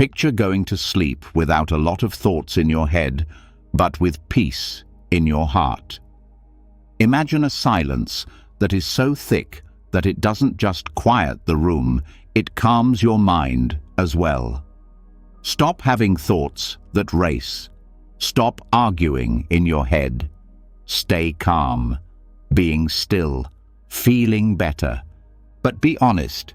Picture going to sleep without a lot of thoughts in your head, but with peace in your heart. Imagine a silence that is so thick that it doesn't just quiet the room, it calms your mind as well. Stop having thoughts that race. Stop arguing in your head. Stay calm, being still, feeling better. But be honest.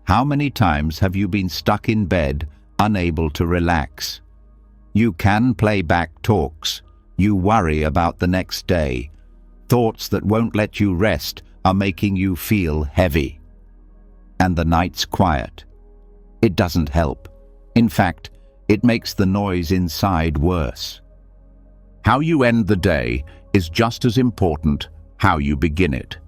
How many times have you been stuck in bed, unable to relax? You can play back talks. You worry about the next day. Thoughts that won't let you rest are making you feel heavy. And the night's quiet. It doesn't help. In fact, it makes the noise inside worse. How you end the day is just as important how you begin it.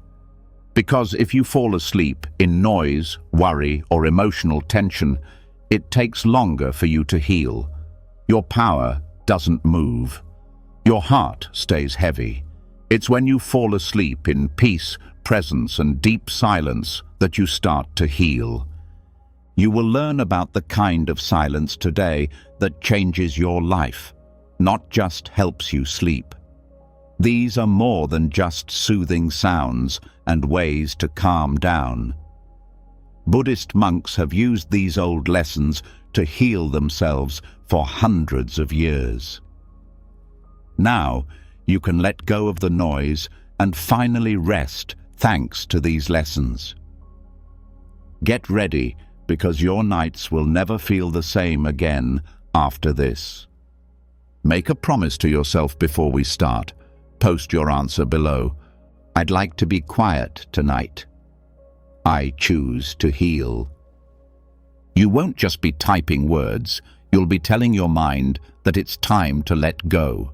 Because if you fall asleep in noise, worry, or emotional tension, it takes longer for you to heal. Your power doesn't move. Your heart stays heavy. It's when you fall asleep in peace, presence, and deep silence that you start to heal. You will learn about the kind of silence today that changes your life, not just helps you sleep. These are more than just soothing sounds and ways to calm down. Buddhist monks have used these old lessons to heal themselves for hundreds of years. Now, you can let go of the noise and finally rest thanks to these lessons. Get ready, because your nights will never feel the same again after this. Make a promise to yourself before we start. Post your answer below. I'd like to be quiet tonight. I choose to heal. You won't just be typing words. You'll be telling your mind that it's time to let go.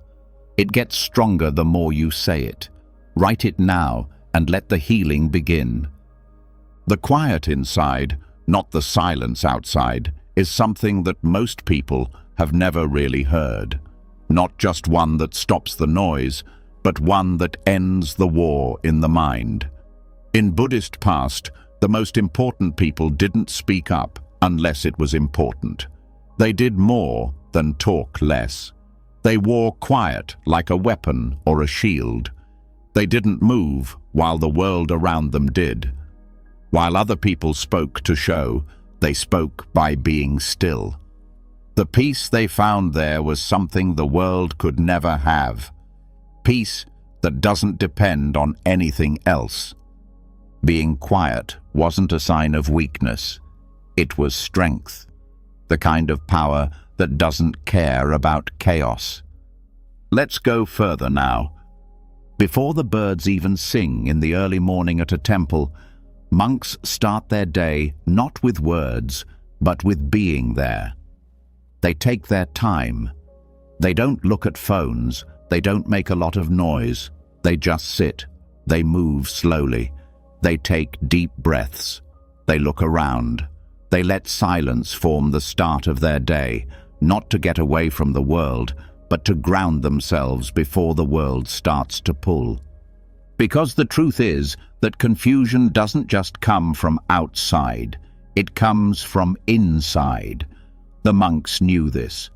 It gets stronger the more you say it. Write it now and let the healing begin. The quiet inside, not the silence outside, is something that most people have never really heard. Not just one that stops the noise, but one that ends the war in the mind. In Buddhist past, the most important people didn't speak up unless it was important. They did more than talk less. They wore quiet like a weapon or a shield. They didn't move while the world around them did. While other people spoke to show, they spoke by being still. The peace they found there was something the world could never have. Peace that doesn't depend on anything else. Being quiet wasn't a sign of weakness. It was strength, the kind of power that doesn't care about chaos. Let's go further now. Before the birds even sing in the early morning at a temple, monks start their day not with words, but with being there. They take their time. They don't look at phones. They don't make a lot of noise. They just sit. They move slowly. They take deep breaths. They look around. They let silence form the start of their day, not to get away from the world, but to ground themselves before the world starts to pull. Because the truth is that confusion doesn't just come from outside, it comes from inside. The monks knew this.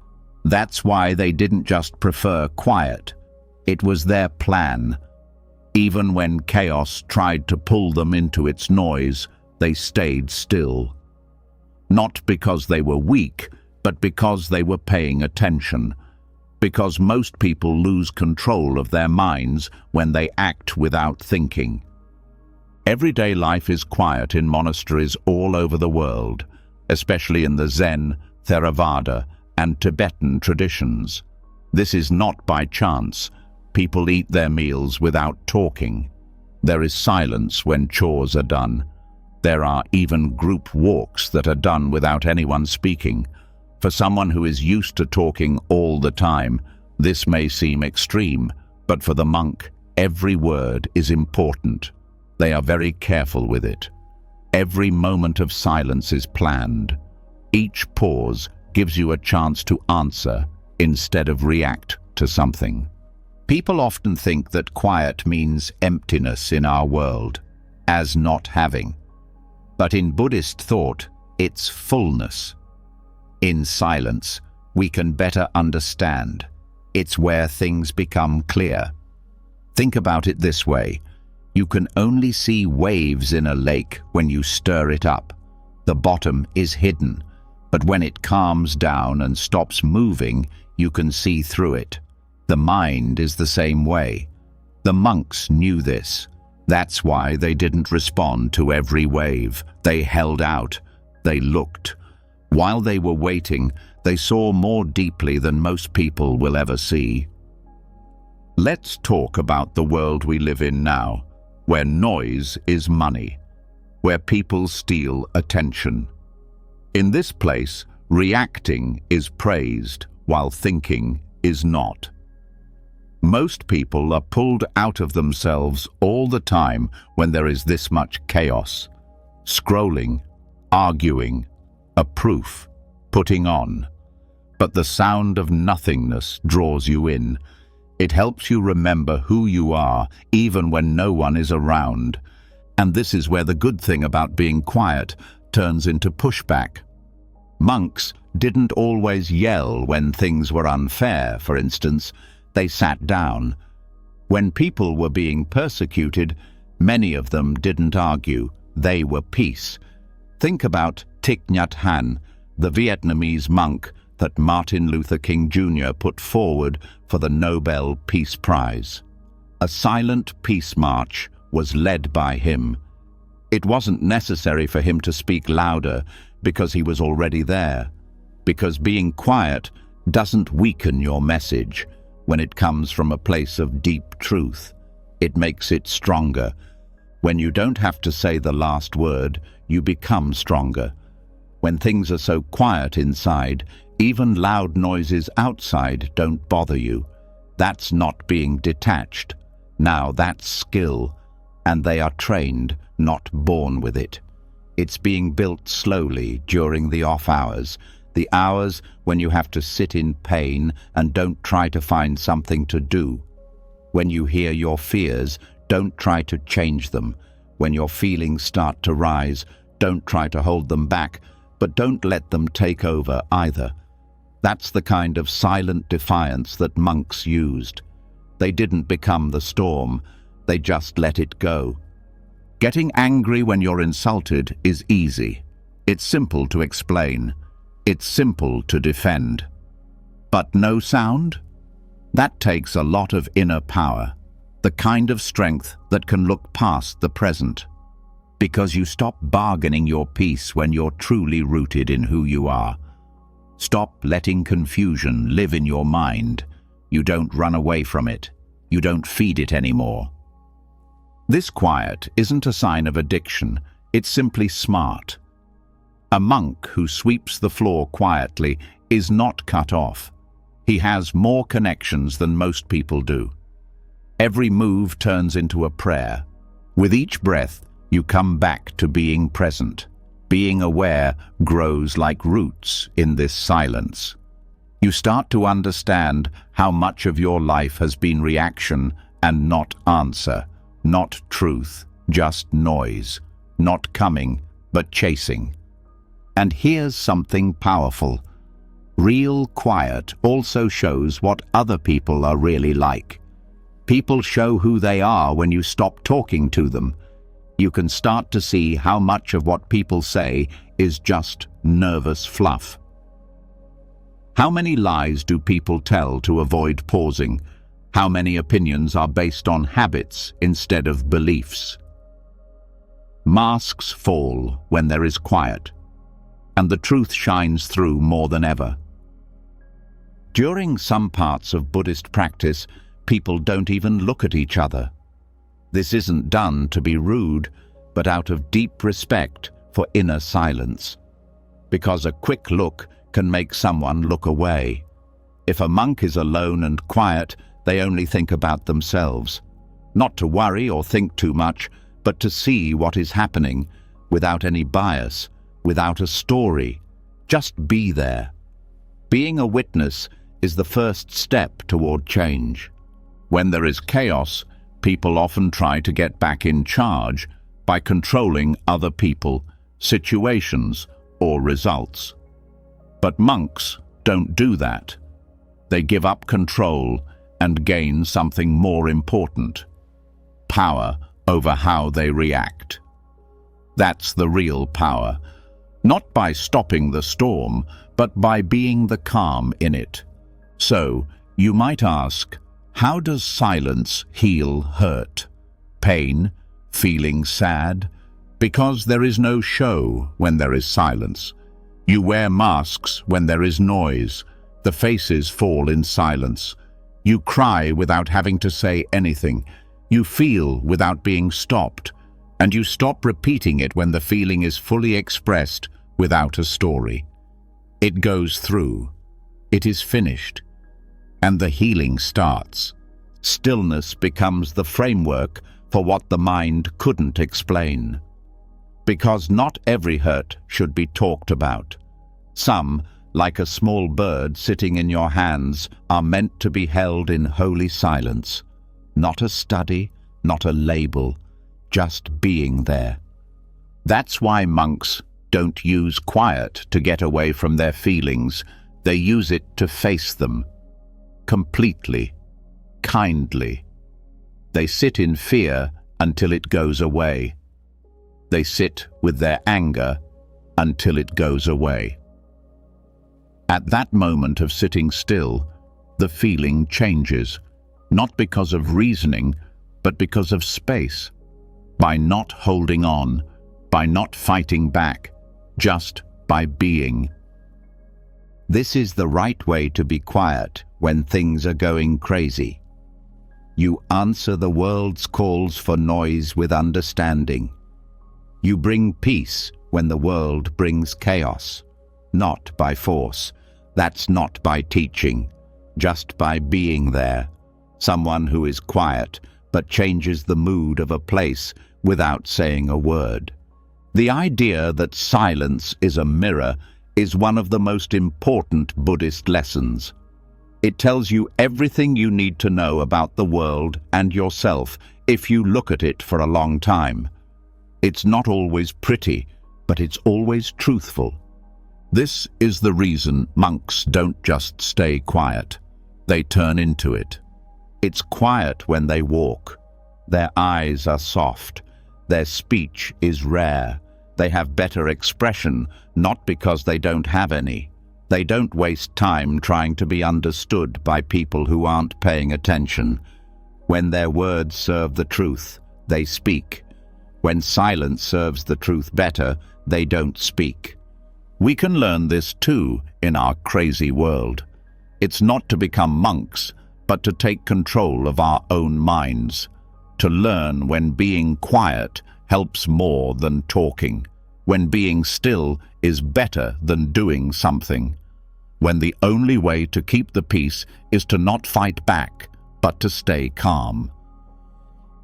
That's why they didn't just prefer quiet. It was their plan. Even when chaos tried to pull them into its noise, they stayed still. Not because they were weak, but because they were paying attention. Because most people lose control of their minds when they act without thinking. Everyday life is quiet in monasteries all over the world, especially in the Zen, Theravada, and Tibetan traditions. This is not by chance. People eat their meals without talking. There is silence when chores are done. There are even group walks that are done without anyone speaking. For someone who is used to talking all the time, this may seem extreme, but for the monk, every word is important. They are very careful with it. Every moment of silence is planned. Each pause gives you a chance to answer instead of react to something. People often think that quiet means emptiness in our world, as not having. But in Buddhist thought, it's fullness. In silence, we can better understand. It's where things become clear. Think about it this way. You can only see waves in a lake when you stir it up. The bottom is hidden, but when it calms down and stops moving, you can see through it. The mind is the same way. The monks knew this. That's why they didn't respond to every wave. They held out. They looked. While they were waiting, they saw more deeply than most people will ever see. Let's talk about the world we live in now, where noise is money, where people steal attention. In this place, reacting is praised, while thinking is not. Most people are pulled out of themselves all the time when there is this much chaos. Scrolling, arguing, a proof, putting on. But the sound of nothingness draws you in. It helps you remember who you are, even when no one is around. And this is where the good thing about being quiet turns into pushback. Monks didn't always yell when things were unfair, for instance. They sat down. When people were being persecuted, many of them didn't argue. They were peace. Think about Thich Nhat Hanh, the Vietnamese monk that Martin Luther King Jr. put forward for the Nobel Peace Prize. A silent peace march was led by him. It wasn't necessary for him to speak louder because he was already there. Because being quiet doesn't weaken your message. When it comes from a place of deep truth, it makes it stronger. When you don't have to say the last word, you become stronger. When things are so quiet inside, even loud noises outside don't bother you. That's not being detached. Now that's skill, and they are trained, not born with it. It's being built slowly during the off hours, the hours when you have to sit in pain and don't try to find something to do. When you hear your fears, don't try to change them. When your feelings start to rise, don't try to hold them back, but don't let them take over either. That's the kind of silent defiance that monks used. They didn't become the storm, they just let it go. Getting angry when you're insulted is easy. It's simple to explain. It's simple to defend. But no sound? That takes a lot of inner power, the kind of strength that can look past the present. Because you stop bargaining your peace when you're truly rooted in who you are. Stop letting confusion live in your mind. You don't run away from it. You don't feed it anymore. This quiet isn't a sign of addiction. It's simply smart. A monk who sweeps the floor quietly is not cut off. He has more connections than most people do. Every move turns into a prayer. With each breath, you come back to being present. Being aware grows like roots in this silence. You start to understand how much of your life has been reaction and not answer, not truth, just noise, not coming, but chasing. And here's something powerful. Real quiet also shows what other people are really like. People show who they are when you stop talking to them. You can start to see how much of what people say is just nervous fluff. How many lies do people tell to avoid pausing? How many opinions are based on habits instead of beliefs? Masks fall when there is quiet, and the truth shines through more than ever. During some parts of Buddhist practice, people don't even look at each other. This isn't done to be rude, but out of deep respect for inner silence. Because a quick look can make someone look away. If a monk is alone and quiet, they only think about themselves. Not to worry or think too much, but to see what is happening, without any bias, without a story. Just be there. Being a witness is the first step toward change. When there is chaos, people often try to get back in charge by controlling other people, situations, or results. But monks don't do that. They give up control and gain something more important: power over how they react. That's the real power, not by stopping the storm, but by being the calm in it. So, you might ask, how does silence heal hurt, pain, feeling sad? Because there is no show when there is silence. You wear masks when there is noise. The faces fall in silence. You cry without having to say anything. You feel without being stopped. And you stop repeating it when the feeling is fully expressed without a story. It goes through. It is finished. And the healing starts. Stillness becomes the framework for what the mind couldn't explain. Because not every hurt should be talked about. Some, like a small bird sitting in your hands, are meant to be held in holy silence. Not a study, not a label, just being there. That's why monks don't use quiet to get away from their feelings. They use it to face them. Completely. Kindly. They sit in fear until it goes away. They sit with their anger until it goes away. At that moment of sitting still, the feeling changes, not because of reasoning, but because of space. By not holding on, by not fighting back, just by being. This is the right way to be quiet when things are going crazy. You answer the world's calls for noise with understanding. You bring peace when the world brings chaos, not by force. That's not by teaching, just by being there. Someone who is quiet but changes the mood of a place without saying a word. The idea that silence is a mirror is one of the most important Buddhist lessons. It tells you everything you need to know about the world and yourself if you look at it for a long time. It's not always pretty, but it's always truthful. This is the reason monks don't just stay quiet. They turn into it. It's quiet when they walk. Their eyes are soft. Their speech is rare. They have better expression, not because they don't have any. They don't waste time trying to be understood by people who aren't paying attention. When their words serve the truth, they speak. When silence serves the truth better, they don't speak. We can learn this too in our crazy world. It's not to become monks, but to take control of our own minds. To learn when being quiet helps more than talking. When being still is better than doing something. When the only way to keep the peace is to not fight back, but to stay calm.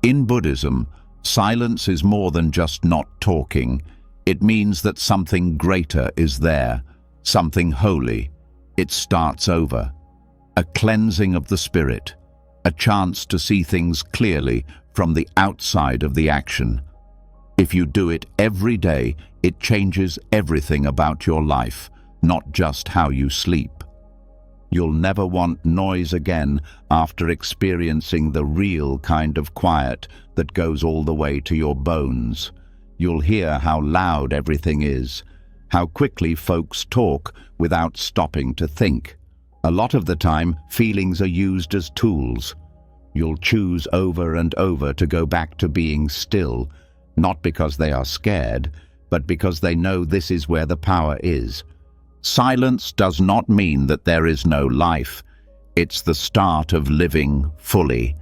In Buddhism, silence is more than just not talking. It means that something greater is there, something holy. It starts over. A cleansing of the spirit, a chance to see things clearly from the outside of the action. If you do it every day, it changes everything about your life, not just how you sleep. You'll never want noise again after experiencing the real kind of quiet that goes all the way to your bones. You'll hear how loud everything is, how quickly folks talk without stopping to think. A lot of the time, feelings are used as tools. You'll choose over and over to go back to being still, not because they are scared, but because they know this is where the power is. Silence does not mean that there is no life. It's the start of living fully.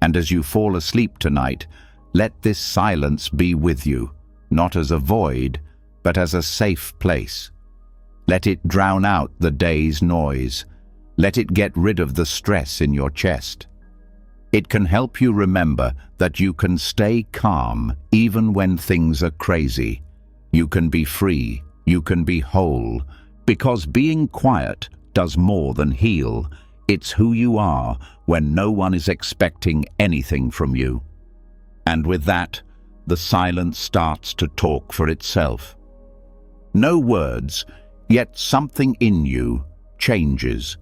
And as you fall asleep tonight, let this silence be with you, not as a void, but as a safe place. Let it drown out the day's noise. Let it get rid of the stress in your chest. It can help you remember that you can stay calm even when things are crazy. You can be free. You can be whole. Because being quiet does more than heal. It's who you are when no one is expecting anything from you. And with that, the silence starts to talk for itself. No words, yet something in you changes.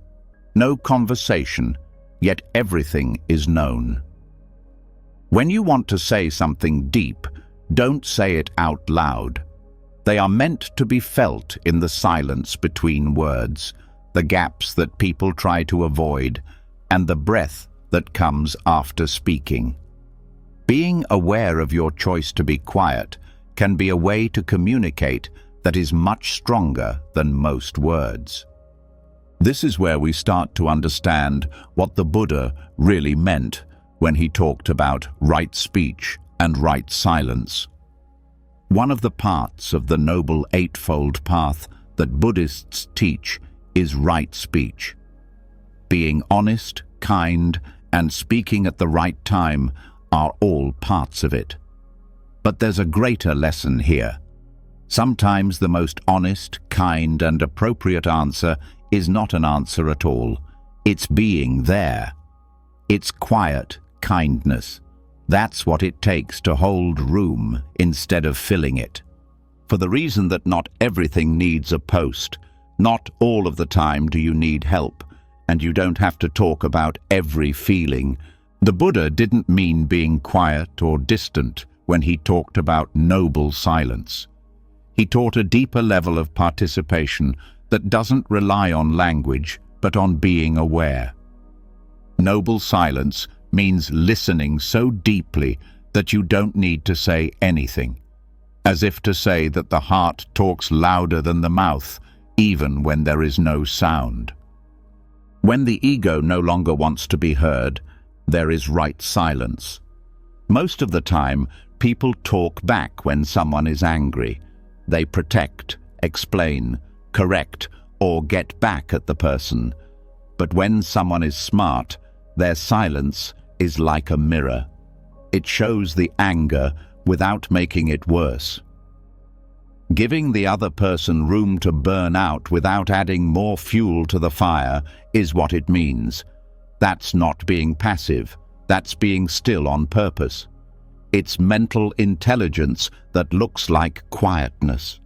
No conversation, yet everything is known. When you want to say something deep, don't say it out loud. They are meant to be felt in the silence between words, the gaps that people try to avoid, and the breath that comes after speaking. Being aware of your choice to be quiet can be a way to communicate that is much stronger than most words. This is where we start to understand what the Buddha really meant when he talked about right speech and right silence. One of the parts of the Noble Eightfold Path that Buddhists teach is right speech. Being honest, kind, and speaking at the right time are all parts of it. But there's a greater lesson here. Sometimes the most honest, kind, and appropriate answer is not an answer at all. It's being there. It's quiet kindness. That's what it takes to hold room instead of filling it. For the reason that not everything needs a post, not all of the time do you need help, and you don't have to talk about every feeling. The Buddha didn't mean being quiet or distant when he talked about noble silence. He taught a deeper level of participation that doesn't rely on language, but on being aware. Noble silence means listening so deeply that you don't need to say anything, as if to say that the heart talks louder than the mouth, even when there is no sound. When the ego no longer wants to be heard, there is right silence. Most of the time, people talk back when someone is angry. They protect, explain, correct, or get back at the person. But when someone is smart, their silence is like a mirror. It shows the anger without making it worse. Giving the other person room to burn out without adding more fuel to the fire is what it means. That's not being passive. That's being still on purpose. It's mental intelligence that looks like quietness.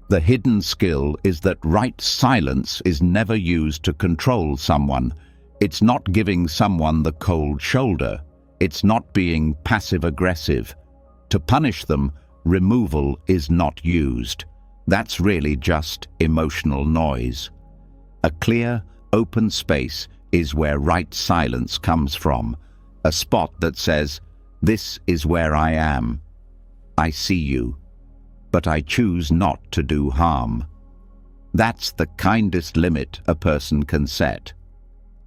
The hidden skill is that right silence is never used to control someone. It's not giving someone the cold shoulder. It's not being passive-aggressive. To punish them, removal is not used. That's really just emotional noise. A clear, open space is where right silence comes from. A spot that says, "This is where I am. I see you, but I choose not to do harm." That's the kindest limit a person can set.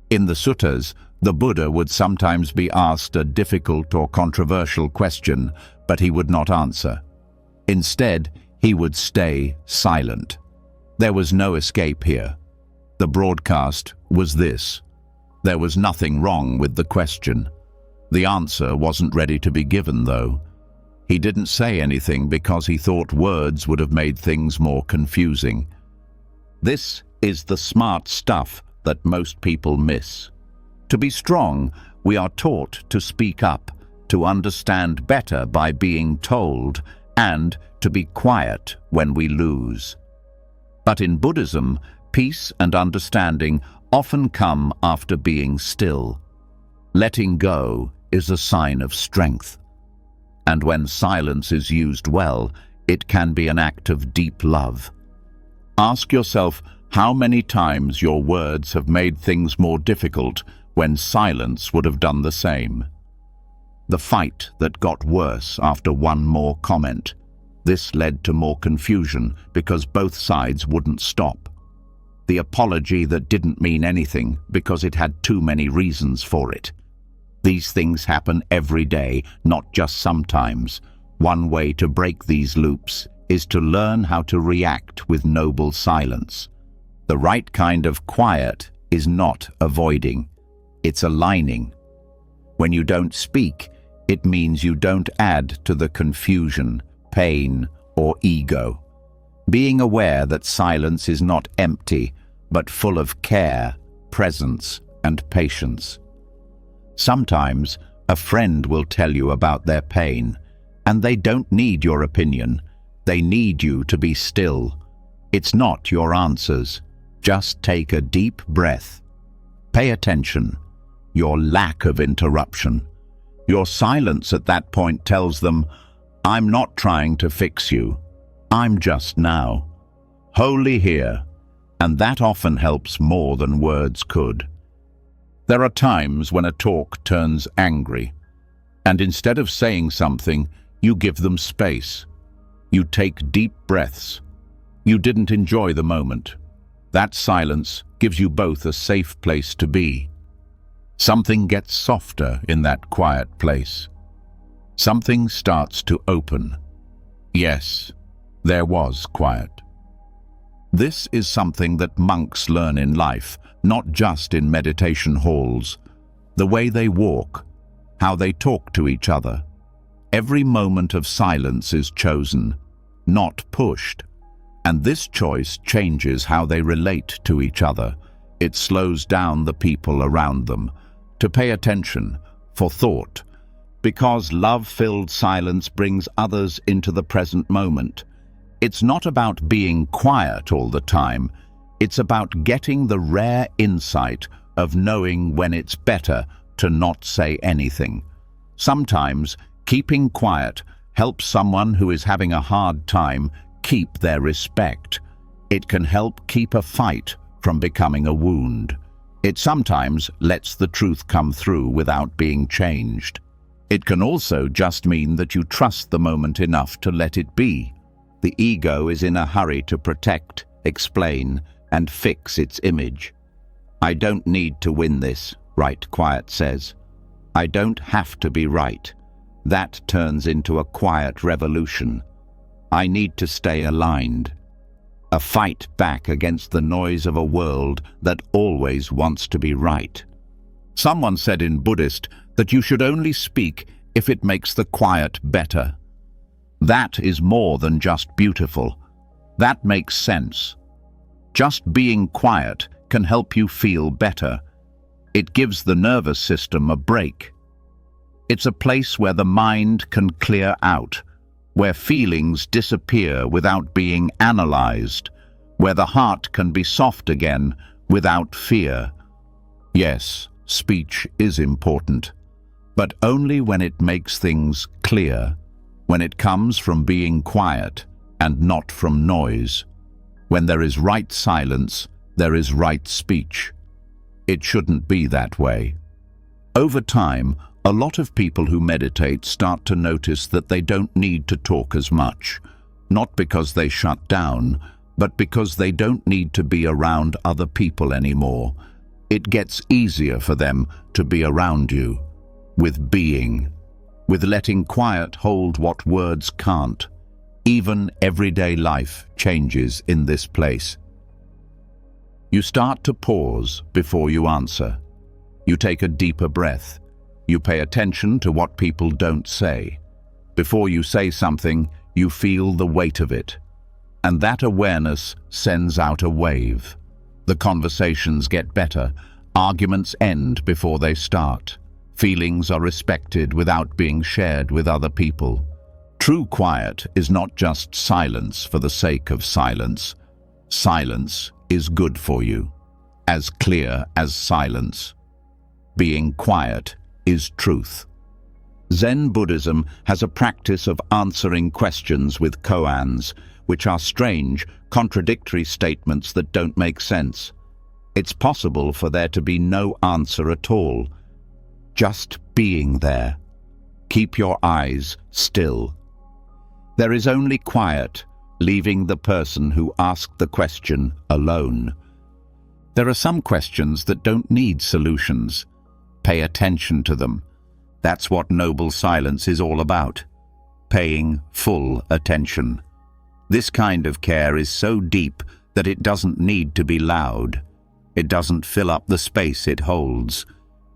In the suttas, the Buddha would sometimes be asked a difficult or controversial question, but he would not answer. Instead, he would stay silent. There was no escape here. The broadcast was this. There was nothing wrong with the question. The answer wasn't ready to be given, though. He didn't say anything because he thought words would have made things more confusing. This is the smart stuff that most people miss. To be strong, we are taught to speak up, to understand better by being told, and to be quiet when we lose. But in Buddhism, peace and understanding often come after being still. Letting go is a sign of strength. And when silence is used well, it can be an act of deep love. Ask yourself how many times your words have made things more difficult when silence would have done the same. The fight that got worse after one more comment. This led to more confusion because both sides wouldn't stop. The apology that didn't mean anything because it had too many reasons for it. These things happen every day, not just sometimes. One way to break these loops is to learn how to react with noble silence. The right kind of quiet is not avoiding, it's aligning. When you don't speak, it means you don't add to the confusion, pain, or ego. Being aware that silence is not empty, but full of care, presence, and patience. Sometimes a friend will tell you about their pain, and they don't need your opinion. They need you to be still. It's not your answers. Just take a deep breath. Pay attention. Your lack of interruption. Your silence at that point tells them, I'm not trying to fix you. I'm just now. Wholly here. And that often helps more than words could. There are times when a talk turns angry, and instead of saying something, you give them space. You take deep breaths. You didn't enjoy the moment. That silence gives you both a safe place to be. Something gets softer in that quiet place. Something starts to open. Yes, there was quiet. This is something that monks learn in life, not just in meditation halls. The way they walk, how they talk to each other. Every moment of silence is chosen, not pushed. And this choice changes how they relate to each other. It slows down the people around them to pay attention, for thought, because love-filled silence brings others into the present moment. It's not about being quiet all the time. It's about getting the rare insight of knowing when it's better to not say anything. Sometimes keeping quiet helps someone who is having a hard time keep their respect. It can help keep a fight from becoming a wound. It sometimes lets the truth come through without being changed. It can also just mean that you trust the moment enough to let it be. The ego is in a hurry to protect, explain, and fix its image. I don't need to win this, right quiet says. I don't have to be right. That turns into a quiet revolution. I need to stay aligned. A fight back against the noise of a world that always wants to be right. Someone said in Buddhist that you should only speak if it makes the quiet better. That is more than just beautiful. That makes sense. Just being quiet can help you feel better. It gives the nervous system a break. It's a place where the mind can clear out, where feelings disappear without being analyzed, where the heart can be soft again without fear. Yes, speech is important, but only when it makes things clear, when it comes from being quiet and not from noise. When there is right silence, there is right speech. It shouldn't be that way. Over time, a lot of people who meditate start to notice that they don't need to talk as much, not because they shut down, but because they don't need to be around other people anymore. It gets easier for them to be around you, with being, with letting quiet hold what words can't. Even everyday life changes in this place. You start to pause before you answer. You take a deeper breath. You pay attention to what people don't say. Before you say something, you feel the weight of it. And that awareness sends out a wave. The conversations get better. Arguments end before they start. Feelings are respected without being shared with other people. True quiet is not just silence for the sake of silence. Silence is good for you, as clear as silence. Being quiet is truth. Zen Buddhism has a practice of answering questions with koans, which are strange, contradictory statements that don't make sense. It's possible for there to be no answer at all. Just being there. Keep your eyes still. There is only quiet, leaving the person who asked the question alone. There are some questions that don't need solutions. Pay attention to them. That's what noble silence is all about. Paying full attention. This kind of care is so deep that it doesn't need to be loud. It doesn't fill up the space it holds.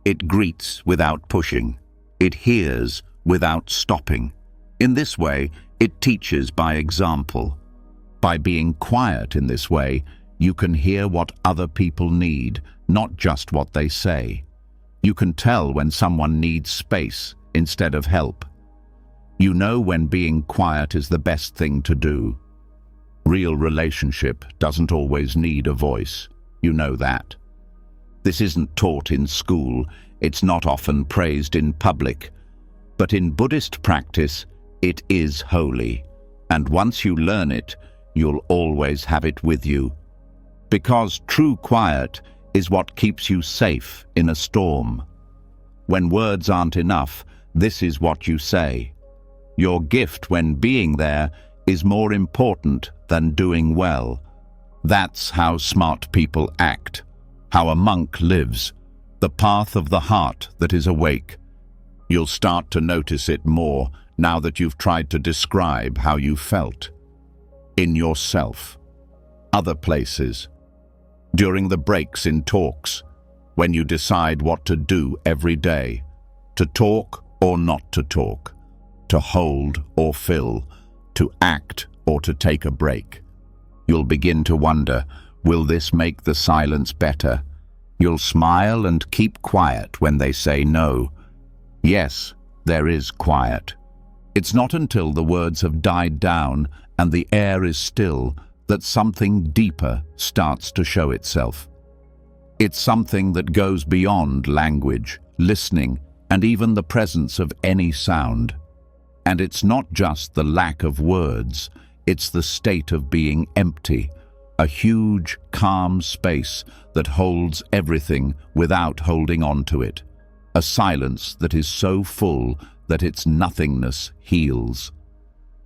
It greets without pushing. It hears without stopping. In this way, it teaches by example. By being quiet in this way, you can hear what other people need, not just what they say. You can tell when someone needs space instead of help. You know when being quiet is the best thing to do. Real relationship doesn't always need a voice. You know that. This isn't taught in school. It's not often praised in public. But in Buddhist practice, it is holy. And once you learn it, you'll always have it with you. Because true quiet is what keeps you safe in a storm. When words aren't enough, this is what you say. Your gift when being there is more important than doing well. That's how smart people act, how a monk lives, the path of the heart that is awake. You'll start to notice it more now that you've tried to describe how you felt. In yourself, other places, during the breaks in talks, when you decide what to do every day, to talk or not to talk, to hold or fill, to act or to take a break. You'll begin to wonder, will this make the silence better? You'll smile and keep quiet when they say no. Yes, there is quiet. It's not until the words have died down and the air is still that something deeper starts to show itself. It's something that goes beyond language, listening, and even the presence of any sound. And it's not just the lack of words, it's the state of being empty, a huge, calm space that holds everything without holding on to it, a silence that is so full that its nothingness heals.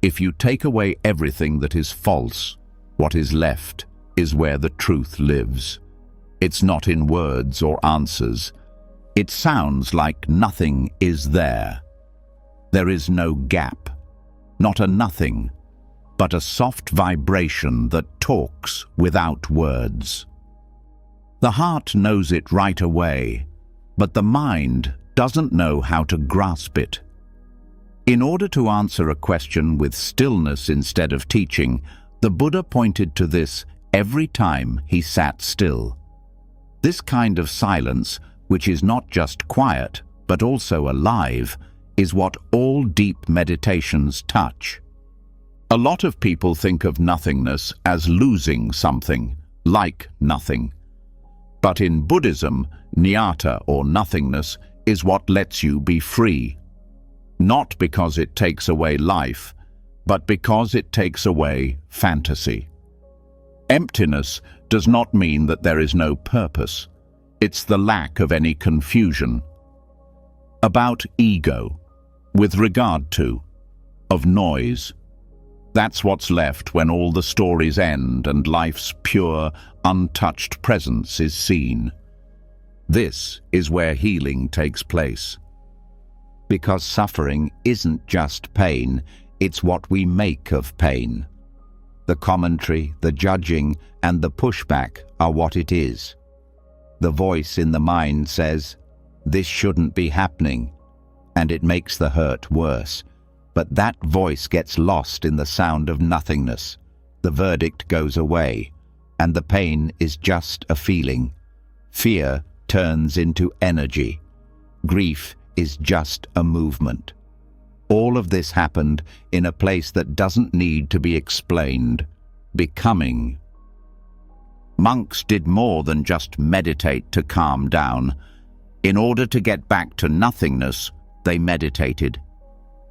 If you take away everything that is false, what is left is where the truth lives. It's not in words or answers. It sounds like nothing is there. There is no gap, not a nothing, but a soft vibration that talks without words. The heart knows it right away, but the mind doesn't know how to grasp it. In order to answer a question with stillness instead of teaching, the Buddha pointed to this every time he sat still. This kind of silence, which is not just quiet, but also alive, is what all deep meditations touch. A lot of people think of nothingness as losing something, like nothing. But in Buddhism, niyata, or nothingness, is what lets you be free. Not because it takes away life, but because it takes away fantasy. Emptiness does not mean that there is no purpose. It's the lack of any confusion. About ego, with regard to, of noise. That's what's left when all the stories end and life's pure, untouched presence is seen. This is where healing takes place. Because suffering isn't just pain, it's what we make of pain. The commentary, the judging, and the pushback are what it is. The voice in the mind says, "This shouldn't be happening," and it makes the hurt worse. But that voice gets lost in the sound of nothingness. The verdict goes away, and the pain is just a feeling. Fear turns into energy. Grief is just a movement. All of this happened in a place that doesn't need to be explained. Becoming. Monks did more than just meditate to calm down. In order to get back to nothingness, they meditated.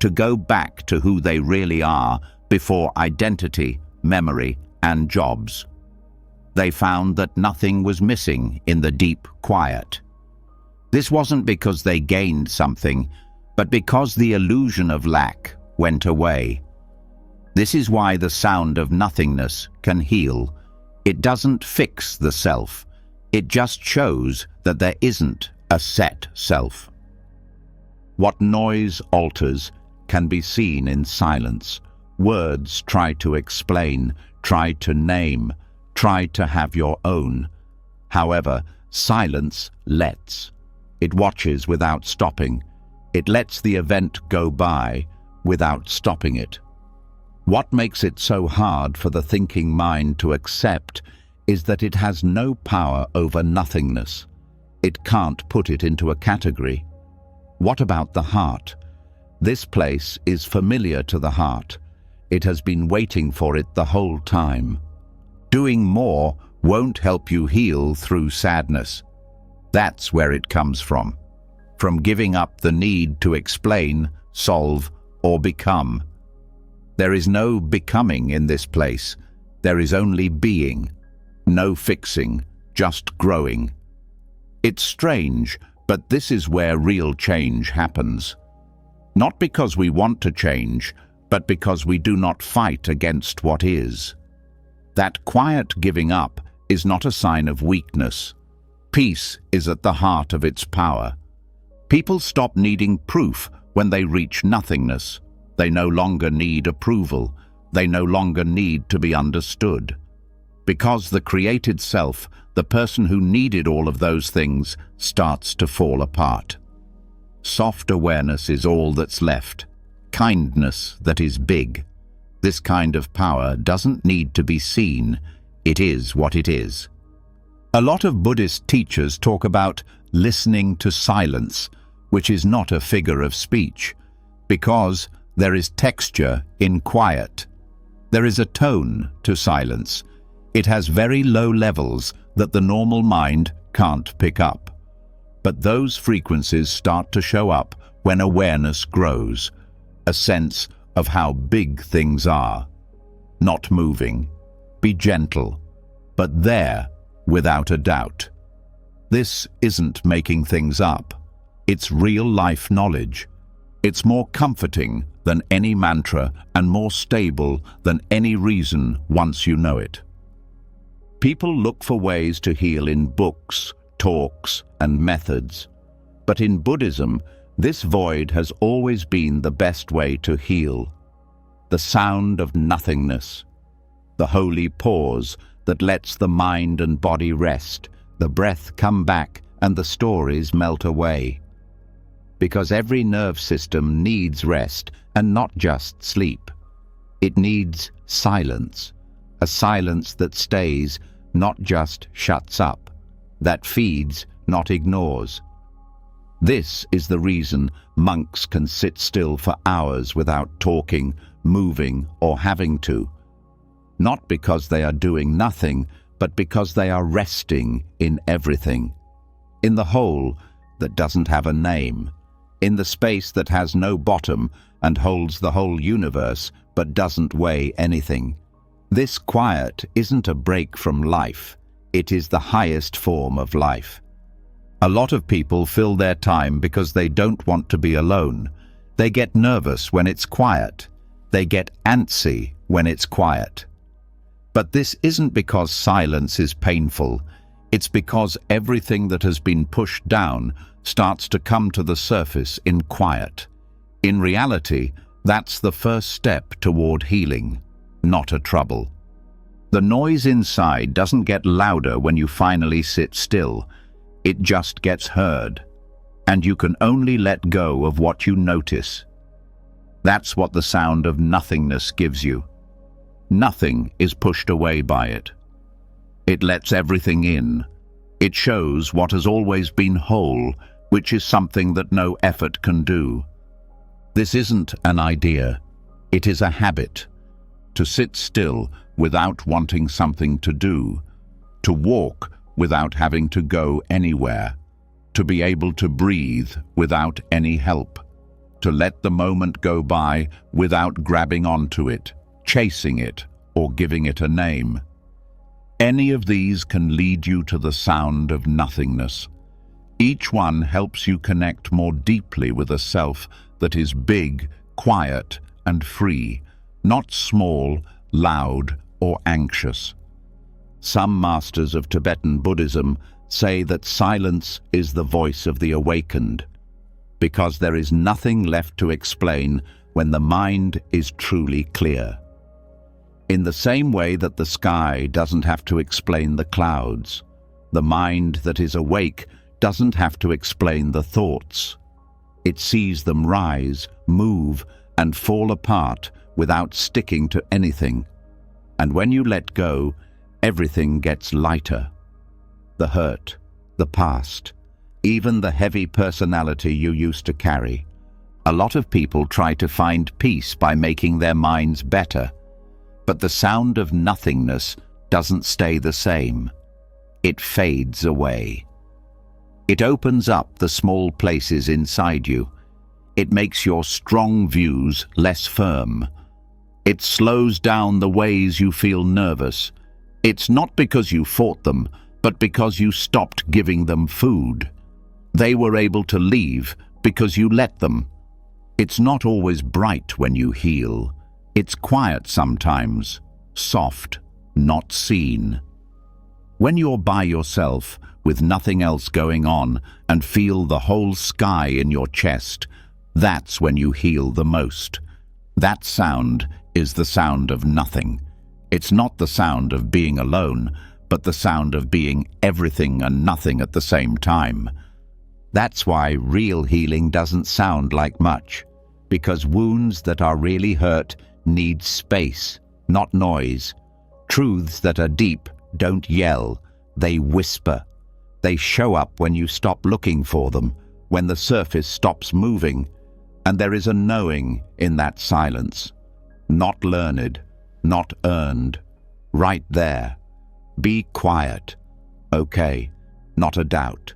To go back to who they really are before identity, memory, and jobs. They found that nothing was missing in the deep quiet. This wasn't because they gained something, but because the illusion of lack went away. This is why the sound of nothingness can heal. It doesn't fix the self. It just shows that there isn't a set self. What noise alters can be seen in silence. Words try to explain, try to name, try to have your own. However, silence lets. It watches without stopping. It lets the event go by without stopping it. What makes it so hard for the thinking mind to accept is that it has no power over nothingness. It can't put it into a category. What about the heart? This place is familiar to the heart. it has been waiting for it the whole time. Doing more won't help you heal through sadness. That's where it comes from giving up the need to explain, solve, or become. There is no becoming in this place. There is only being. No fixing, just growing. It's strange, but this is where real change happens. Not because we want to change, but because we do not fight against what is. That quiet giving up is not a sign of weakness. Peace is at the heart of its power. People stop needing proof when they reach nothingness. They no longer need approval. They no longer need to be understood. Because the created self, the person who needed all of those things, starts to fall apart. Soft awareness is all that's left. Kindness that is big. This kind of power doesn't need to be seen. It is what it is. A lot of Buddhist teachers talk about listening to silence, which is not a figure of speech, because there is texture in quiet. There is a tone to silence. It has very low levels that the normal mind can't pick up. But those frequencies start to show up when awareness grows, a sense of how big things are. Not moving, be gentle, but there without a doubt. This isn't making things up. It's real-life knowledge. It's more comforting than any mantra and more stable than any reason once you know it. People look for ways to heal in books, talks, and methods. But in Buddhism, this void has always been the best way to heal. The sound of nothingness. The holy pause that lets the mind and body rest, the breath come back, and the stories melt away. Because every nerve system needs rest, and not just sleep. It needs silence, a silence that stays, not just shuts up, that feeds, not ignores. This is the reason monks can sit still for hours without talking, moving, or having to. Not because they are doing nothing, but because they are resting in everything. In the whole that doesn't have a name. In the space that has no bottom and holds the whole universe but doesn't weigh anything. This quiet isn't a break from life. It is the highest form of life. A lot of people fill their time because they don't want to be alone. They get nervous when it's quiet. They get antsy when it's quiet. But this isn't because silence is painful. It's because everything that has been pushed down starts to come to the surface in quiet. In reality, that's the first step toward healing, not a trouble. The noise inside doesn't get louder when you finally sit still. It just gets heard. And you can only let go of what you notice. That's what the sound of nothingness gives you. Nothing is pushed away by it. It lets everything in. It shows what has always been whole, which is something that no effort can do. This isn't an idea. It is a habit. To sit still without wanting something to do. To walk without having to go anywhere. To be able to breathe without any help. To let the moment go by without grabbing onto it, chasing it, or giving it a name. Any of these can lead you to the sound of nothingness. Each one helps you connect more deeply with a self that is big, quiet, and free, not small, loud, or anxious. Some masters of Tibetan Buddhism say that silence is the voice of the awakened, because there is nothing left to explain when the mind is truly clear. In the same way that the sky doesn't have to explain the clouds, the mind that is awake doesn't have to explain the thoughts. It sees them rise, move, and fall apart without sticking to anything. And when you let go, everything gets lighter. The hurt, the past, even the heavy personality you used to carry. A lot of people try to find peace by making their minds better, but the sound of nothingness doesn't stay the same. It fades away. It opens up the small places inside you. It makes your strong views less firm. It slows down the ways you feel nervous. It's not because you fought them, but because you stopped giving them food. They were able to leave because you let them. It's not always bright when you heal. It's quiet sometimes, soft, not seen. When you're by yourself, with nothing else going on, and feel the whole sky in your chest, that's when you heal the most. That sound is the sound of nothing. It's not the sound of being alone, but the sound of being everything and nothing at the same time. That's why real healing doesn't sound like much, because wounds that are really hurt need space, not noise. Truths that are deep don't yell, they whisper. They show up when you stop looking for them, when the surface stops moving, and there is a knowing in that silence. Not learned, not earned, right there. Be quiet. Okay, not a doubt.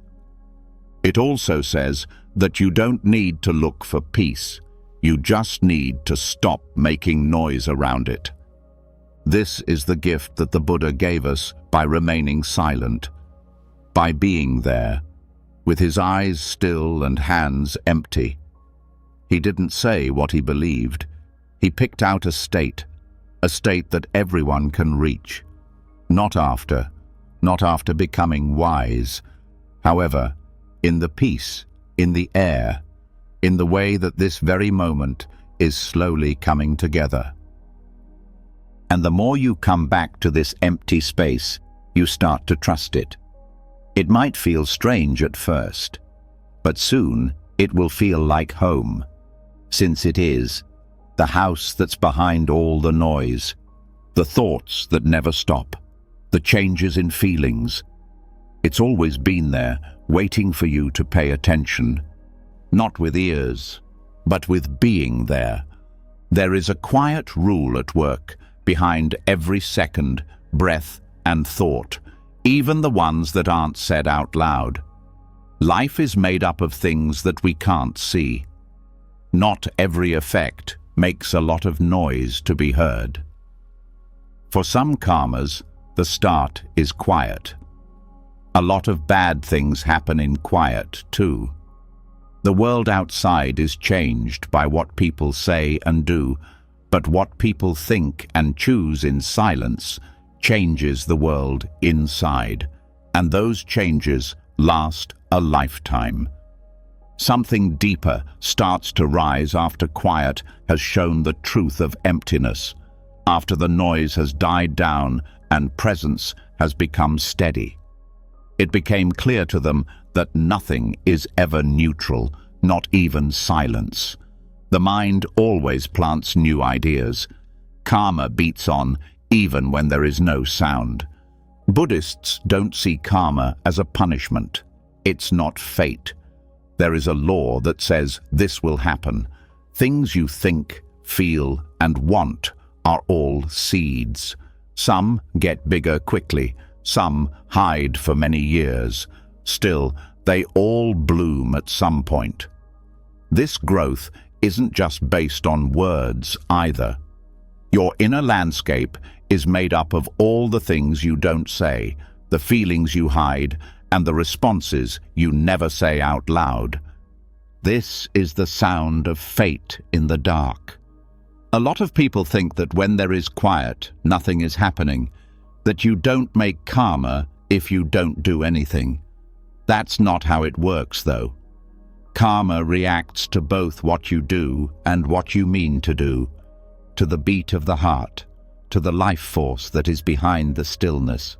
It also says that you don't need to look for peace. You just need to stop making noise around it. This is the gift that the Buddha gave us by remaining silent, by being there, with his eyes still and hands empty. He didn't say what he believed. He picked out a state that everyone can reach. Not after becoming wise. However, in the peace, in the air, in the way that this very moment is slowly coming together. And the more you come back to this empty space, you start to trust it. It might feel strange at first, but soon it will feel like home, since it is the house that's behind all the noise, the thoughts that never stop, the changes in feelings. It's always been there, waiting for you to pay attention, not with ears, but with being there. There is a quiet rule at work behind every second, breath, and thought, even the ones that aren't said out loud. Life is made up of things that we can't see. Not every effect makes a lot of noise to be heard. For some karmas, the start is quiet. A lot of bad things happen in quiet, too. The world outside is changed by what people say and do, but what people think and choose in silence changes the world inside, and those changes last a lifetime. Something deeper starts to rise after quiet has shown the truth of emptiness, after the noise has died down and presence has become steady. It became clear to them that nothing is ever neutral, not even silence. The mind always plants new ideas. Karma beats on even when there is no sound. Buddhists don't see karma as a punishment. It's not fate. There is a law that says this will happen. Things you think, feel, and want are all seeds. Some get bigger quickly, some hide for many years. Still, they all bloom at some point. This growth isn't just based on words either. Your inner landscape is made up of all the things you don't say, the feelings you hide, and the responses you never say out loud. This is the sound of fate in the dark. A lot of people think that when there is quiet, nothing is happening, that you don't make karma if you don't do anything. That's not how it works, though. Karma reacts to both what you do and what you mean to do, to the beat of the heart, to the life force that is behind the stillness.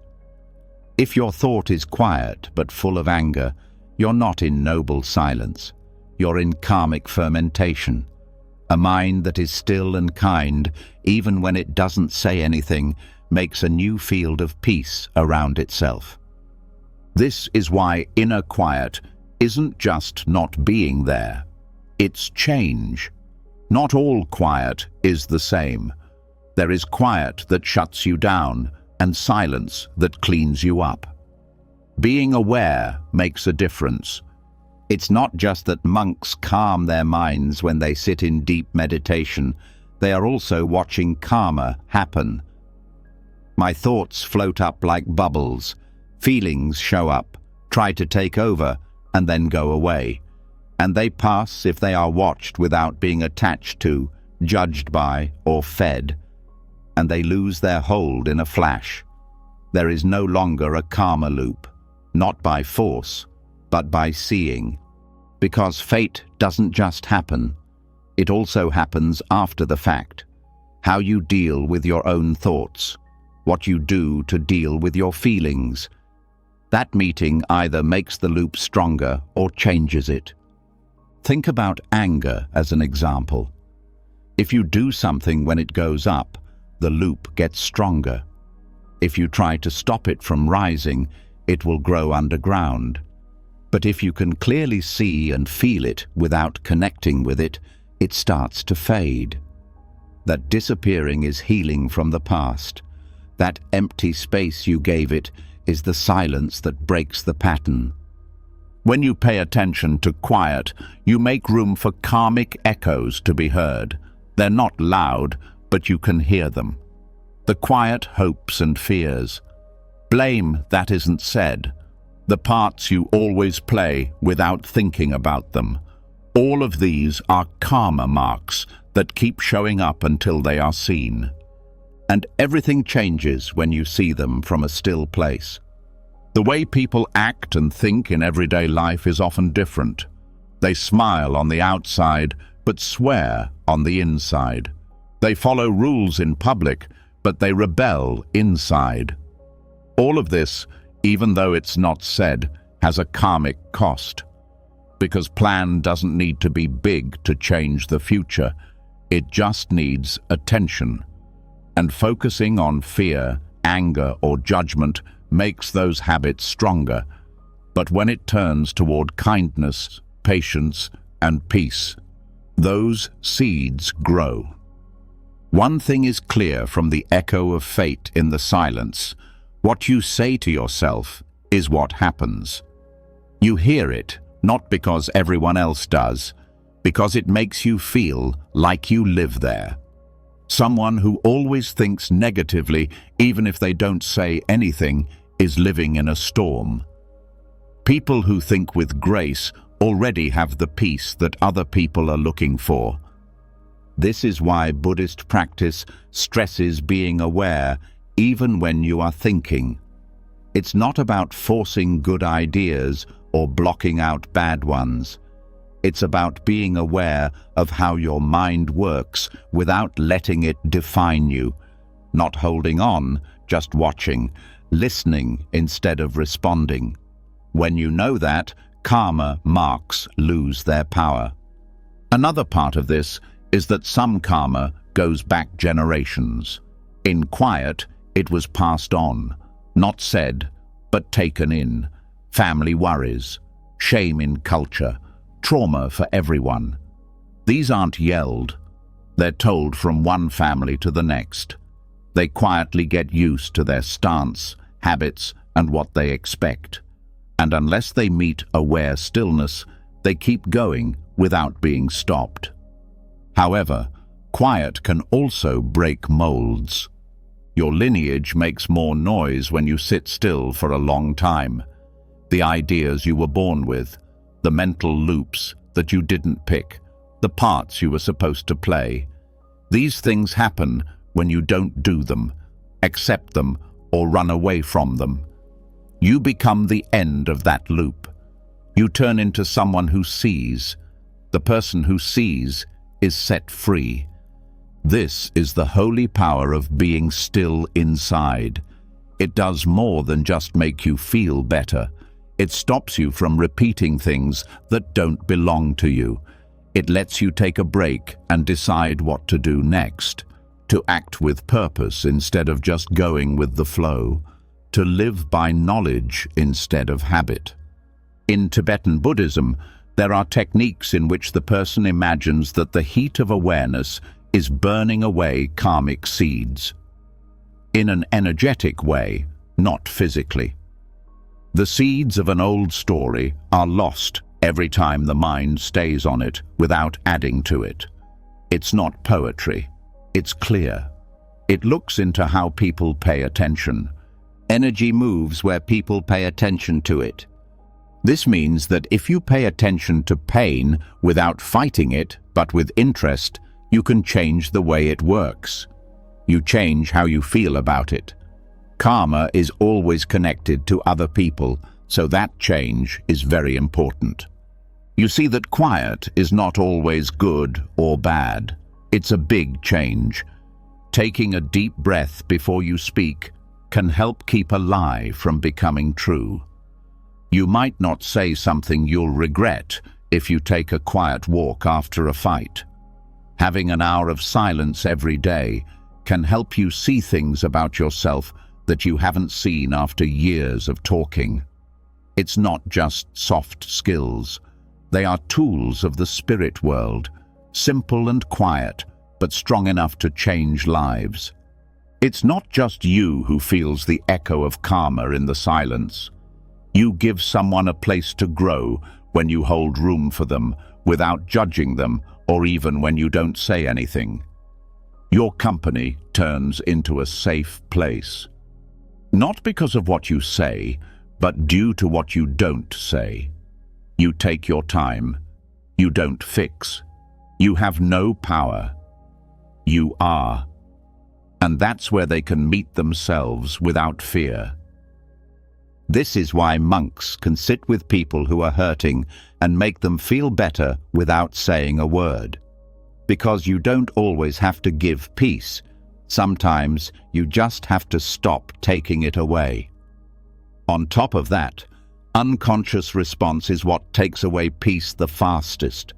If your thought is quiet but full of anger, you're not in noble silence. You're in karmic fermentation. A mind that is still and kind, even when it doesn't say anything, makes a new field of peace around itself. This is why inner quiet isn't just not being there. It's change. Not all quiet is the same. There is quiet that shuts you down and silence that cleans you up. Being aware makes a difference. It's not just that monks calm their minds when they sit in deep meditation. They are also watching karma happen. My thoughts float up like bubbles. Feelings show up, try to take over, and then go away. And they pass if they are watched without being attached to, judged by, or fed. And they lose their hold in a flash. There is no longer a karma loop, not by force, but by seeing. Because fate doesn't just happen. It also happens after the fact. How you deal with your own thoughts. What you do to deal with your feelings. That meeting either makes the loop stronger or changes it. Think about anger as an example. If you do something when it goes up, the loop gets stronger. If you try to stop it from rising, it will grow underground. But if you can clearly see and feel it without connecting with it, it starts to fade. That disappearing is healing from the past. That empty space you gave it is the silence that breaks the pattern. When you pay attention to quiet, you make room for karmic echoes to be heard. They're not loud, but you can hear them. The quiet hopes and fears. Blame that isn't said. The parts you always play without thinking about them. All of these are karma marks that keep showing up until they are seen. And everything changes when you see them from a still place. The way people act and think in everyday life is often different. They smile on the outside, but swear on the inside. They follow rules in public, but they rebel inside. All of this, even though it's not said, has a karmic cost. Because plan doesn't need to be big to change the future. It just needs attention. And focusing on fear, anger, or judgment makes those habits stronger. But when it turns toward kindness, patience, and peace, those seeds grow. One thing is clear from the echo of fate in the silence. What you say to yourself is what happens. You hear it, not because everyone else does, because it makes you feel like you live there. Someone who always thinks negatively, even if they don't say anything, is living in a storm. People who think with grace already have the peace that other people are looking for. This is why Buddhist practice stresses being aware even when you are thinking. It's not about forcing good ideas or blocking out bad ones. It's about being aware of how your mind works without letting it define you. Not holding on, just watching, listening instead of responding. When you know that, karma marks lose their power. Another part of this is that some karma goes back generations. In quiet, it was passed on, not said, but taken in. Family worries, shame in culture, trauma for everyone. These aren't yelled. They're told from one family to the next. They quietly get used to their stance, habits, and what they expect. And unless they meet aware stillness, they keep going without being stopped. However, quiet can also break molds. Your lineage makes more noise when you sit still for a long time. The ideas you were born with, the mental loops that you didn't pick, the parts you were supposed to play. These things happen when you don't do them, accept them, or run away from them. You become the end of that loop. You turn into someone who sees. The person who sees is set free. This is the holy power of being still inside. It does more than just make you feel better. It stops you from repeating things that don't belong to you. It lets you take a break and decide what to do next. To act with purpose instead of just going with the flow. To live by knowledge instead of habit. In Tibetan Buddhism, There are techniques in which the person imagines that the heat of awareness is burning away karmic seeds. In an energetic way, not physically. The seeds of an old story are lost every time the mind stays on it without adding to it. It's not poetry. It's clear. It looks into how people pay attention. Energy moves where people pay attention to it. This means that if you pay attention to pain without fighting it, but with interest, you can change the way it works. You change how you feel about it. Karma is always connected to other people, so that change is very important. You see that quiet is not always good or bad. It's a big change. Taking a deep breath before you speak can help keep a lie from becoming true. You might not say something you'll regret if you take a quiet walk after a fight. Having an hour of silence every day can help you see things about yourself that you haven't seen after years of talking. It's not just soft skills. They are tools of the spirit world, simple and quiet, but strong enough to change lives. It's not just you who feels the echo of karma in the silence. You give someone a place to grow when you hold room for them without judging them, or even when you don't say anything. Your company turns into a safe place. Not because of what you say, but due to what you don't say. You take your time. You don't fix. You have no power. You are. And that's where they can meet themselves without fear. This is why monks can sit with people who are hurting and make them feel better without saying a word. Because you don't always have to give peace. Sometimes you just have to stop taking it away. On top of that, unconscious response is what takes away peace the fastest.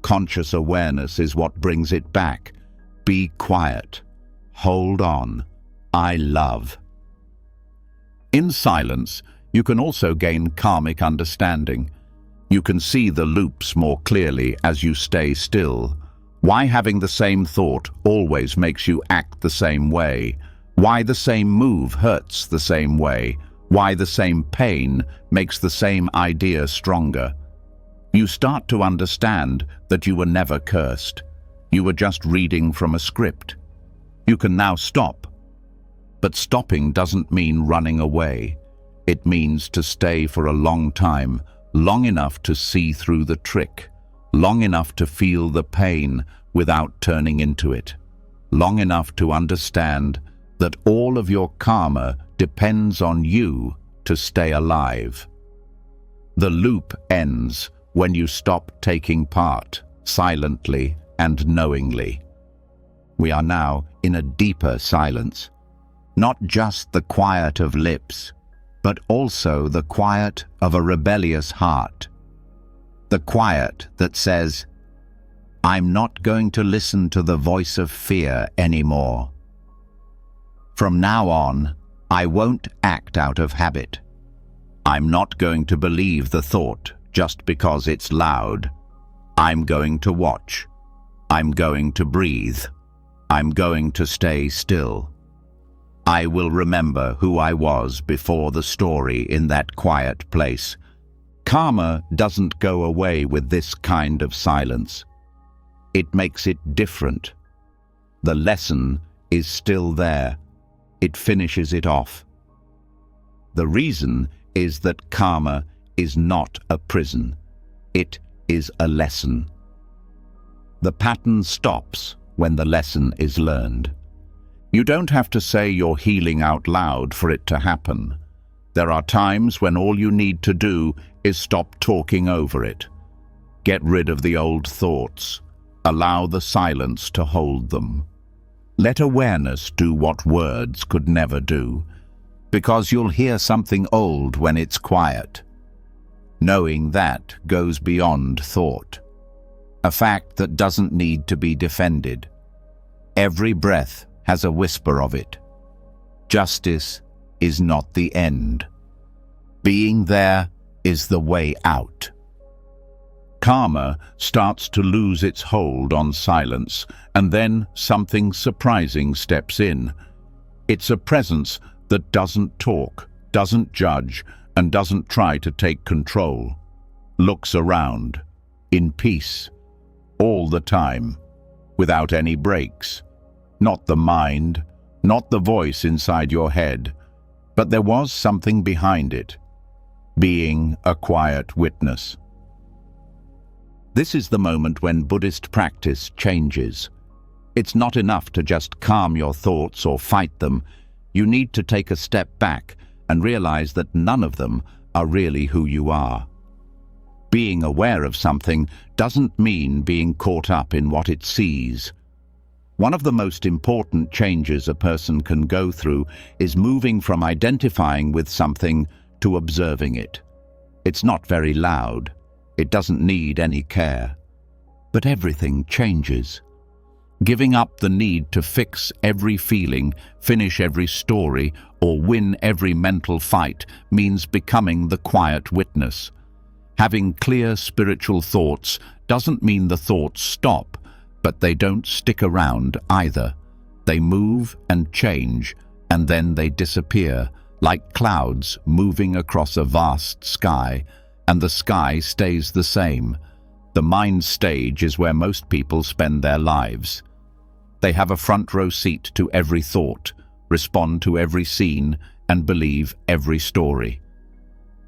Conscious awareness is what brings it back. Be quiet. Hold on. I love. In silence, you can also gain karmic understanding. You can see the loops more clearly as you stay still. Why having the same thought always makes you act the same way. Why the same move hurts the same way. Why the same pain makes the same idea stronger. You start to understand that you were never cursed. You were just reading from a script. You can now stop. But stopping doesn't mean running away. It means to stay for a long time, long enough to see through the trick. Long enough to feel the pain without turning into it. Long enough to understand that all of your karma depends on you to stay alive. The loop ends when you stop taking part, silently and knowingly. We are now in a deeper silence. Not just the quiet of lips, but also the quiet of a rebellious heart. The quiet that says, I'm not going to listen to the voice of fear anymore. From now on, I won't act out of habit. I'm not going to believe the thought just because it's loud. I'm going to watch. I'm going to breathe. I'm going to stay still. I will remember who I was before the story in that quiet place. Karma doesn't go away with this kind of silence. It makes it different. The lesson is still there. It finishes it off. The reason is that karma is not a prison. It is a lesson. The pattern stops when the lesson is learned. You don't have to say you're healing out loud for it to happen. There are times when all you need to do is stop talking over it. Get rid of the old thoughts. Allow the silence to hold them. Let awareness do what words could never do, because you'll hear something old when it's quiet. Knowing that goes beyond thought. A fact that doesn't need to be defended. Every breath has a whisper of it. Justice is not the end. Being there is the way out. Karma starts to lose its hold on silence, and then something surprising steps in. It's a presence that doesn't talk, doesn't judge, and doesn't try to take control. Looks around, in peace, all the time, without any breaks. Not the mind, not the voice inside your head, but there was something behind it, being a quiet witness. This is the moment when Buddhist practice changes. It's not enough to just calm your thoughts or fight them. You need to take a step back and realize that none of them are really who you are. Being aware of something doesn't mean being caught up in what it sees. One of the most important changes a person can go through is moving from identifying with something to observing it. It's not very loud. It doesn't need any care. But everything changes. Giving up the need to fix every feeling, finish every story, or win every mental fight means becoming the quiet witness. Having clear spiritual thoughts doesn't mean the thoughts stop, but they don't stick around either. They move and change, and then they disappear, like clouds moving across a vast sky, and the sky stays the same. The mind stage is where most people spend their lives. They have a front row seat to every thought, respond to every scene, and believe every story.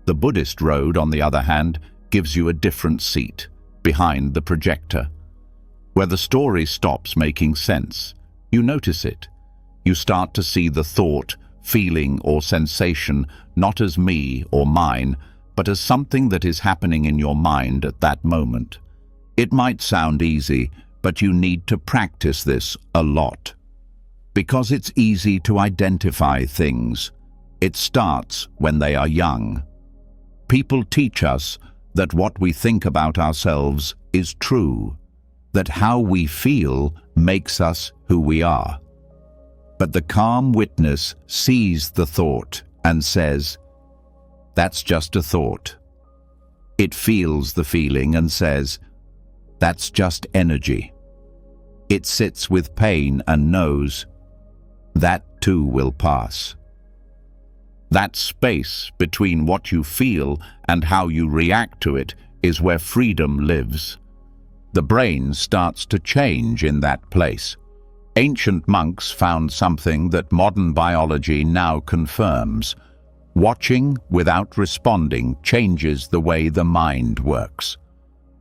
The Buddhist road, on the other hand, gives you a different seat, behind the projector. Where the story stops making sense, you notice it. You start to see the thought, feeling, or sensation not as me or mine, but as something that is happening in your mind at that moment. It might sound easy, but you need to practice this a lot. Because it's easy to identify things. It starts when they are young. People teach us that what we think about ourselves is true, that how we feel makes us who we are. But the calm witness sees the thought and says, "That's just a thought." It feels the feeling and says, "That's just energy." It sits with pain and knows, "That too will pass." That space between what you feel and how you react to it is where freedom lives. The brain starts to change in that place. Ancient monks found something that modern biology now confirms. Watching without responding changes the way the mind works.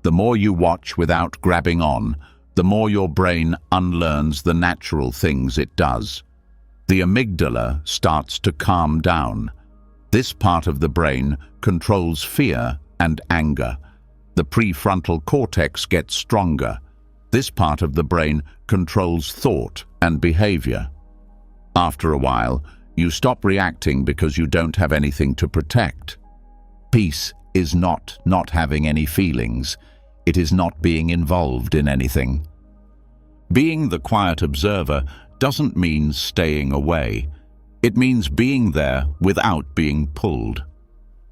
The more you watch without grabbing on, the more your brain unlearns the natural things it does. The amygdala starts to calm down. This part of the brain controls fear and anger. The prefrontal cortex gets stronger. This part of the brain controls thought and behavior. After a while, you stop reacting because you don't have anything to protect. Peace is not having any feelings. It is not being involved in anything. Being the quiet observer doesn't mean staying away. It means being there without being pulled.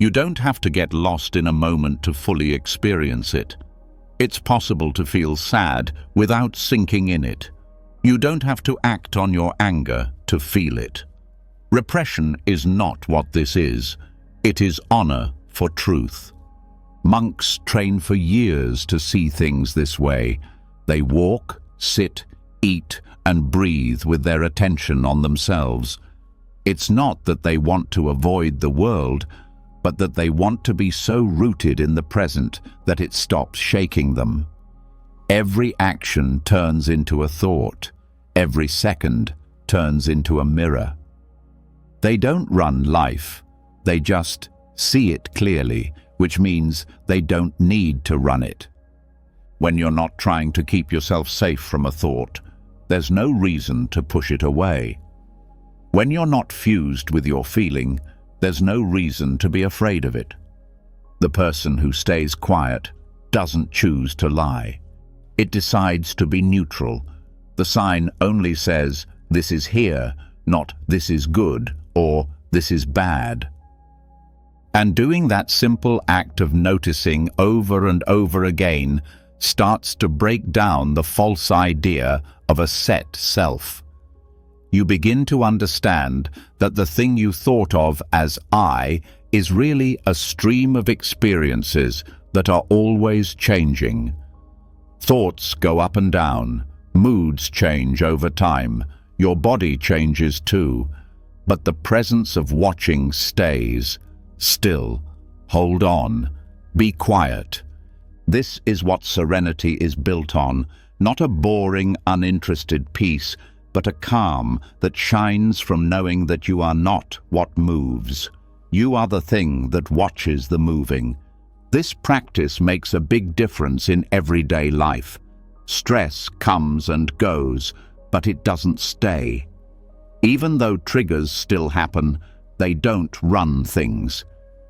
You don't have to get lost in a moment to fully experience it. It's possible to feel sad without sinking in it. You don't have to act on your anger to feel it. Repression is not what this is. It is honor for truth. Monks train for years to see things this way. They walk, sit, eat, and breathe with their attention on themselves. It's not that they want to avoid the world, but that they want to be so rooted in the present that it stops shaking them. Every action turns into a thought. Every second turns into a mirror. They don't run life. They just see it clearly, which means they don't need to run it. When you're not trying to keep yourself safe from a thought, there's no reason to push it away. When you're not fused with your feeling, there's no reason to be afraid of it. The person who stays quiet doesn't choose to lie. It decides to be neutral. The sign only says, "This is here," not "this is good" or "this is bad." And doing that simple act of noticing over and over again starts to break down the false idea of a set self. You begin to understand that the thing you thought of as I is really a stream of experiences that are always changing. Thoughts go up and down, moods change over time, your body changes too, but the presence of watching stays. Still, hold on, be quiet. This is what serenity is built on, not a boring, uninterested peace, but a calm that shines from knowing that you are not what moves. You are the thing that watches the moving. This practice makes a big difference in everyday life. Stress comes and goes, but it doesn't stay. Even though triggers still happen, they don't run things.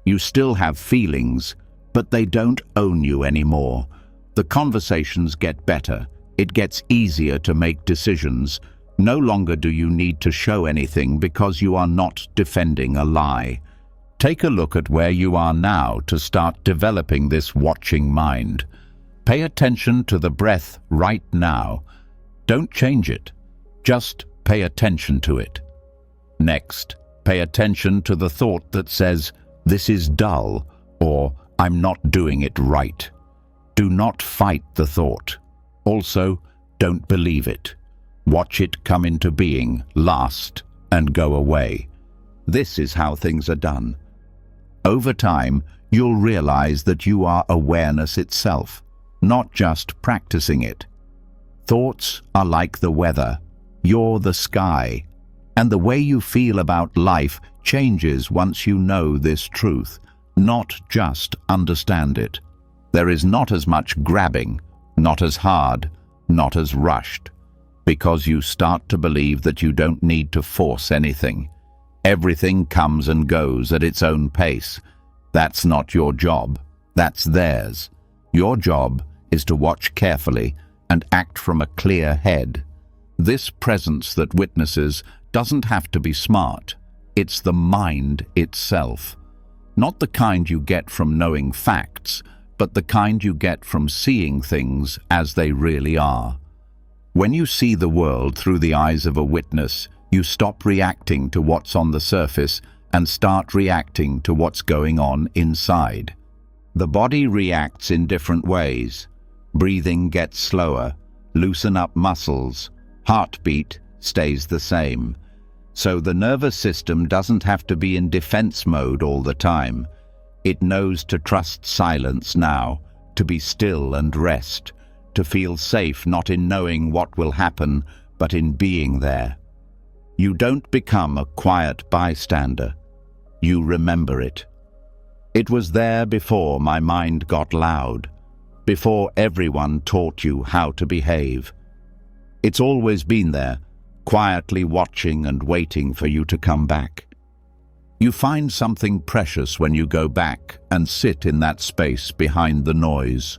You still have feelings, but they don't own you anymore. The conversations get better. It gets easier to make decisions. No longer do you need to show anything because you are not defending a lie. Take a look at where you are now to start developing this watching mind. Pay attention to the breath right now. Don't change it. Just pay attention to it. Next, pay attention to the thought that says, "This is dull," or "I'm not doing it right." Do not fight the thought. Also, don't believe it. Watch it come into being, last, and go away. This is how things are done. Over time, you'll realize that you are awareness itself, not just practicing it. Thoughts are like the weather. You're the sky. And the way you feel about life changes once you know this truth, not just understand it. There is not as much grabbing, not as hard, not as rushed, because you start to believe that you don't need to force anything. Everything comes and goes at its own pace. That's not your job. That's theirs. Your job is to watch carefully and act from a clear head. This presence that witnesses doesn't have to be smart. It's the mind itself. Not the kind you get from knowing facts, but the kind you get from seeing things as they really are. When you see the world through the eyes of a witness, you stop reacting to what's on the surface and start reacting to what's going on inside. The body reacts in different ways. Breathing gets slower, loosen up muscles, heartbeat stays the same. So the nervous system doesn't have to be in defense mode all the time. It knows to trust silence now, to be still and rest, to feel safe not in knowing what will happen, but in being there. You don't become a quiet bystander. You remember it. It was there before my mind got loud, before everyone taught you how to behave. It's always been there, quietly watching and waiting for you to come back. You find something precious when you go back and sit in that space behind the noise.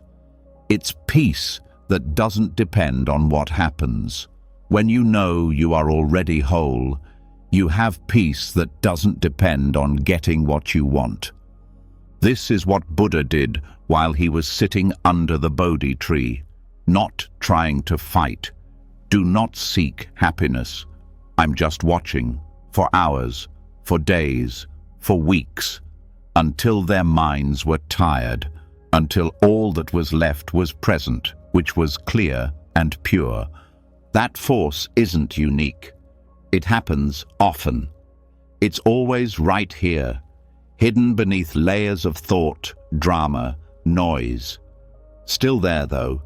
It's peace that doesn't depend on what happens. When you know you are already whole, you have peace that doesn't depend on getting what you want. This is what Buddha did while he was sitting under the Bodhi tree, not trying to fight. Do not seek happiness. I'm just watching, for hours, for days, for weeks, until their minds were tired, until all that was left was present, which was clear and pure. That force isn't unique. It happens often. It's always right here, hidden beneath layers of thought, drama, noise. Still there, though,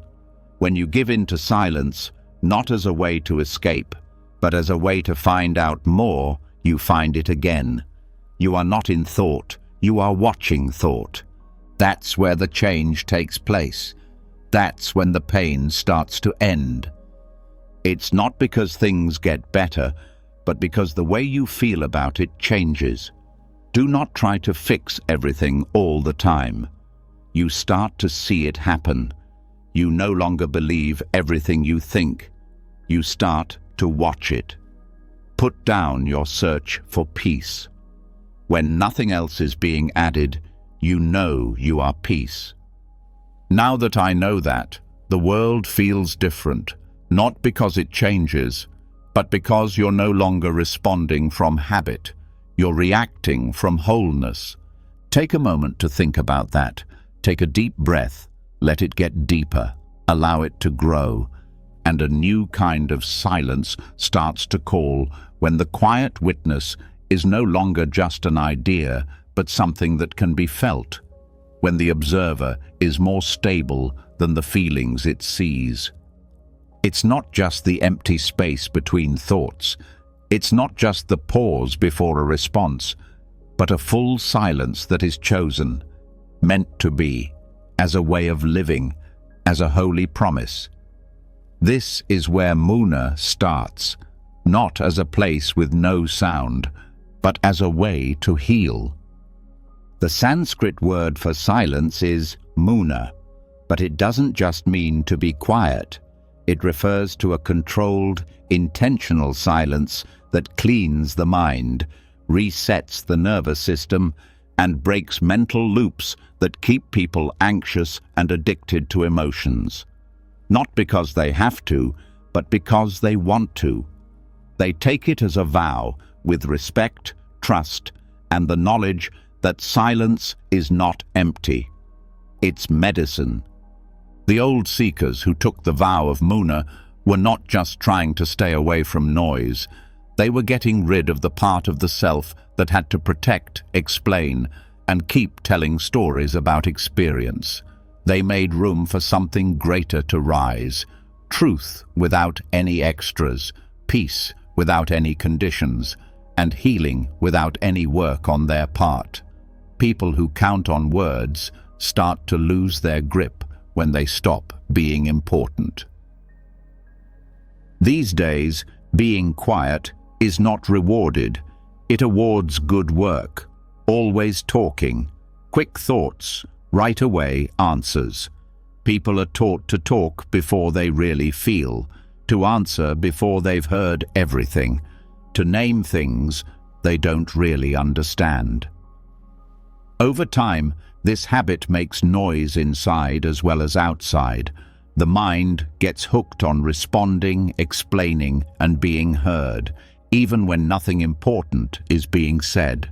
when you give in to silence, not as a way to escape, but as a way to find out more, you find it again. You are not in thought, you are watching thought. That's where the change takes place. That's when the pain starts to end. It's not because things get better, but because the way you feel about it changes. Do not try to fix everything all the time. You start to see it happen. You no longer believe everything you think. You start to watch it. Put down your search for peace. When nothing else is being added, you know you are peace. Now that I know that, the world feels different, not because it changes, but because you're no longer responding from habit. You're reacting from wholeness. Take a moment to think about that. Take a deep breath, let it get deeper, allow it to grow, and a new kind of silence starts to call when the quiet witness is no longer just an idea, but something that can be felt, when the observer is more stable than the feelings it sees. It's not just the empty space between thoughts. It's not just the pause before a response, but a full silence that is chosen, meant to be, as a way of living, as a holy promise. This is where Muna starts, not as a place with no sound, but as a way to heal. The Sanskrit word for silence is Muna, but it doesn't just mean to be quiet. It refers to a controlled, intentional silence that cleans the mind, resets the nervous system, and breaks mental loops that keep people anxious and addicted to emotions. Not because they have to, but because they want to. They take it as a vow, with respect, trust, and the knowledge that silence is not empty. It's medicine. The old seekers who took the vow of Muna were not just trying to stay away from noise. They were getting rid of the part of the self that had to protect, explain, and keep telling stories about experience. They made room for something greater to rise, truth without any extras, peace without any conditions, and healing without any work on their part. People who count on words start to lose their grip when they stop being important. These days, being quiet is not rewarded. It awards good work, always talking, quick thoughts, right away answers. People are taught to talk before they really feel, to answer before they've heard everything, to name things they don't really understand. Over time, this habit makes noise inside as well as outside. The mind gets hooked on responding, explaining, and being heard, even when nothing important is being said.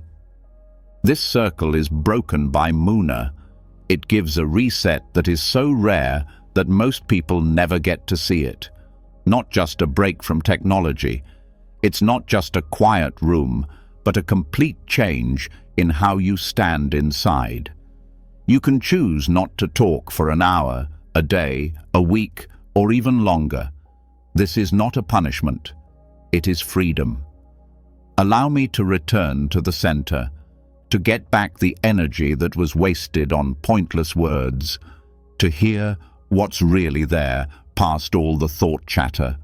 This circle is broken by Muna. It gives a reset that is so rare that most people never get to see it. Not just a break from technology. It's not just a quiet room, but a complete change in how you stand inside. You can choose not to talk for an hour, a day, a week, or even longer. This is not a punishment. It is freedom. Allow me to return to the center, to get back the energy that was wasted on pointless words, to hear what's really there past all the thought chatter.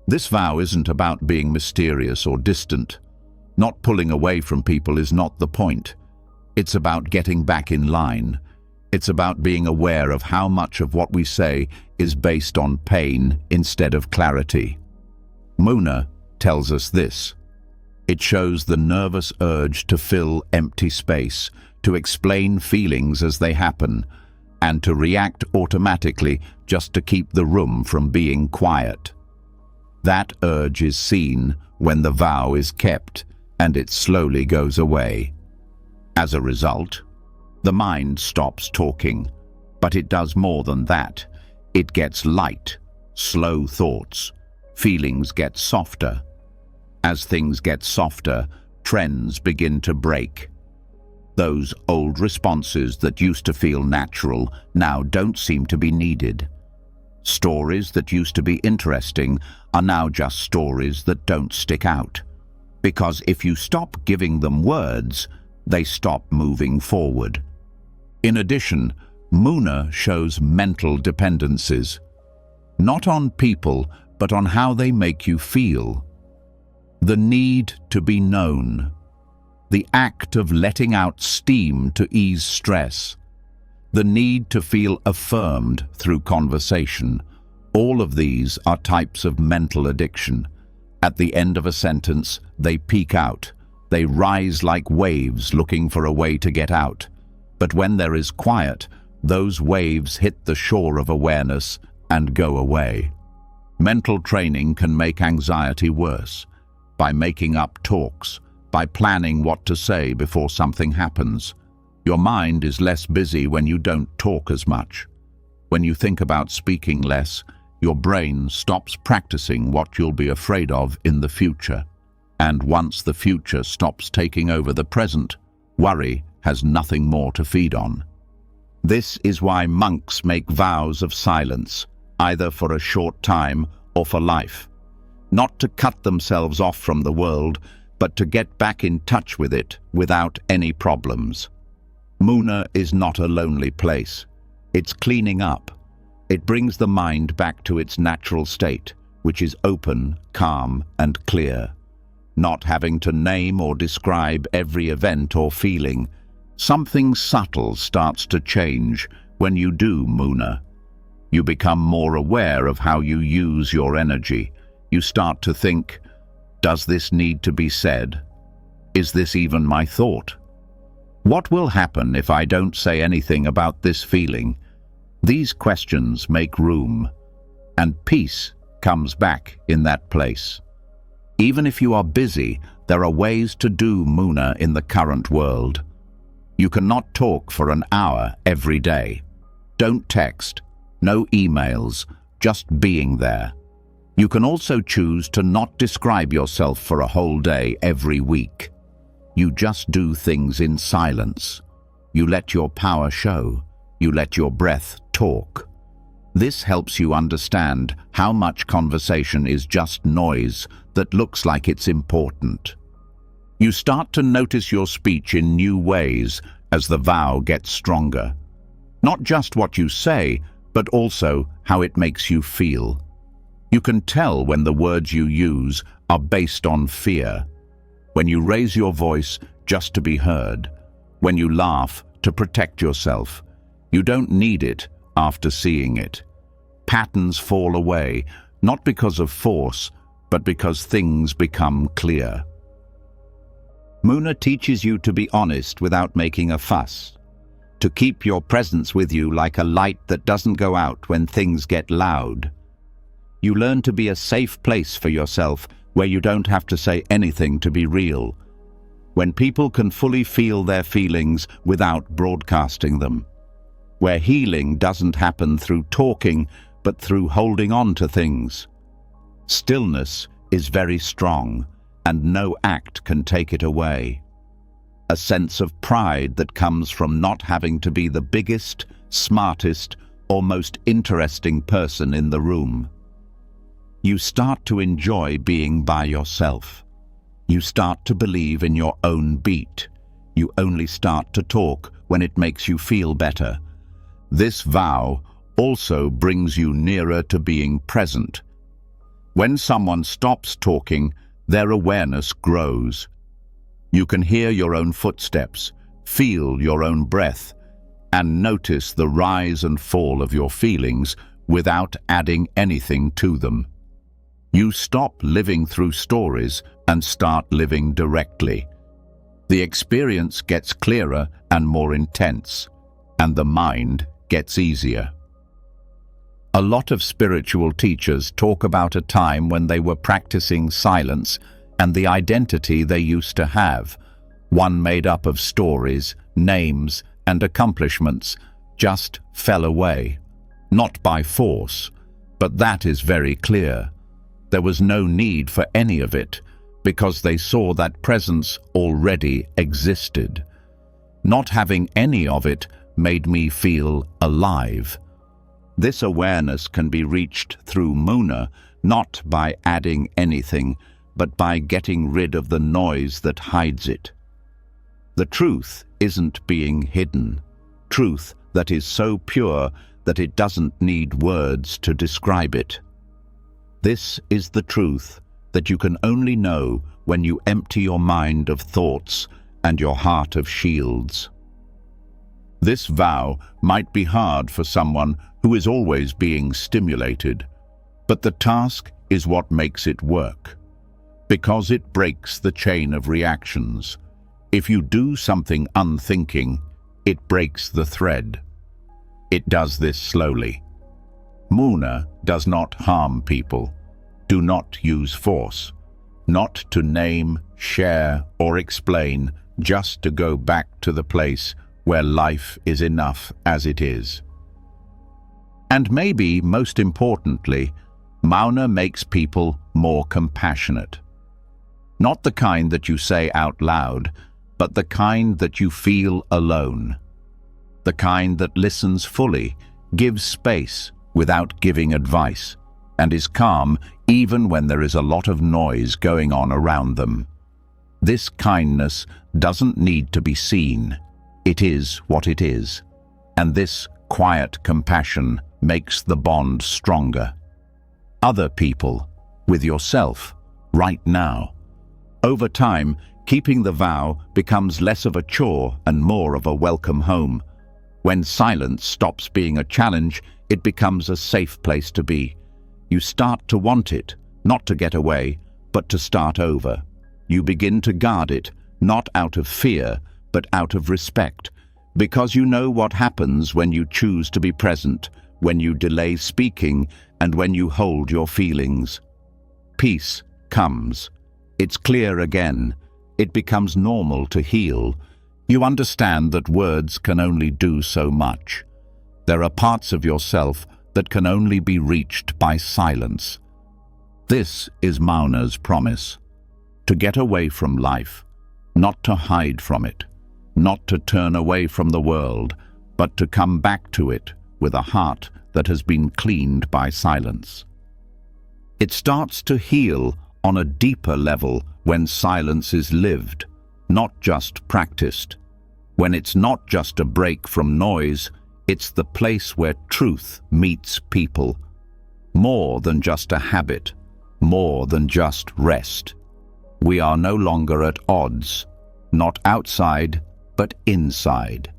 This vow isn't about being mysterious or distant. Not pulling away from people is not the point. It's about getting back in line. It's about being aware of how much of what we say is based on pain instead of clarity. Muna tells us this. It shows the nervous urge to fill empty space, to explain feelings as they happen, and to react automatically just to keep the room from being quiet. That urge is seen when the vow is kept, and it slowly goes away. As a result, the mind stops talking, but it does more than that. It gets light, slow thoughts. Feelings get softer. As things get softer, trends begin to break. Those old responses that used to feel natural now don't seem to be needed. Stories that used to be interesting are now just stories that don't stick out. Because if you stop giving them words, they stop moving forward. In addition, Muna shows mental dependencies. Not on people, but on how they make you feel. The need to be known. The act of letting out steam to ease stress. The need to feel affirmed through conversation. All of these are types of mental addiction. At the end of a sentence, they peak out. They rise like waves looking for a way to get out. But when there is quiet, those waves hit the shore of awareness and go away. Mental training can make anxiety worse by making up talks, by planning what to say before something happens. Your mind is less busy when you don't talk as much. When you think about speaking less, your brain stops practicing what you'll be afraid of in the future. And once the future stops taking over the present, worry has nothing more to feed on. This is why monks make vows of silence, either for a short time or for life. Not to cut themselves off from the world, but to get back in touch with it without any problems. Muna is not a lonely place. It's cleaning up. It brings the mind back to its natural state, which is open, calm, and clear. Not having to name or describe every event or feeling, something subtle starts to change when you do Muna. You become more aware of how you use your energy. You start to think, does this need to be said? Is this even my thought? What will happen if I don't say anything about this feeling? These questions make room, and peace comes back in that place. Even if you are busy, there are ways to do Muna in the current world. You cannot talk for an hour every day. Don't text, no emails, just being there. You can also choose to not describe yourself for a whole day every week. You just do things in silence. You let your power show. You let your breath talk. This helps you understand how much conversation is just noise that looks like it's important. You start to notice your speech in new ways as the vow gets stronger. Not just what you say, but also how it makes you feel. You can tell when the words you use are based on fear, when you raise your voice just to be heard, when you laugh to protect yourself. You don't need it after seeing it. Patterns fall away, not because of force, but because things become clear. Muna teaches you to be honest without making a fuss, to keep your presence with you like a light that doesn't go out when things get loud. You learn to be a safe place for yourself where you don't have to say anything to be real, when people can fully feel their feelings without broadcasting them, where healing doesn't happen through talking but through holding on to things. Stillness is very strong, and no act can take it away. A sense of pride that comes from not having to be the biggest, smartest, or most interesting person in the room. You start to enjoy being by yourself. You start to believe in your own beat. You only start to talk when it makes you feel better. This vow also brings you nearer to being present. When someone stops talking, their awareness grows. You can hear your own footsteps, feel your own breath, and notice the rise and fall of your feelings without adding anything to them. You stop living through stories and start living directly. The experience gets clearer and more intense, and the mind gets easier. A lot of spiritual teachers talk about a time when they were practicing silence and the identity they used to have, one made up of stories, names, and accomplishments, just fell away. Not by force, but that is very clear. There was no need for any of it, because they saw that presence already existed. Not having any of it made me feel alive. This awareness can be reached through Muna, not by adding anything, but by getting rid of the noise that hides it. The truth isn't being hidden. Truth that is so pure that it doesn't need words to describe it. This is the truth that you can only know when you empty your mind of thoughts and your heart of shields. This vow might be hard for someone who is always being stimulated, but the task is what makes it work. Because it breaks the chain of reactions. If you do something unthinking, it breaks the thread. It does this slowly. Muna does not harm people. Do not use force. Not to name, share, or explain, just to go back to the place where life is enough as it is. And maybe, most importantly, Mauna makes people more compassionate. Not the kind that you say out loud, but the kind that you feel alone. The kind that listens fully, gives space without giving advice, and is calm even when there is a lot of noise going on around them. This kindness doesn't need to be seen. It is what it is. And this quiet compassion makes the bond stronger. Other people, with yourself, right now. Over time, keeping the vow becomes less of a chore and more of a welcome home. When silence stops being a challenge, it becomes a safe place to be. You start to want it, not to get away, but to start over. You begin to guard it, not out of fear, but out of respect, because you know what happens when you choose to be present, when you delay speaking, and when you hold your feelings. Peace comes. It's clear again. It becomes normal to heal. You understand that words can only do so much. There are parts of yourself that can only be reached by silence. This is Mauna's promise. To get away from life, not to hide from it, not to turn away from the world, but to come back to it with a heart that has been cleaned by silence. It starts to heal on a deeper level when silence is lived, not just practiced. When it's not just a break from noise, it's the place where truth meets people. More than just a habit, more than just rest. We are no longer at odds, not outside, but inside.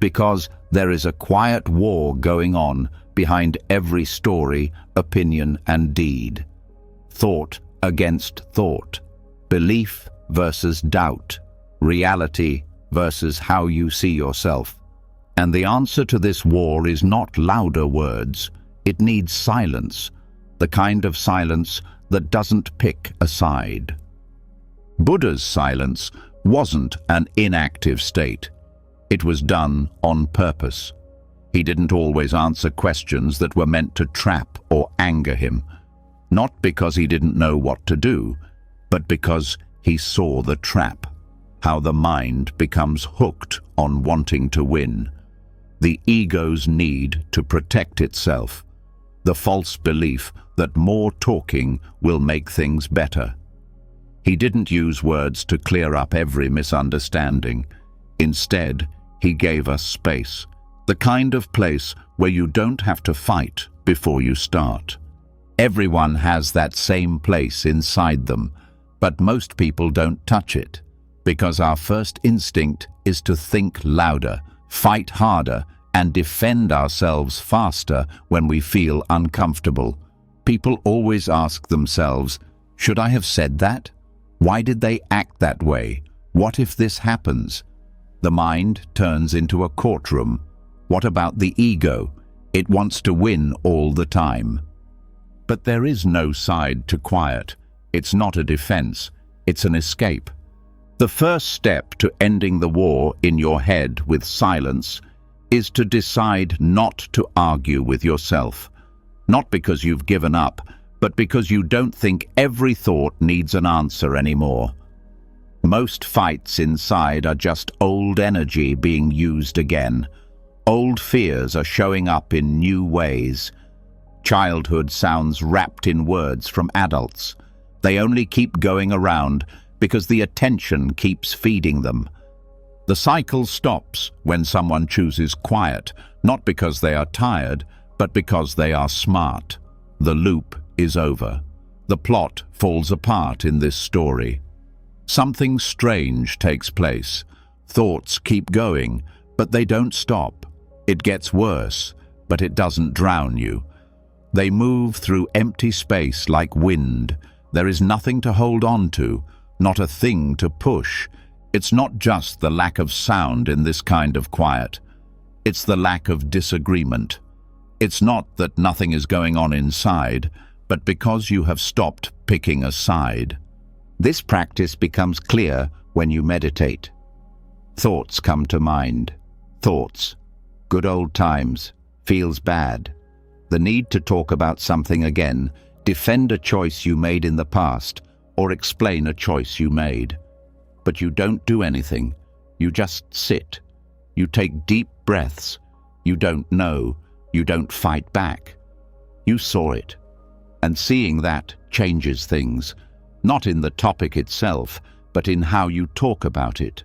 Because there is a quiet war going on behind every story, opinion, and deed. Thought against thought. Belief versus doubt. Reality versus how you see yourself. And the answer to this war is not louder words. It needs silence, the kind of silence that doesn't pick a side. Buddha's silence wasn't an inactive state. It was done on purpose. He didn't always answer questions that were meant to trap or anger him, not because he didn't know what to do, but because he saw the trap, how the mind becomes hooked on wanting to win, the ego's need to protect itself, the false belief that more talking will make things better. He didn't use words to clear up every misunderstanding. Instead, he gave us space, the kind of place where you don't have to fight before you start. Everyone has that same place inside them, but most people don't touch it, because our first instinct is to think louder, fight harder, and defend ourselves faster when we feel uncomfortable. People always ask themselves, should I have said that? Why did they act that way? What if this happens? The mind turns into a courtroom. What about the ego? It wants to win all the time. But there is no side to quiet. It's not a defense. It's an escape. The first step to ending the war in your head with silence is to decide not to argue with yourself. Not because you've given up, but because you don't think every thought needs an answer anymore. Most fights inside are just old energy being used again. Old fears are showing up in new ways. Childhood sounds wrapped in words from adults. They only keep going around because the attention keeps feeding them. The cycle stops when someone chooses quiet, not because they are tired, but because they are smart. The loop is over. The plot falls apart in this story. Something strange takes place. Thoughts keep going, but they don't stop. It gets worse, but it doesn't drown you. They move through empty space like wind, There is nothing to hold on to, not a thing to push. It's not just the lack of sound in this kind of quiet. It's the lack of disagreement. It's not that nothing is going on inside, but because you have stopped picking a side. This practice becomes clear when you meditate. Thoughts come to mind. Thoughts. Good old times. Feels bad. The need to talk about something again, defend a choice you made in the past, or explain a choice you made. But you don't do anything. You just sit. You take deep breaths. You don't know. You don't fight back. You saw it. And seeing that changes things, not in the topic itself, but in how you talk about it.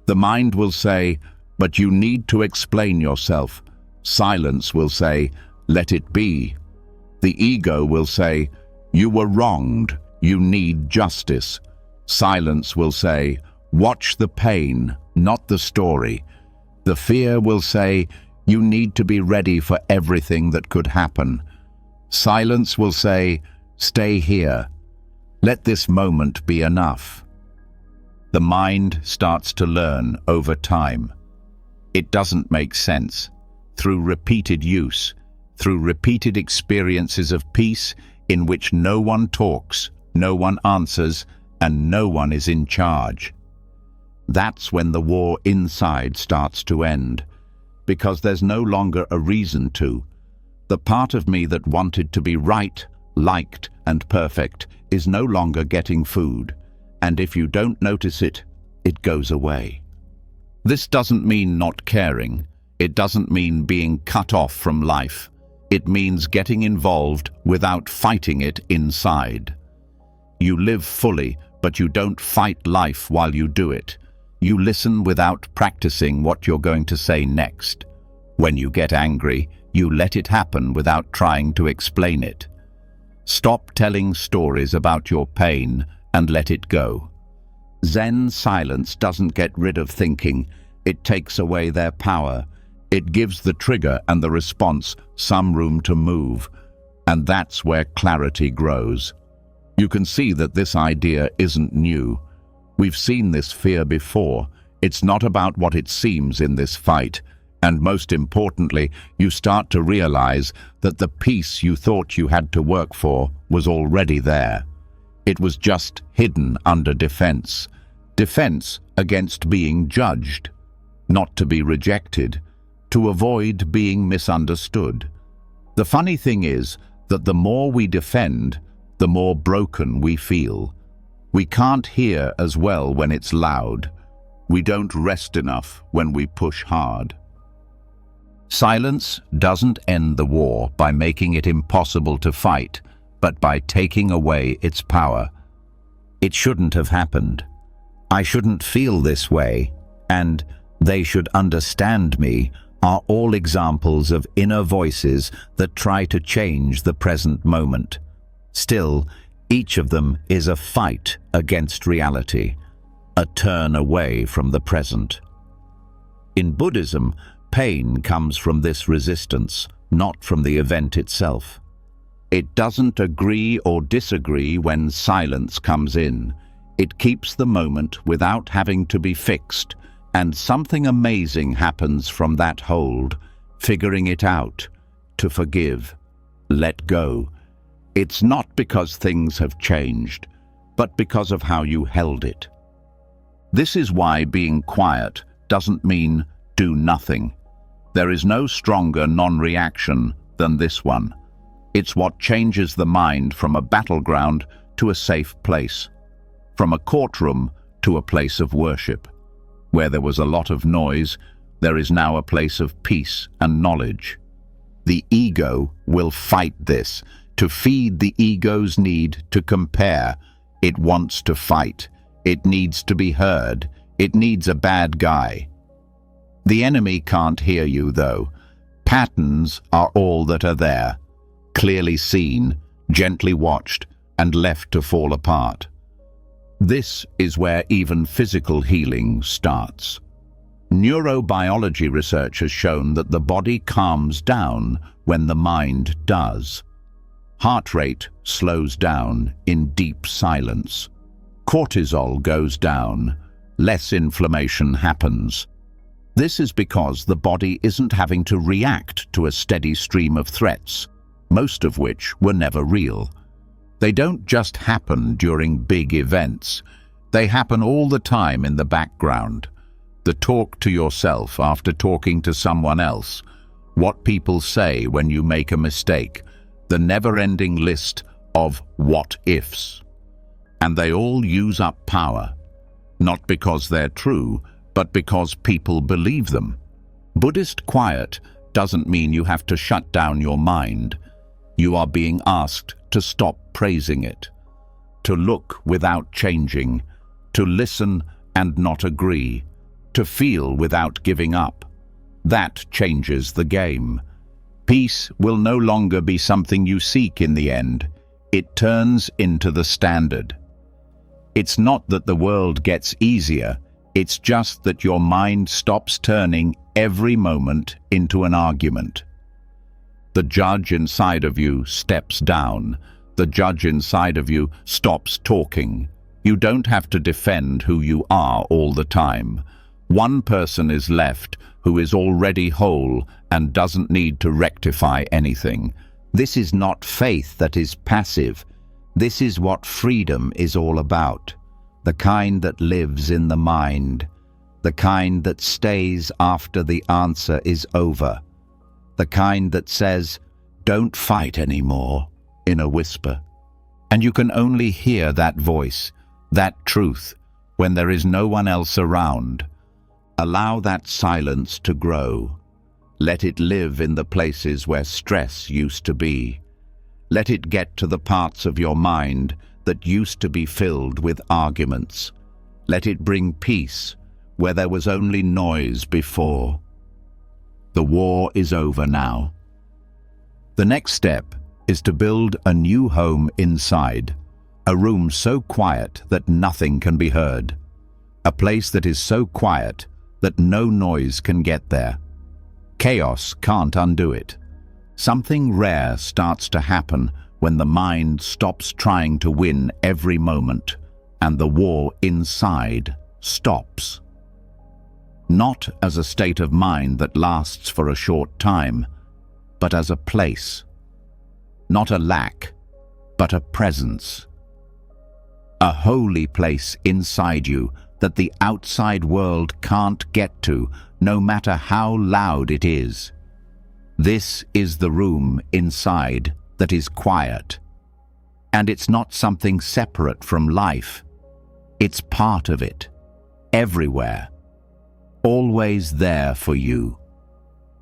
The mind will say, "But you need to explain yourself." Silence will say, "Let it be." The ego will say, "You were wronged. You need justice." Silence will say, "Watch the pain, not the story." The fear will say, "You need to be ready for everything that could happen." Silence will say, "Stay here. Let this moment be enough." The mind starts to learn over time. It doesn't make sense. Through repeated use, through repeated experiences of peace in which no one talks, no one answers, and no one is in charge. That's when the war inside starts to end, because there's no longer a reason to. The part of me that wanted to be right, liked, and perfect is no longer getting food, and if you don't notice it, it goes away. This doesn't mean not caring. It doesn't mean being cut off from life. It means getting involved without fighting it inside. You live fully, but you don't fight life while you do it. You listen without practicing what you're going to say next. When you get angry, you let it happen without trying to explain it. Stop telling stories about your pain and let it go. Zen silence doesn't get rid of thinking. It takes away their power. It gives the trigger and the response some room to move. And that's where clarity grows. You can see that this idea isn't new. We've seen this fear before. It's not about what it seems in this fight. And most importantly, you start to realize that the peace you thought you had to work for was already there. It was just hidden under defense. Defense against being judged. Not to be rejected. To avoid being misunderstood. The funny thing is that the more we defend, the more broken we feel. We can't hear as well when it's loud. We don't rest enough when we push hard. Silence doesn't end the war by making it impossible to fight, but by taking away its power. It shouldn't have happened. I shouldn't feel this way, and they should understand me are all examples of inner voices that try to change the present moment. Still, each of them is a fight against reality, a turn away from the present. In Buddhism, pain comes from this resistance, not from the event itself. It doesn't agree or disagree when silence comes in. It keeps the moment without having to be fixed, and something amazing happens from that hold, figuring it out, to forgive, let go. It's not because things have changed, but because of how you held it. This is why being quiet doesn't mean do nothing. There is no stronger non-reaction than this one. It's what changes the mind from a battleground to a safe place, from a courtroom to a place of worship. Where there was a lot of noise, there is now a place of peace and knowledge. The ego will fight this. To feed the ego's need to compare, it wants to fight. It needs to be heard. It needs a bad guy. The enemy can't hear you, though. Patterns are all that are there, clearly seen, gently watched, and left to fall apart. This is where even physical healing starts. Neurobiology research has shown that the body calms down when the mind does. Heart rate slows down in deep silence. Cortisol goes down. Less inflammation happens. This is because the body isn't having to react to a steady stream of threats, most of which were never real. They don't just happen during big events. They happen all the time in the background. The talk to yourself after talking to someone else, what people say when you make a mistake, the never-ending list of what-ifs. And they all use up power, not because they're true, but because people believe them. Buddhist quiet doesn't mean you have to shut down your mind. You are being asked to stop praising it, to look without changing, to listen and not agree, to feel without giving up. That changes the game. Peace will no longer be something you seek in the end. It turns into the standard. It's not that the world gets easier, it's just that your mind stops turning every moment into an argument. The judge inside of you steps down. The judge inside of you stops talking. You don't have to defend who you are all the time. One person is left who is already whole and doesn't need to rectify anything. This is not faith that is passive. This is what freedom is all about. The kind that lives in the mind. The kind that stays after the answer is over. The kind that says, "Don't fight anymore," in a whisper. And you can only hear that voice, that truth, when there is no one else around. Allow that silence to grow. Let it live in the places where stress used to be. Let it get to the parts of your mind that used to be filled with arguments. Let it bring peace where there was only noise before. The war is over now. The next step is to build a new home inside, a room so quiet that nothing can be heard, a place that is so quiet that no noise can get there. Chaos can't undo it. Something rare starts to happen when the mind stops trying to win every moment and the war inside stops. Not as a state of mind that lasts for a short time, but as a place. Not a lack, but a presence. A holy place inside you that the outside world can't get to, no matter how loud it is. This is the room inside that is quiet. And it's not something separate from life. It's part of it, everywhere, always there for you,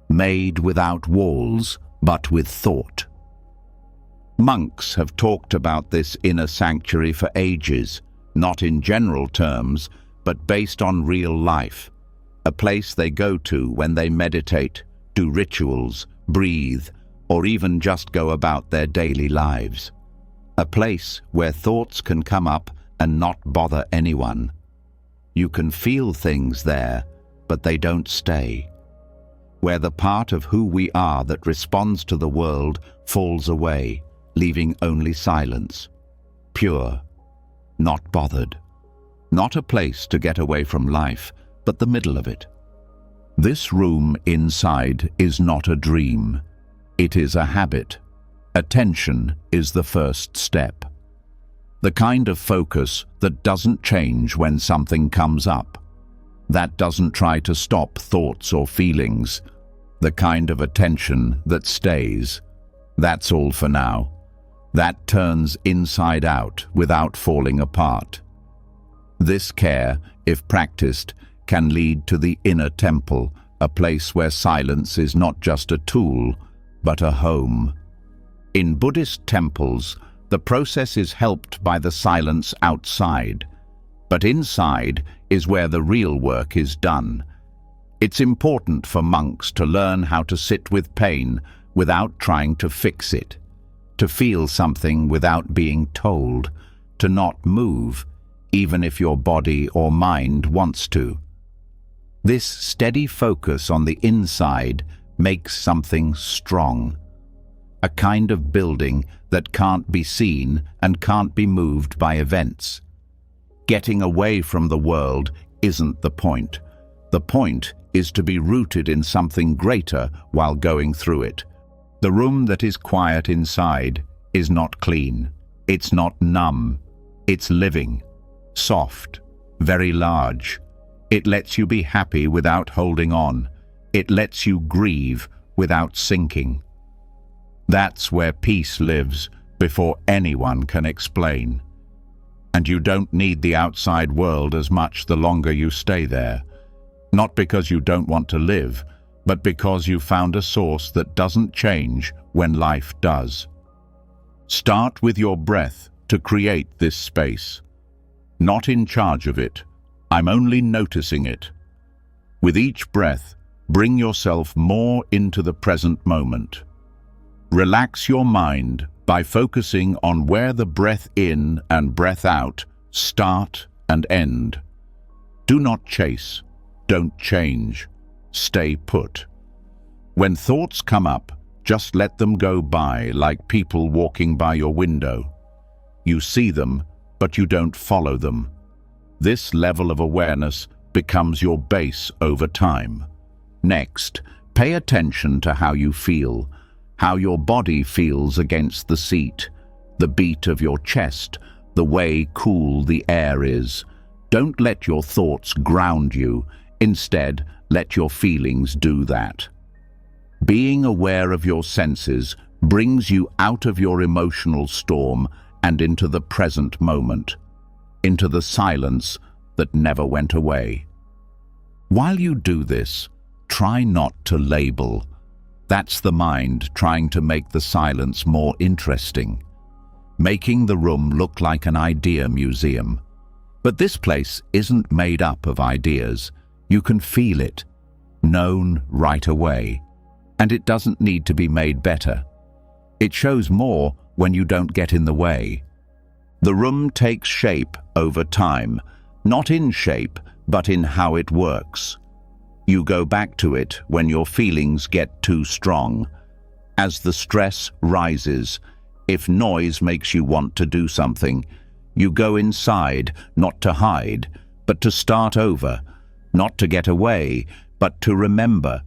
made without walls, but with thought. Monks have talked about this inner sanctuary for ages, not in general terms, but based on real life, a place they go to when they meditate, do rituals, breathe, or even just go about their daily lives. A place where thoughts can come up and not bother anyone. You can feel things there, but they don't stay. Where the part of who we are that responds to the world falls away, leaving only silence. Pure, not bothered. Not a place to get away from life, but the middle of it. This room inside is not a dream. It is a habit. Attention is the first step. The kind of focus that doesn't change when something comes up. That doesn't try to stop thoughts or feelings. The kind of attention that stays. That's all for now. That turns inside out without falling apart. This care, if practiced, can lead to the inner temple, a place where silence is not just a tool, but a home. In Buddhist temples, the process is helped by the silence outside, but inside is where the real work is done. It's important for monks to learn how to sit with pain without trying to fix it, to feel something without being told, to not move, even if your body or mind wants to. This steady focus on the inside makes something strong. a kind of building that can't be seen and can't be moved by events. Getting away from the world isn't the point. The point is to be rooted in something greater while going through it. The room that is quiet inside is not clean. It's not numb. It's living, soft, very large. It lets you be happy without holding on. It lets you grieve without sinking. That's where peace lives before anyone can explain. And you don't need the outside world as much the longer you stay there. Not because you don't want to live, but because you found a source that doesn't change when life does. Start with your breath to create this space. Not in charge of it. I'm only noticing it. With each breath, bring yourself more into the present moment. Relax your mind by focusing on where the breath in and breath out start and end. Do not chase. Don't change. Stay put. When thoughts come up, just let them go by like people walking by your window. You see them, but you don't follow them. This level of awareness becomes your base over time. Next, pay attention to how you feel, how your body feels against the seat, the beat of your chest, the way cool the air is. Don't let your thoughts ground you. Instead, let your feelings do that. Being aware of your senses brings you out of your emotional storm and into the present moment, into the silence that never went away. While you do this, try not to label. That's the mind trying to make the silence more interesting, making the room look like an idea museum. But this place isn't made up of ideas. You can feel it, known right away, and it doesn't need to be made better. It shows more when you don't get in the way. The room takes shape over time, not in shape, but in how it works. You go back to it when your feelings get too strong. As the stress rises, if noise makes you want to do something, you go inside, not to hide, but to start over, not to get away, but to remember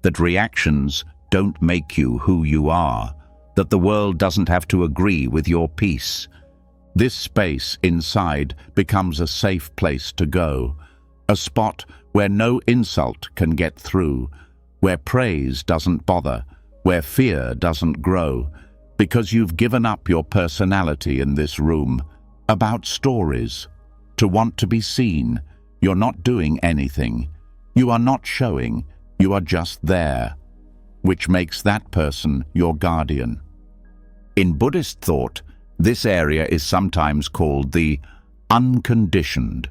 that reactions don't make you who you are, that the world doesn't have to agree with your peace. This space inside becomes a safe place to go, a spot where no insult can get through, where praise doesn't bother, where fear doesn't grow, because you've given up your personality in this room, about stories, to want to be seen. You're not doing anything. You are not showing. You are just there, which makes that person your guardian. In Buddhist thought, this area is sometimes called the unconditioned,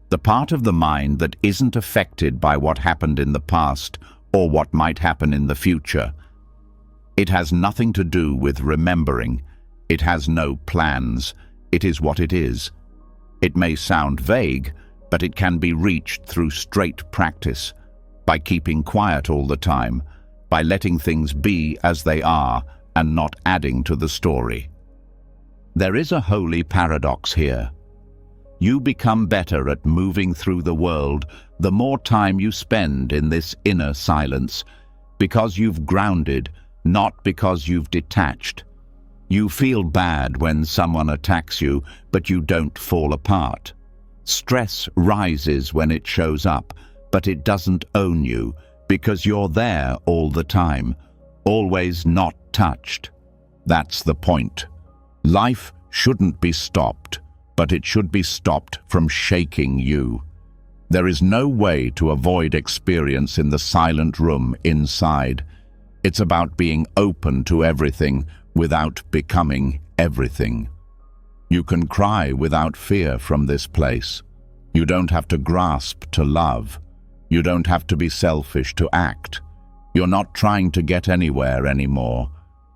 the part of the mind that isn't affected by what happened in the past or what might happen in the future. It has nothing to do with remembering. It has no plans. It is what it is. It may sound vague, but it can be reached through straight practice, by keeping quiet all the time, by letting things be as they are and not adding to the story. There is a holy paradox here. You become better at moving through the world the more time you spend in this inner silence, because you've grounded, not because you've detached. You feel bad when someone attacks you, but you don't fall apart. Stress rises when it shows up, but it doesn't own you, because you're there all the time, always not touched. That's the point. Life shouldn't be stopped, but it should be stopped from shaking you. There is no way to avoid experience in the silent room inside. It's about being open to everything without becoming everything. You can cry without fear from this place. You don't have to grasp to love. You don't have to be selfish to act. You're not trying to get anywhere anymore.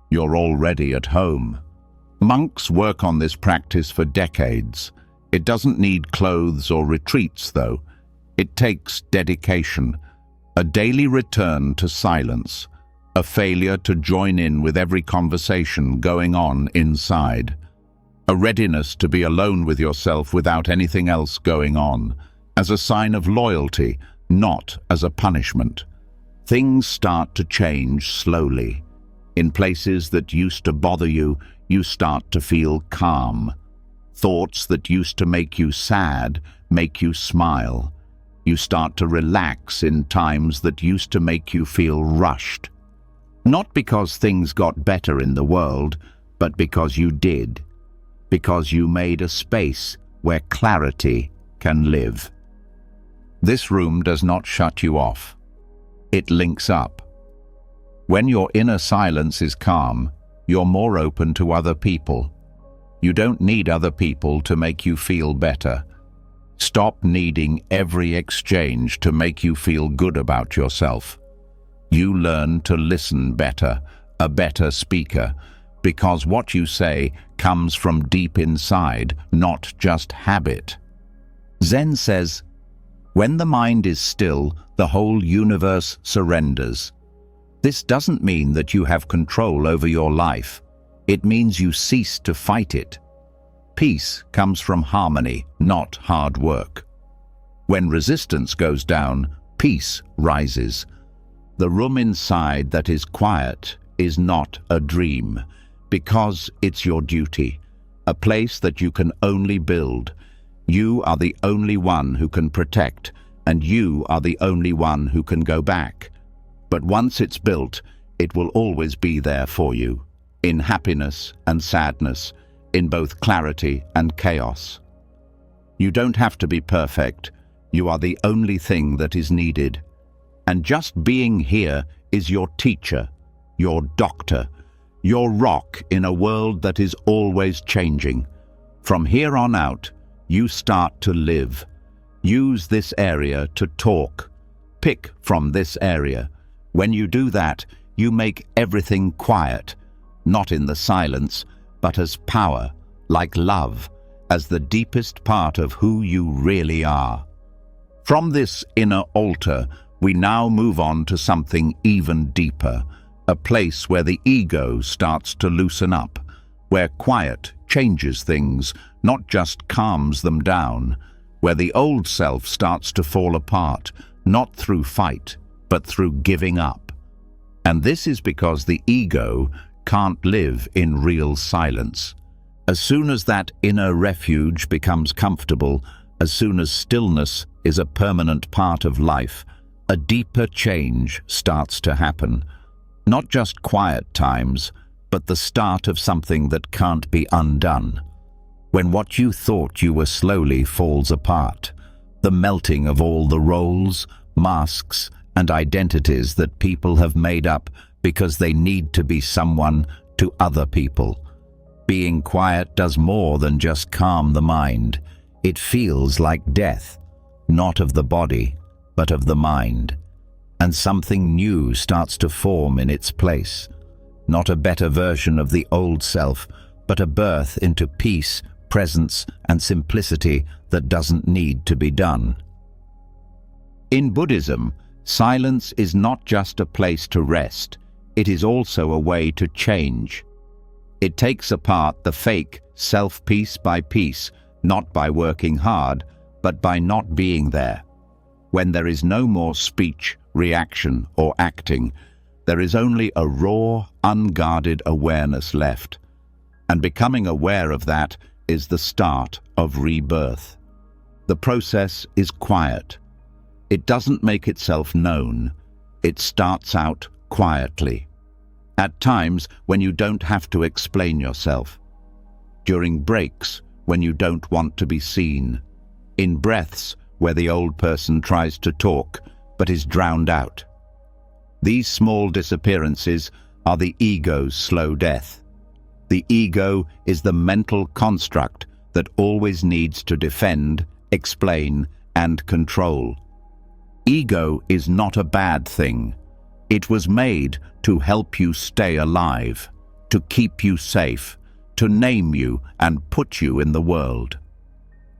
You're already at home. Monks work on this practice for decades. It doesn't need clothes or retreats, though. It takes dedication, a daily return to silence, a failure to join in with every conversation going on inside, a readiness to be alone with yourself without anything else going on, as a sign of loyalty, not as a punishment. Things start to change slowly. In places that used to bother you, you start to feel calm. Thoughts that used to make you sad make you smile. You start to relax in times that used to make you feel rushed. Not because things got better in the world, but because you did. Because you made a space where clarity can live. This room does not shut you off. It links up. When your inner silence is calm, you're more open to other people. You don't need other people to make you feel better. Stop needing every exchange to make you feel good about yourself. You learn to listen better, a better speaker, because what you say comes from deep inside, not just habit. Zen says, when the mind is still, the whole universe surrenders. This doesn't mean that you have control over your life. It means you cease to fight it. Peace comes from harmony, not hard work. When resistance goes down, peace rises. The room inside that is quiet is not a dream, because it's your duty, a place that you can only build. You are the only one who can protect, and you are the only one who can go back. But once it's built, it will always be there for you, in happiness and sadness, in both clarity and chaos. You don't have to be perfect. You are the only thing that is needed. And just being here is your teacher, your doctor, your rock in a world that is always changing. From here on out, you start to live. Use this area to talk. Pick from this area. When you do that, you make everything quiet, not in the silence, but as power, like love, as the deepest part of who you really are. From this inner altar, we now move on to something even deeper, a place where the ego starts to loosen up, where quiet changes things, not just calms them down, where the old self starts to fall apart, not through fight, but through giving up. And this is because the ego can't live in real silence. As soon as that inner refuge becomes comfortable, as soon as stillness is a permanent part of life, a deeper change starts to happen. Not just quiet times, but the start of something that can't be undone. When what you thought you were slowly falls apart, the melting of all the roles, masks, and identities that people have made up because they need to be someone to other people. Being quiet does more than just calm the mind. It feels like death, not of the body, but of the mind. And something new starts to form in its place. Not a better version of the old self, but a birth into peace, presence, and simplicity that doesn't need to be done. In Buddhism, silence is not just a place to rest, it is also a way to change. It takes apart the fake self piece by piece, not by working hard, but by not being there. When there is no more speech, reaction, or acting, there is only a raw, unguarded awareness left. And becoming aware of that is the start of rebirth. The process is quiet. It doesn't make itself known. It starts out quietly. At times when you don't have to explain yourself. During breaks when you don't want to be seen. In breaths where the old person tries to talk but is drowned out. These small disappearances are the ego's slow death. The ego is the mental construct that always needs to defend, explain, and control. Ego is not a bad thing. It was made to help you stay alive, to keep you safe, to name you and put you in the world.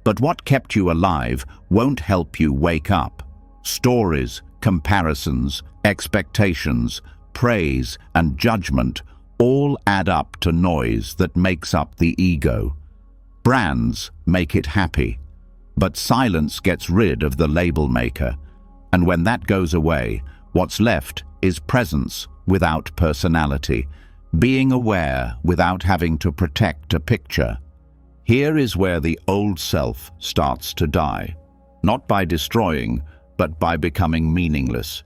But what kept you alive won't help you wake up. Stories, comparisons, expectations, praise, and judgment all add up to noise that makes up the ego. Brands make it happy, but silence gets rid of the label maker, and when that goes away, what's left is presence without personality, being aware without having to protect a picture. Here is where the old self starts to die, not by destroying, but by becoming meaningless.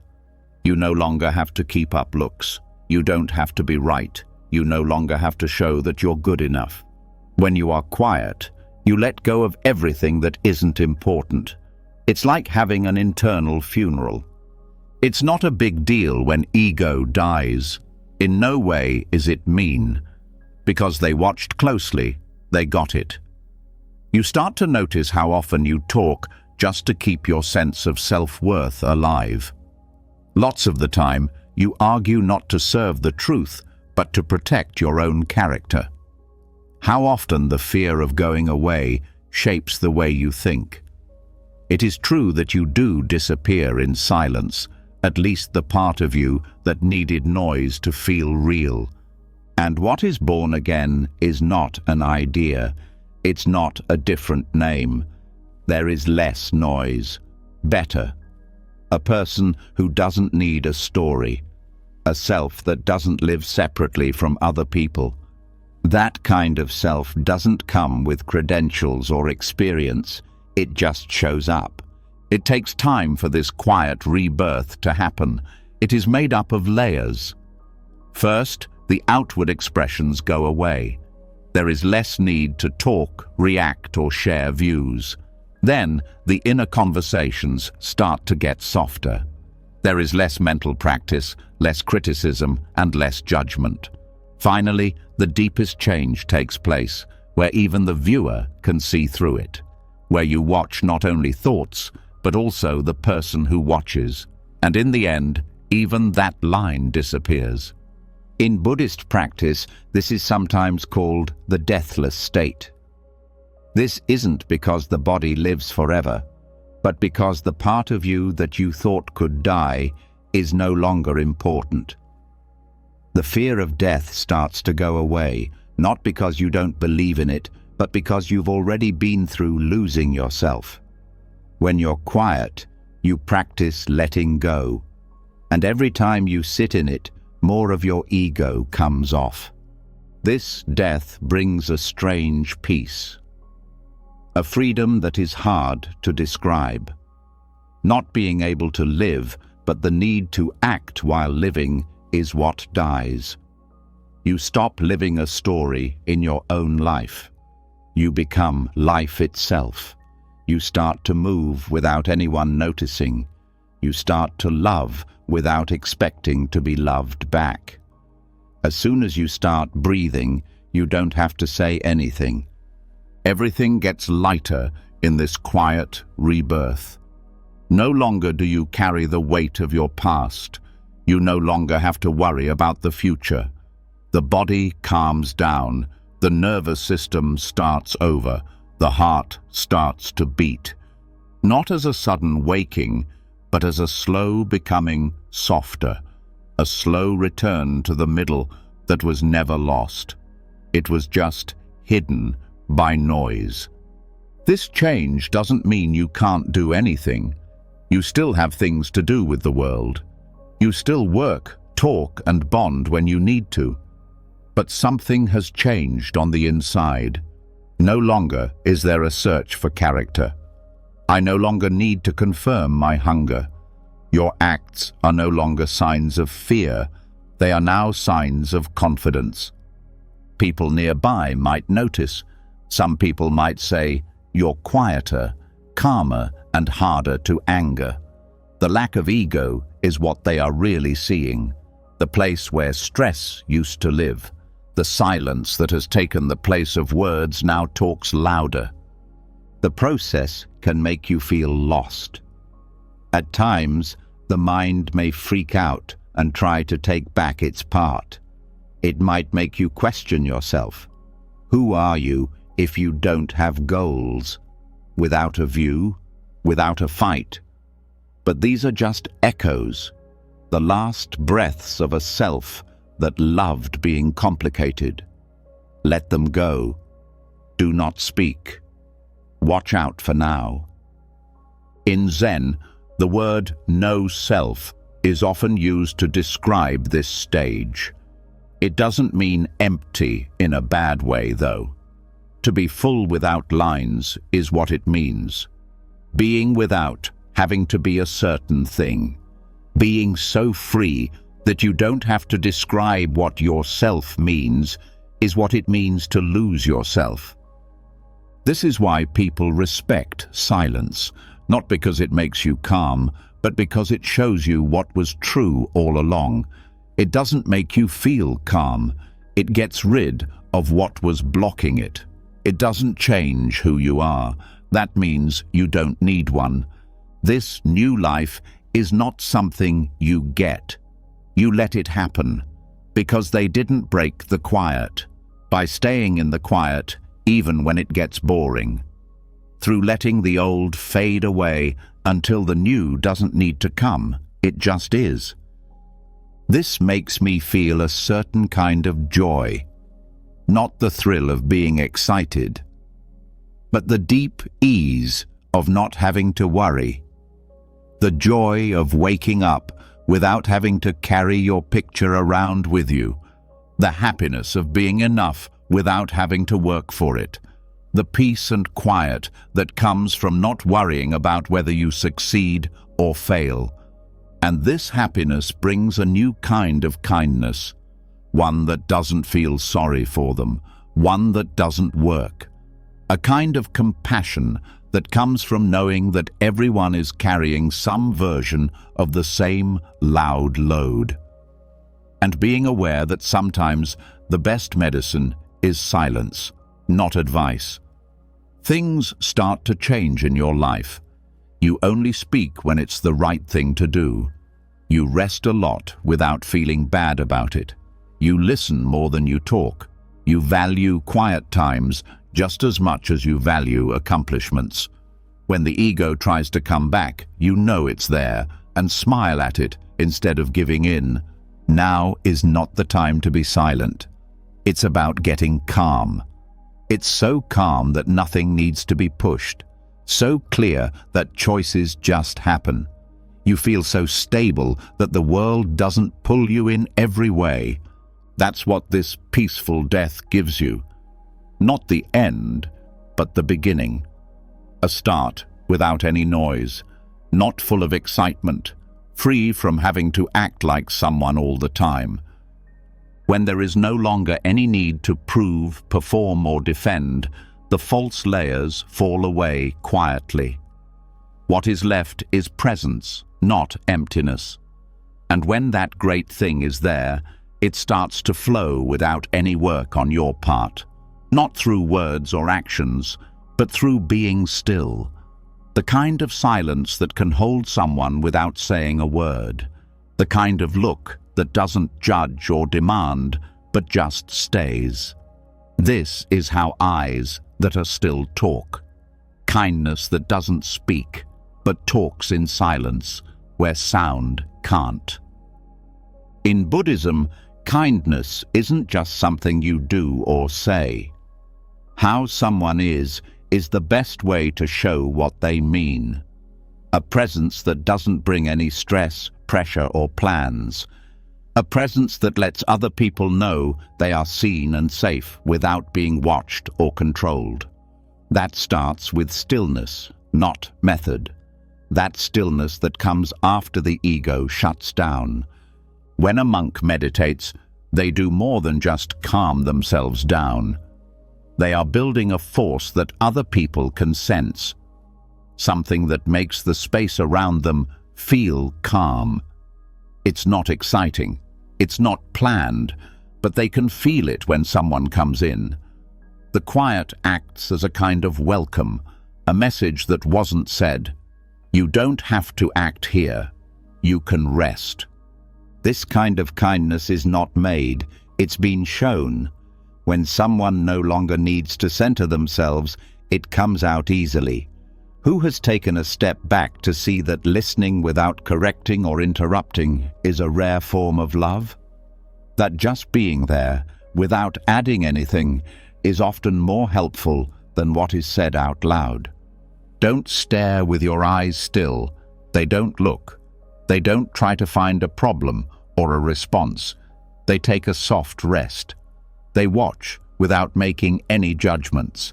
You no longer have to keep up looks. You don't have to be right. You no longer have to show that you're good enough. When you are quiet, you let go of everything that isn't important. It's like having an internal funeral. It's not a big deal when ego dies. In no way is it mean. Because they watched closely, they got it. You start to notice how often you talk just to keep your sense of self-worth alive. Lots of the time, you argue not to serve the truth, but to protect your own character. How often the fear of going away shapes the way you think. It is true that you do disappear in silence, at least the part of you that needed noise to feel real. And what is born again is not an idea. It's not a different name. There is less noise, better. A person who doesn't need a story. A self that doesn't live separately from other people. That kind of self doesn't come with credentials or experience. It just shows up. It takes time for this quiet rebirth to happen. It is made up of layers. First, the outward expressions go away. There is less need to talk, react, or share views. Then, the inner conversations start to get softer. There is less mental practice, less criticism, and less judgment. Finally, the deepest change takes place, where even the viewer can see through it, where you watch not only thoughts, but also the person who watches, and in the end, even that line disappears. In Buddhist practice, this is sometimes called the deathless state. This isn't because the body lives forever, but because the part of you that you thought could die is no longer important. The fear of death starts to go away, not because you don't believe in it, but because you've already been through losing yourself. When you're quiet, you practice letting go, and every time you sit in it, more of your ego comes off. This death brings a strange peace, a freedom that is hard to describe. Not being able to live, but the need to act while living is what dies. You stop living a story in your own life. You become life itself. You start to move without anyone noticing. You start to love without expecting to be loved back. As soon as you start breathing, you don't have to say anything. Everything gets lighter in this quiet rebirth. No longer do you carry the weight of your past. You no longer have to worry about the future. The body calms down. The nervous system starts over. The heart starts to beat. Not as a sudden waking, but as a slow becoming softer. A slow return to the middle that was never lost. It was just hidden by noise. This change doesn't mean you can't do anything. You still have things to do with the world. You still work, talk, and bond when you need to. But something has changed on the inside. No longer is there a search for character. I no longer need to confirm my hunger. Your acts are no longer signs of fear. They are now signs of confidence. People nearby might notice. Some people might say, "You're quieter, calmer, and harder to anger." The lack of ego is what they are really seeing. The place where stress used to live. The silence that has taken the place of words now talks louder. The process can make you feel lost. At times, the mind may freak out and try to take back its part. It might make you question yourself. Who are you if you don't have goals? Without a view, without a fight. But these are just echoes. the last breaths of a self that loved being complicated. Let them go. Do not speak. Watch out for now. In Zen, the word no self is often used to describe this stage. It doesn't mean empty in a bad way, though. To be full without lines is what it means. Being without having to be a certain thing. Being so free that you don't have to describe what yourself means is what it means to lose yourself. This is why people respect silence, not because it makes you calm, but because it shows you what was true all along. It doesn't make you feel calm. It gets rid of what was blocking it. It doesn't change who you are. That means you don't need one. This new life is not something you get. You let it happen, because they didn't break the quiet, by staying in the quiet even when it gets boring, through letting the old fade away until the new doesn't need to come, it just is. This makes me feel a certain kind of joy, not the thrill of being excited, but the deep ease of not having to worry, the joy of waking up without having to carry your picture around with you, the happiness of being enough without having to work for it, the peace and quiet that comes from not worrying about whether you succeed or fail. And this happiness brings a new kind of kindness, one that doesn't feel sorry for them, one that doesn't work, a kind of compassion that comes from knowing that everyone is carrying some version of the same loud load, and being aware that sometimes the best medicine is silence, not advice. Things start to change in your life. You only speak when it's the right thing to do. You rest a lot without feeling bad about it. You listen more than you talk. You value quiet times just as much as you value accomplishments. When the ego tries to come back, you know it's there and smile at it instead of giving in. Now is not the time to be silent. It's about getting calm. It's so calm that nothing needs to be pushed, so clear that choices just happen. You feel so stable that the world doesn't pull you in every way. That's what this peaceful death gives you. Not the end, but the beginning. A start without any noise, not full of excitement, free from having to act like someone all the time. When there is no longer any need to prove, perform, or defend, the false layers fall away quietly. What is left is presence, not emptiness. And when that great thing is there, it starts to flow without any work on your part, not through words or actions, but through being still. The kind of silence that can hold someone without saying a word. The kind of look that doesn't judge or demand, but just stays. This is how eyes that are still talk. Kindness that doesn't speak, but talks in silence, where sound can't. In Buddhism, kindness isn't just something you do or say. How someone is the best way to show what they mean. A presence that doesn't bring any stress, pressure, or plans. A presence that lets other people know they are seen and safe without being watched or controlled. That starts with stillness, not method. That stillness that comes after the ego shuts down. When a monk meditates, they do more than just calm themselves down. They are building a force that other people can sense, something that makes the space around them feel calm. It's not exciting, it's not planned, but they can feel it when someone comes in. The quiet acts as a kind of welcome, a message that wasn't said. You don't have to act here, you can rest. This kind of kindness is not made, it's been shown. When someone no longer needs to center themselves, it comes out easily. Who has taken a step back to see that listening without correcting or interrupting is a rare form of love? That just being there, without adding anything, is often more helpful than what is said out loud. Don't stare with your eyes still. They don't look. They don't try to find a problem or a response. They take a soft rest. They watch without making any judgments.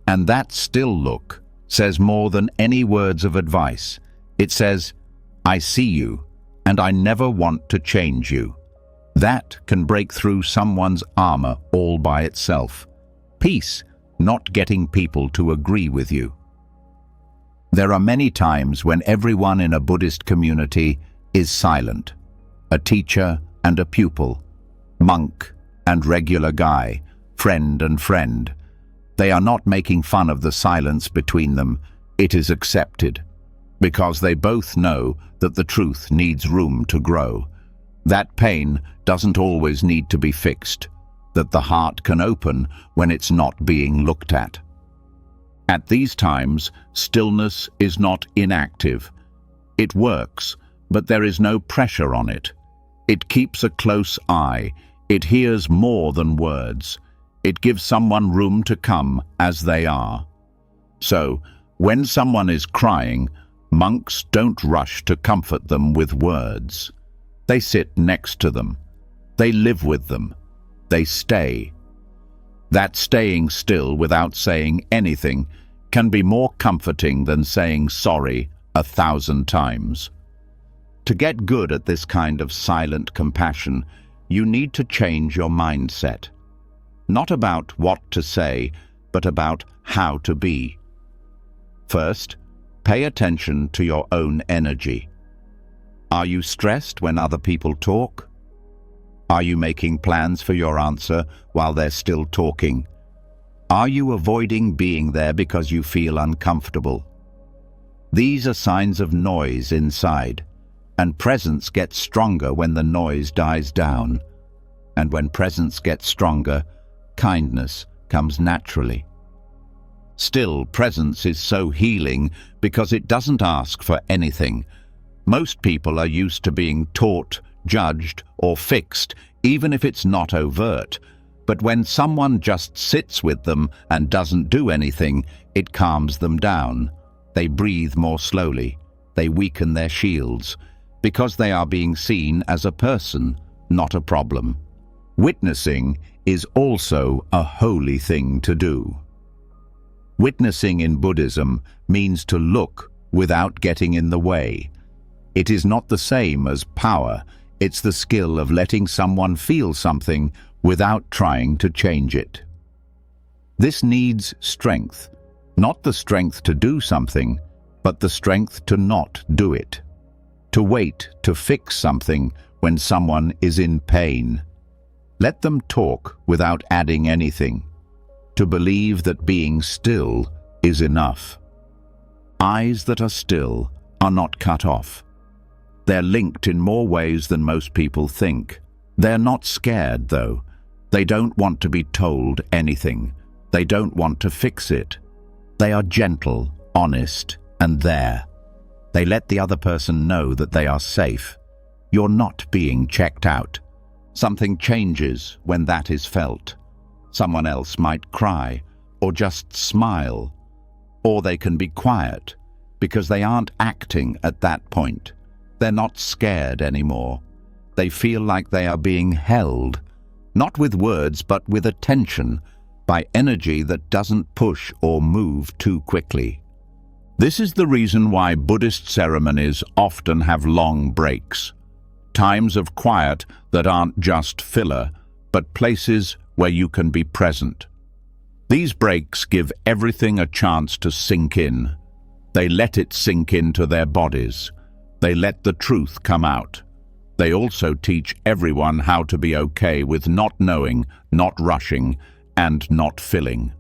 And that still look says more than any words of advice. It says, "I see you, and I never want to change you." That can break through someone's armor all by itself. Peace, not getting people to agree with you. There are many times when everyone in a Buddhist community is silent. A teacher and a pupil, monk and regular guy, friend and friend. They are not making fun of the silence between them. It is accepted, because they both know that the truth needs room to grow. That pain doesn't always need to be fixed, that the heart can open when it's not being looked at. At these times, stillness is not inactive. It works, but there is no pressure on it. It keeps a close eye. It hears more than words. It gives someone room to come as they are. So, when someone is crying, monks don't rush to comfort them with words. They sit next to them. They live with them. They stay. That staying still without saying anything can be more comforting than saying sorry 1,000 times. To get good at this kind of silent compassion, you need to change your mindset. Not about what to say, but about how to be. First, pay attention to your own energy. Are you stressed when other people talk? Are you making plans for your answer while they're still talking? Are you avoiding being there because you feel uncomfortable? These are signs of noise inside, and presence gets stronger when the noise dies down. And when presence gets stronger, kindness comes naturally. Still, presence is so healing because it doesn't ask for anything. Most people are used to being taught, judged, or fixed, even if it's not overt. But when someone just sits with them and doesn't do anything, it calms them down. They breathe more slowly. They weaken their shields, because they are being seen as a person, not a problem. Witnessing is also a holy thing to do. Witnessing in Buddhism means to look without getting in the way. It is not the same as power. It's the skill of letting someone feel something without trying to change it. This needs strength, not the strength to do something, but the strength to not do it. To wait to fix something when someone is in pain. Let them talk without adding anything. To believe that being still is enough. Eyes that are still are not cut off. They're linked in more ways than most people think. They're not scared, though. They don't want to be told anything. They don't want to fix it. They are gentle, honest, and there. They let the other person know that they are safe. You're not being checked out. Something changes when that is felt. Someone else might cry, or just smile, or they can be quiet, because they aren't acting at that point. They're not scared anymore. They feel like they are being held, not with words but with attention, by energy that doesn't push or move too quickly. This is the reason why Buddhist ceremonies often have long breaks. Times of quiet that aren't just filler, but places where you can be present. These breaks give everything a chance to sink in. They let it sink into their bodies. They let the truth come out. They also teach everyone how to be okay with not knowing, not rushing, and not filling.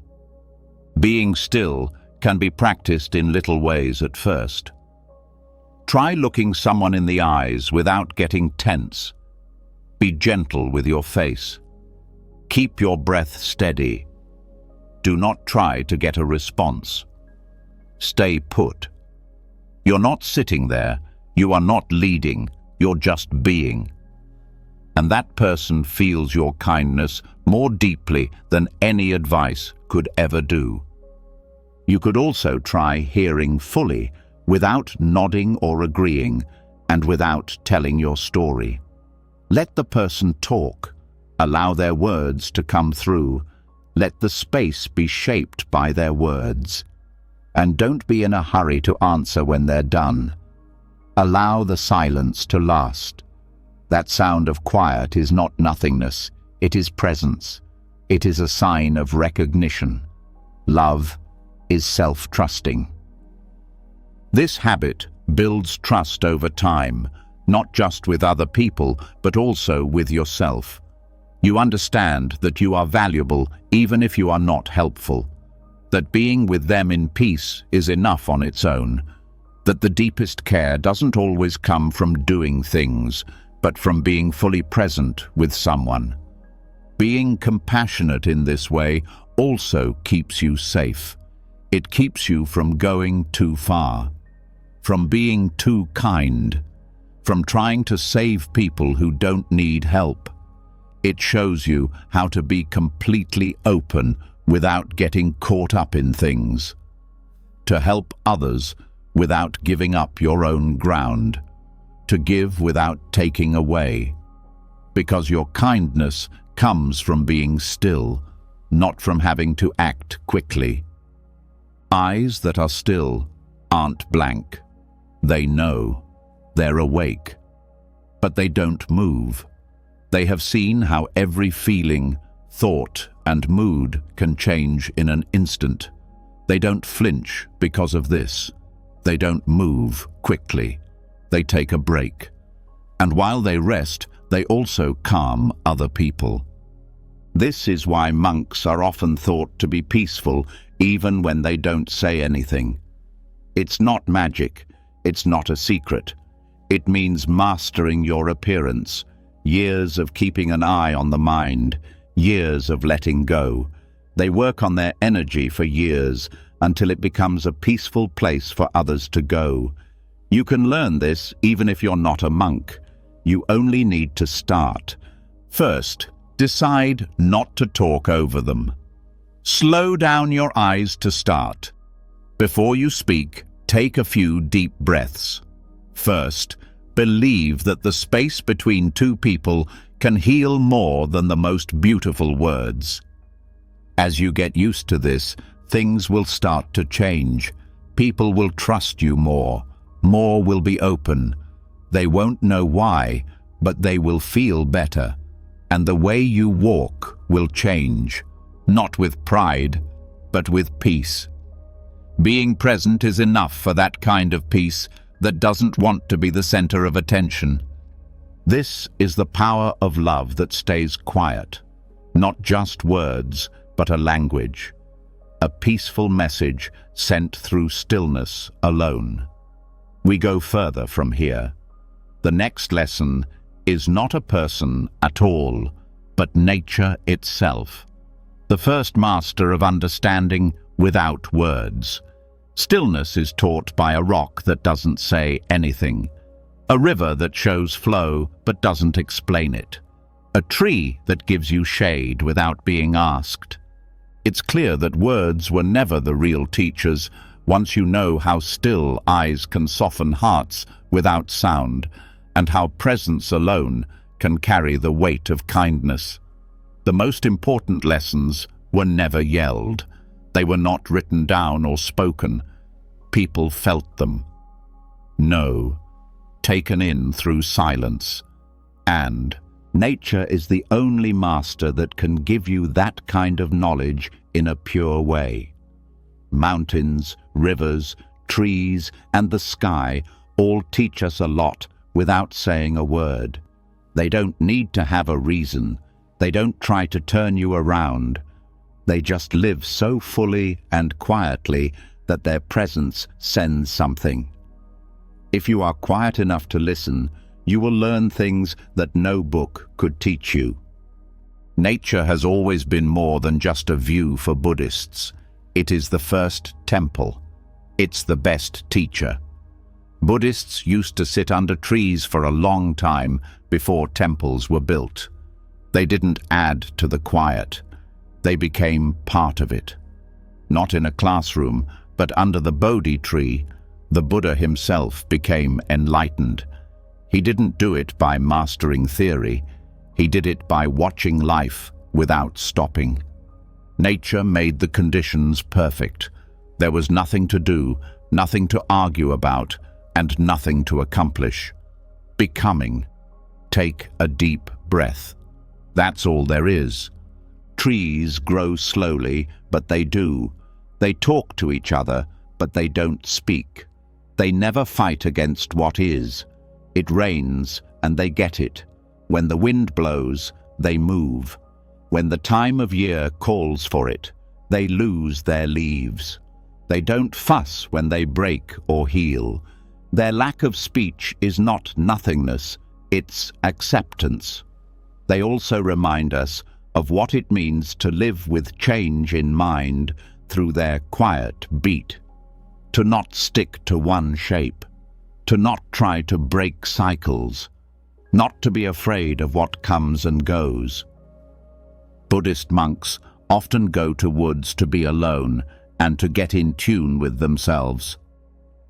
Being still can be practiced in little ways at first. Try looking someone in the eyes without getting tense. Be gentle with your face. Keep your breath steady. Do not try to get a response. Stay put. You're not sitting there, you are not leading, you're just being. And that person feels your kindness more deeply than any advice could ever do. You could also try hearing fully, without nodding or agreeing, and without telling your story. Let the person talk. Allow their words to come through. Let the space be shaped by their words. And don't be in a hurry to answer when they're done. Allow the silence to last. That sound of quiet is not nothingness, it is presence. It is a sign of recognition. Love is self-trusting. This habit builds trust over time, not just with other people, but also with yourself. You understand that you are valuable even if you are not helpful, that being with them in peace is enough on its own, that the deepest care doesn't always come from doing things, but from being fully present with someone. Being compassionate in this way also keeps you safe. It keeps you from going too far, from being too kind, from trying to save people who don't need help. It shows you how to be completely open without getting caught up in things, to help others without giving up your own ground, to give without taking away, because your kindness comes from being still, not from having to act quickly. Eyes that are still aren't blank. They know. They're awake. But they don't move. They have seen how every feeling, thought, and mood can change in an instant. They don't flinch because of this. They don't move quickly. They take a break. And while they rest, they also calm other people. This is why monks are often thought to be peaceful even when they don't say anything. It's not magic. It's not a secret. It means mastering your appearance, years of keeping an eye on the mind, years of letting go. They work on their energy for years until it becomes a peaceful place for others to go. You can learn this even if you're not a monk. You only need to start. First, decide not to talk over them. Slow down your eyes to start. Before you speak, take a few deep breaths. First, believe that the space between two people can heal more than the most beautiful words. As you get used to this, things will start to change. People will trust you more. More will be open. They won't know why, but they will feel better. And the way you walk will change, not with pride, but with peace. Being present is enough for that kind of peace that doesn't want to be the center of attention. This is the power of love that stays quiet, not just words, but a language, a peaceful message sent through stillness alone. We go further from here. The next lesson is not a person at all, but nature itself, the first master of understanding without words. Stillness is taught by a rock that doesn't say anything, a river that shows flow but doesn't explain it, a tree that gives you shade without being asked. It's clear that words were never the real teachers once you know how still eyes can soften hearts without sound, and how presence alone can carry the weight of kindness. The most important lessons were never yelled. They were not written down or spoken. People felt them. No, taken in through silence. And nature is the only master that can give you that kind of knowledge in a pure way. Mountains, rivers, trees, and the sky all teach us a lot without saying a word. They don't need to have a reason. They don't try to turn you around. They just live so fully and quietly that their presence sends something. If you are quiet enough to listen, you will learn things that no book could teach you. Nature has always been more than just a view for Buddhists. It is the first temple. It's the best teacher. Buddhists used to sit under trees for a long time before temples were built. They didn't add to the quiet. They became part of it. Not in a classroom, but under the Bodhi tree, the Buddha himself became enlightened. He didn't do it by mastering theory. He did it by watching life without stopping. Nature made the conditions perfect. There was nothing to do, nothing to argue about, and nothing to accomplish. Becoming. Take a deep breath. That's all there is. Trees grow slowly, but they do. They talk to each other, but they don't speak. They never fight against what is. It rains, and they get it. When the wind blows, they move. When the time of year calls for it, they lose their leaves. They don't fuss when they break or heal. Their lack of speech is not nothingness, it's acceptance. They also remind us of what it means to live with change in mind through their quiet beat. To not stick to one shape. To not try to break cycles. Not to be afraid of what comes and goes. Buddhist monks often go to woods to be alone and to get in tune with themselves.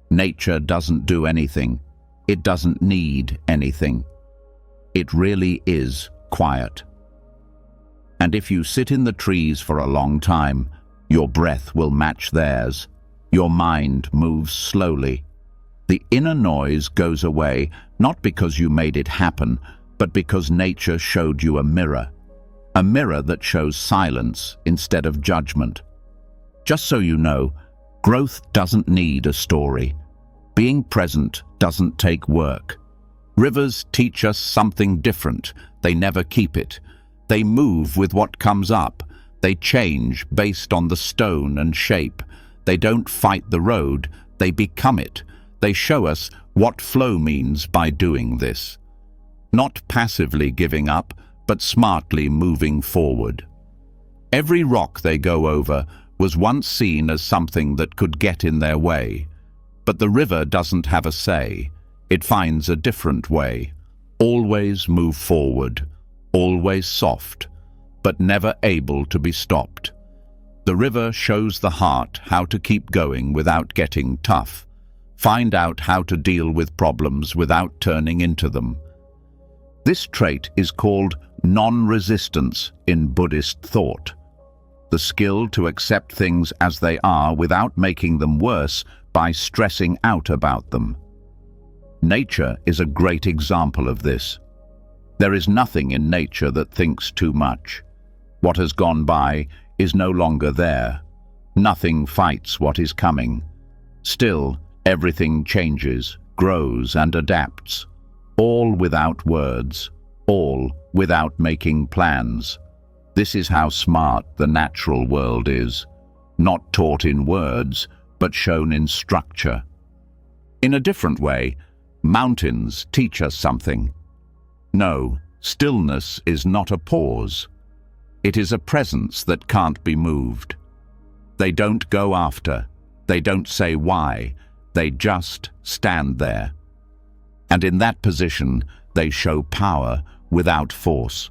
Nature doesn't do anything. It doesn't need anything. It really is quiet. And if you sit in the trees for a long time, your breath will match theirs. Your mind moves slowly. The inner noise goes away, not because you made it happen, but because nature showed you a mirror that shows silence instead of judgment. Just so you know, growth doesn't need a story. Being present doesn't take work. Rivers teach us something different. They never keep it. They move with what comes up. They change based on the stone and shape. They don't fight the road, they become it. They show us what flow means by doing this. Not passively giving up, but smartly moving forward. Every rock they go over was once seen as something that could get in their way. But the river doesn't have a say. It finds a different way. Always move forward, always soft, but never able to be stopped. The river shows the heart how to keep going without getting tough. Find out how to deal with problems without turning into them. This trait is called non-resistance in Buddhist thought. The skill to accept things as they are without making them worse by stressing out about them. Nature is a great example of this. There is nothing in nature that thinks too much. What has gone by is no longer there. Nothing fights what is coming. Still, everything changes, grows, and adapts. All without words, all without making plans. This is how smart the natural world is, not taught in words, but shown in structure. In a different way, mountains teach us something. No, stillness is not a pause. It is a presence that can't be moved. They don't go after, they don't say why, they just stand there. And in that position, they show power without force.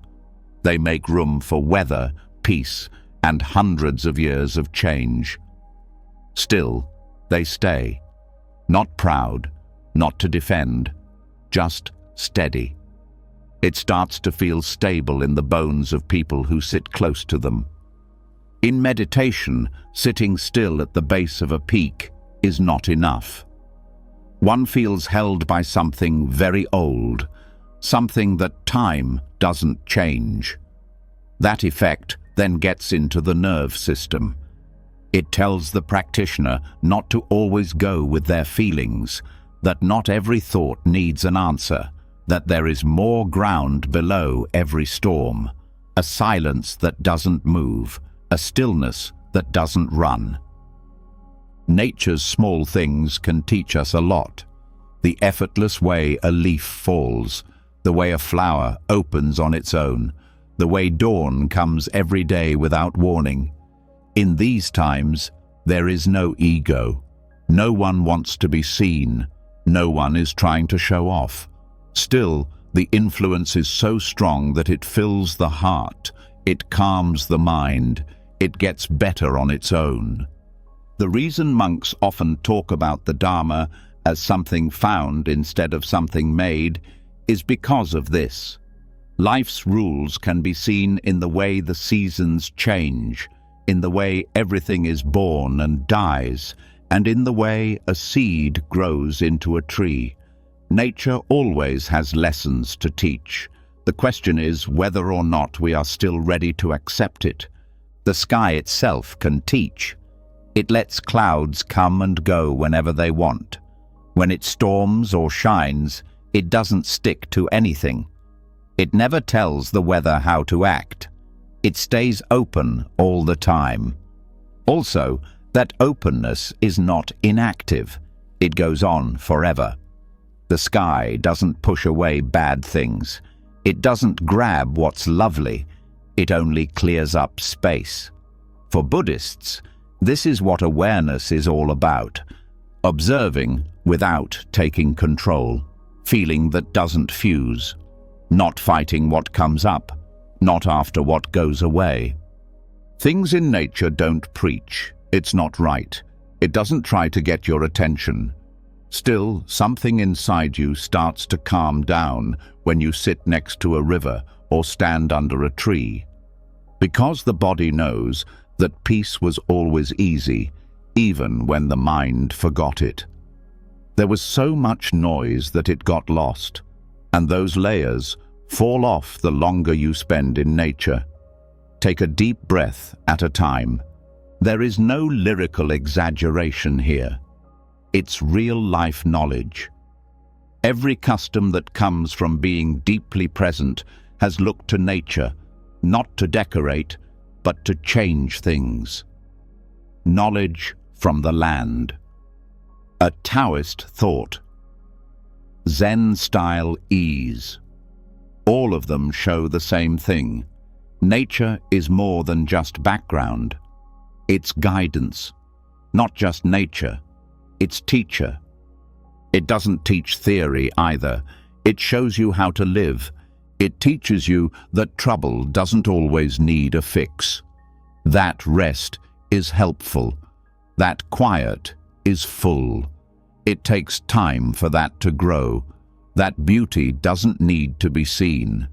They make room for weather, peace, and hundreds of years of change. Still, they stay. Not proud, not to defend, just steady. It starts to feel stable in the bones of people who sit close to them. In meditation, sitting still at the base of a peak is not enough. One feels held by something very old, something that time doesn't change. That effect then gets into the nerve system. It tells the practitioner not to always go with their feelings, that not every thought needs an answer, that there is more ground below every storm, a silence that doesn't move, a stillness that doesn't run. Nature's small things can teach us a lot. The effortless way a leaf falls, the way a flower opens on its own, the way dawn comes every day without warning. In these times, there is no ego. No one wants to be seen. No one is trying to show off. Still, the influence is so strong that it fills the heart, it calms the mind, it gets better on its own. The reason monks often talk about the Dharma as something found instead of something made is because of this. Life's rules can be seen in the way the seasons change, in the way everything is born and dies, and in the way a seed grows into a tree. Nature always has lessons to teach. The question is whether or not we are still ready to accept it. The sky itself can teach. It lets clouds come and go whenever they want. When it storms or shines, it doesn't stick to anything. It never tells the weather how to act. It stays open all the time. Also, that openness is not inactive. It goes on forever. The sky doesn't push away bad things. It doesn't grab what's lovely. It only clears up space. For Buddhists, this is what awareness is all about. Observing without taking control. Feeling that doesn't fuse. Not fighting what comes up. Not after what goes away. Things in nature don't preach. It's not right. It doesn't try to get your attention. Still, something inside you starts to calm down when you sit next to a river or stand under a tree. Because the body knows that peace was always easy, even when the mind forgot it. There was so much noise that it got lost, and those layers fall off the longer you spend in nature. Take a deep breath at a time. There is no lyrical exaggeration here. It's real-life knowledge. Every custom that comes from being deeply present has looked to nature, not to decorate, but to change things. Knowledge from the land. A Taoist thought. Zen-style ease. All of them show the same thing. Nature is more than just background. It's guidance. Not just nature. It's teacher. It doesn't teach theory either. It shows you how to live. It teaches you that trouble doesn't always need a fix. That rest is helpful. That quiet is full. It takes time for that to grow. That beauty doesn't need to be seen.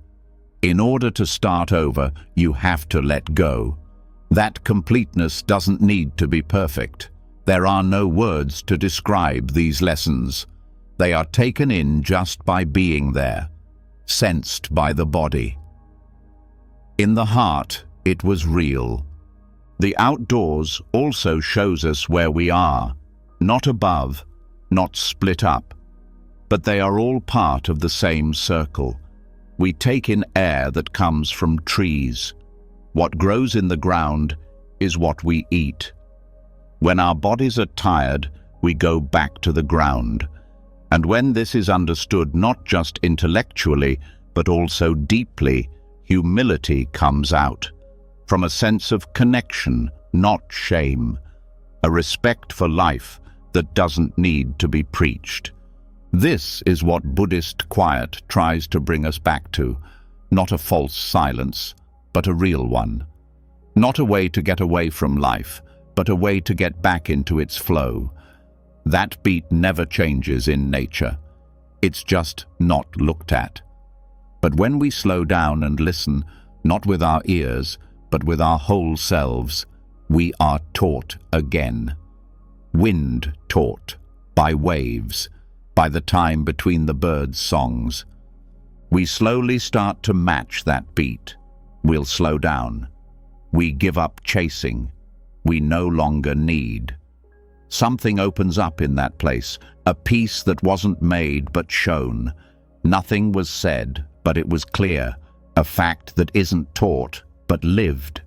In order to start over, you have to let go. That completeness doesn't need to be perfect. There are no words to describe these lessons. They are taken in just by being there, sensed by the body. In the heart, it was real. The outdoors also shows us where we are, not above, not split up, but they are all part of the same circle. We take in air that comes from trees. What grows in the ground is what we eat. When our bodies are tired, we go back to the ground. And when this is understood not just intellectually, but also deeply, humility comes out. From a sense of connection, not shame. A respect for life that doesn't need to be preached. This is what Buddhist quiet tries to bring us back to. Not a false silence, but a real one. Not a way to get away from life, but a way to get back into its flow. That beat never changes in nature. It's just not looked at. But when we slow down and listen, not with our ears, but with our whole selves, we are taught again. Wind taught, by waves, by the time between the birds' songs. We slowly start to match that beat. We'll slow down. We give up chasing. We no longer need. Something opens up in that place, a peace that wasn't made but shown. Nothing was said, but it was clear, a fact that isn't taught but lived.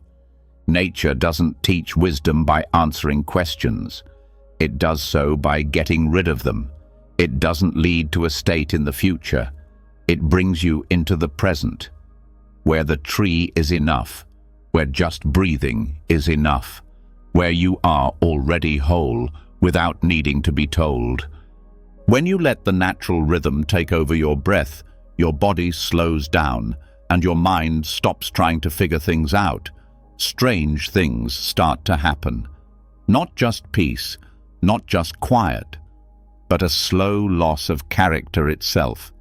Nature doesn't teach wisdom by answering questions. It does so by getting rid of them. It doesn't lead to a state in the future. It brings you into the present, where the tree is enough, where just breathing is enough, where you are already whole, without needing to be told. When you let the natural rhythm take over your breath, your body slows down and your mind stops trying to figure things out. Strange things start to happen. Not just peace, not just quiet, but a slow loss of character itself.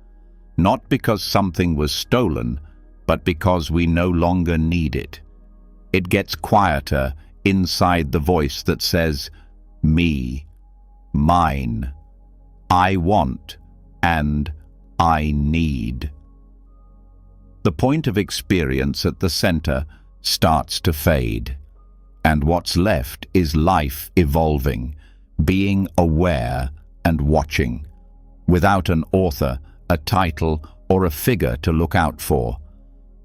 Not because something was stolen, but because we no longer need it. It gets quieter inside the voice that says, me, mine, I want, and I need. The point of experience at the center starts to fade, and what's left is life evolving, being aware and watching, without an author, a title, or a figure to look out for.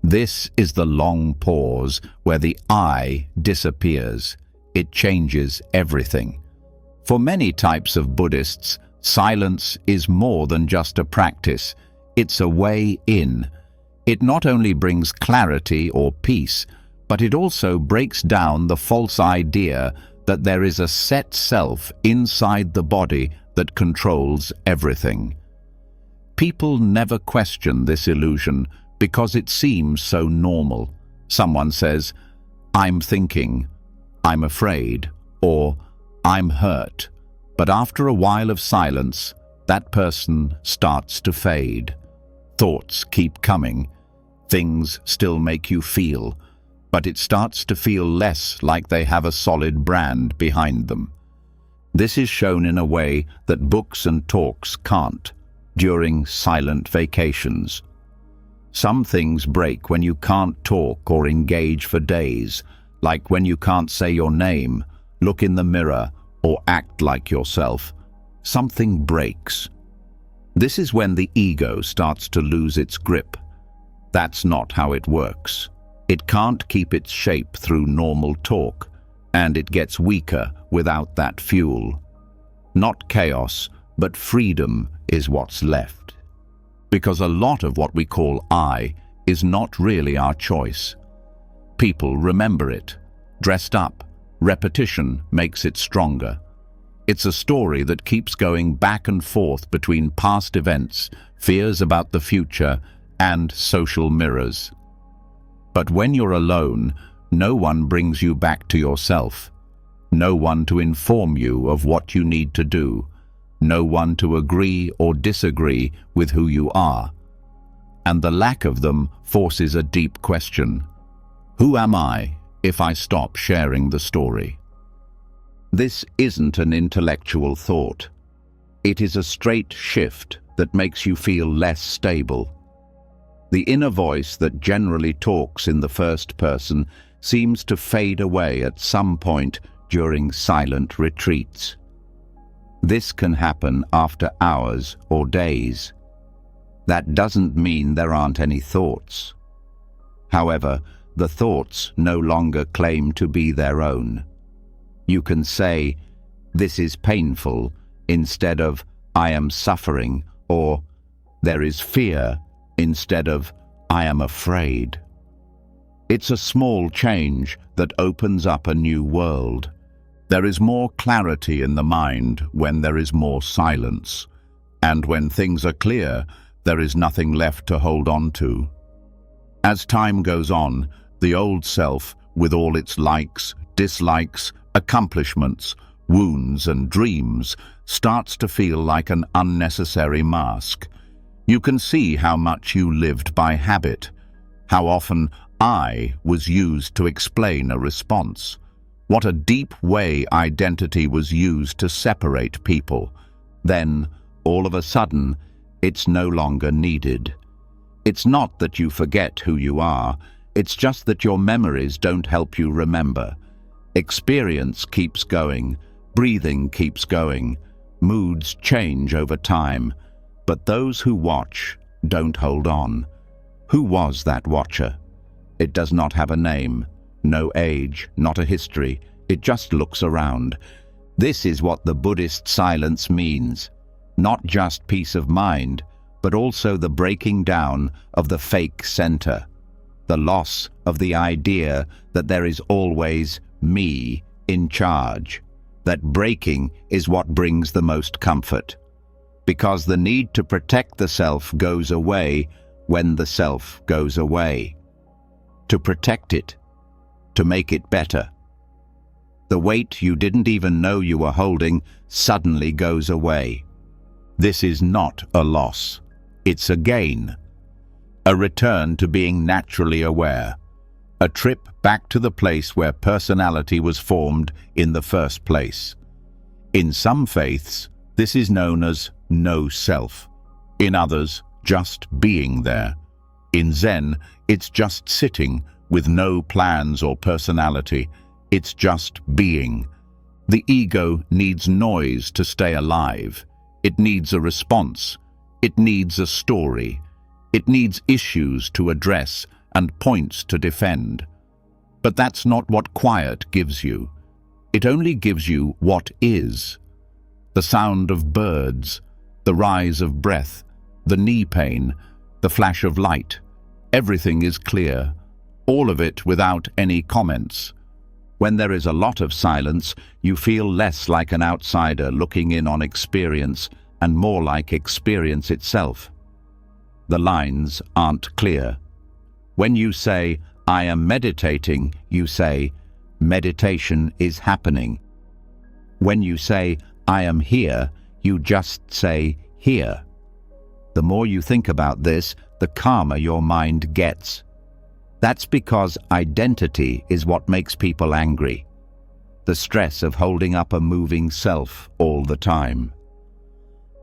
This is the long pause where the I disappears. It changes everything. For many types of Buddhists, silence is more than just a practice. It's a way in. It not only brings clarity or peace, but it also breaks down the false idea that there is a set self inside the body that controls everything. People never question this illusion because it seems so normal. Someone says, I'm thinking, I'm afraid, or I'm hurt. But after a while of silence, that person starts to fade. Thoughts keep coming. Things still make you feel, but it starts to feel less like they have a solid brand behind them. This is shown in a way that books and talks can't, during silent vacations. Some things break when you can't talk or engage for days, like when you can't say your name, look in the mirror, or act like yourself. Something breaks. This is when the ego starts to lose its grip. That's not how it works. It can't keep its shape through normal talk, and it gets weaker without that fuel. Not chaos, but freedom is what's left. Because a lot of what we call I is not really our choice. People remember it, dressed up. Repetition makes it stronger. It's a story that keeps going back and forth between past events, fears about the future, and social mirrors. But when you're alone, no one brings you back to yourself. No one to inform you of what you need to do. No one to agree or disagree with who you are. And the lack of them forces a deep question. Who am I if I stop sharing the story? This isn't an intellectual thought. It is a straight shift that makes you feel less stable. The inner voice that generally talks in the first person seems to fade away at some point during silent retreats. This can happen after hours or days. That doesn't mean there aren't any thoughts. However, the thoughts no longer claim to be their own. You can say, "This is painful," instead of "I am suffering," or "There is fear," instead of "I am afraid." It's a small change that opens up a new world. There is more clarity in the mind when there is more silence. And when things are clear, there is nothing left to hold on to. As time goes on, the old self, with all its likes, dislikes, accomplishments, wounds and dreams, starts to feel like an unnecessary mask. You can see how much you lived by habit, how often I was used to explain a response, what a deep way identity was used to separate people. Then, all of a sudden, it's no longer needed. It's not that you forget who you are, it's just that your memories don't help you remember. Experience keeps going, breathing keeps going, moods change over time, but those who watch don't hold on. Who was that watcher? It does not have a name, no age, not a history. It just looks around. This is what the Buddhist silence means. Not just peace of mind, but also the breaking down of the fake center. The loss of the idea that there is always me in charge. that breaking is what brings the most comfort, because the need to protect the self goes away when the self goes away. To protect it, to make it better. The weight you didn't even know you were holding suddenly goes away. This is not a loss. It's a gain. A return to being naturally aware. A trip back to the place where personality was formed in the first place. In some faiths, this is known as no self. In others, just being there. In Zen, it's just sitting with no plans or personality. It's just being. The ego needs noise to stay alive. It needs a response. It needs a story. It needs issues to address and points to defend. But that's not what quiet gives you. It only gives you what is. The sound of birds, the rise of breath, the knee pain, the flash of light. Everything is clear, all of it without any comments. When there is a lot of silence, you feel less like an outsider looking in on experience and more like experience itself. The lines aren't clear. When you say, "I am meditating," you say, "Meditation is happening." When you say, "I am here," you just say, "Here." The more you think about this, the calmer your mind gets. That's because identity is what makes people angry. The stress of holding up a moving self all the time.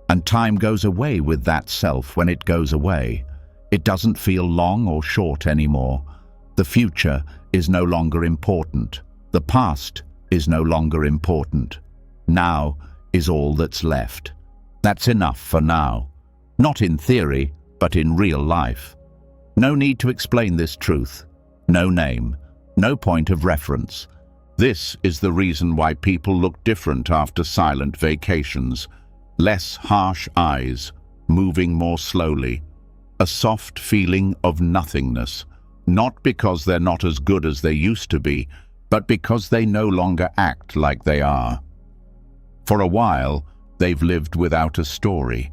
And time goes away with that self when it goes away. It doesn't feel long or short anymore. The future is no longer important. The past is no longer important. Now is all that's left. That's enough for now. Not in theory, but in real life. No need to explain this truth. No name, no point of reference. This is the reason why people look different after silent vacations. Less harsh eyes, moving more slowly. A soft feeling of nothingness. Not because they're not as good as they used to be, but because they no longer act like they are. For a while, they've lived without a story.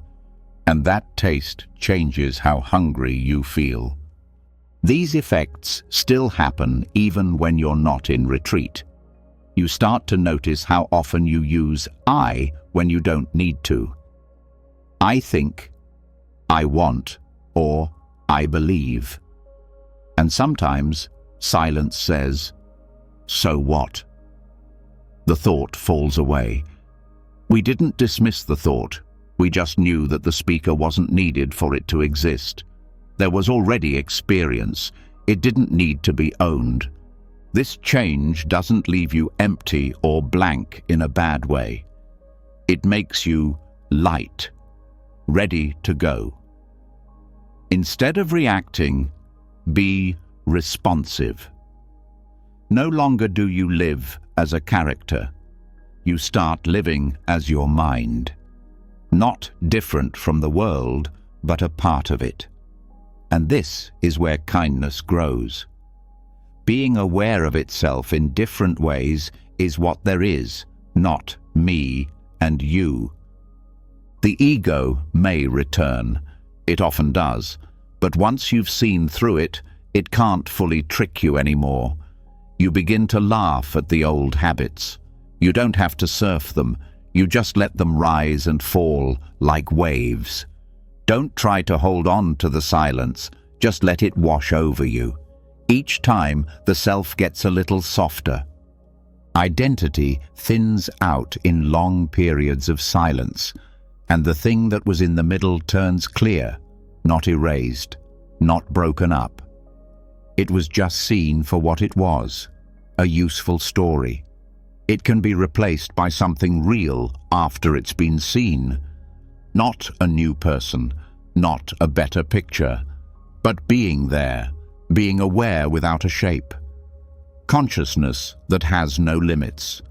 And that taste changes how hungry you feel. These effects still happen even when you're not in retreat. You start to notice how often you use I when you don't need to. I think, I want, or I believe. And sometimes silence says, "So what?" The thought falls away. We didn't dismiss the thought. We just knew that the speaker wasn't needed for it to exist. There was already experience. It didn't need to be owned. This change doesn't leave you empty or blank in a bad way. It makes you light, ready to go. Instead of reacting, be responsive. No longer do you live as a character. You start living as your mind. Not different from the world, but a part of it. And this is where kindness grows. Being aware of itself in different ways is what there is, not me and you. The ego may return. It often does. But once you've seen through it, it can't fully trick you anymore. You begin to laugh at the old habits. You don't have to surf them. You just let them rise and fall like waves. Don't try to hold on to the silence. Just let it wash over you. Each time, the self gets a little softer. Identity thins out in long periods of silence, and the thing that was in the middle turns clear, not erased, not broken up. It was just seen for what it was, a useful story. It can be replaced by something real after it's been seen. Not a new person, not a better picture, but being there, being aware without a shape. Consciousness that has no limits.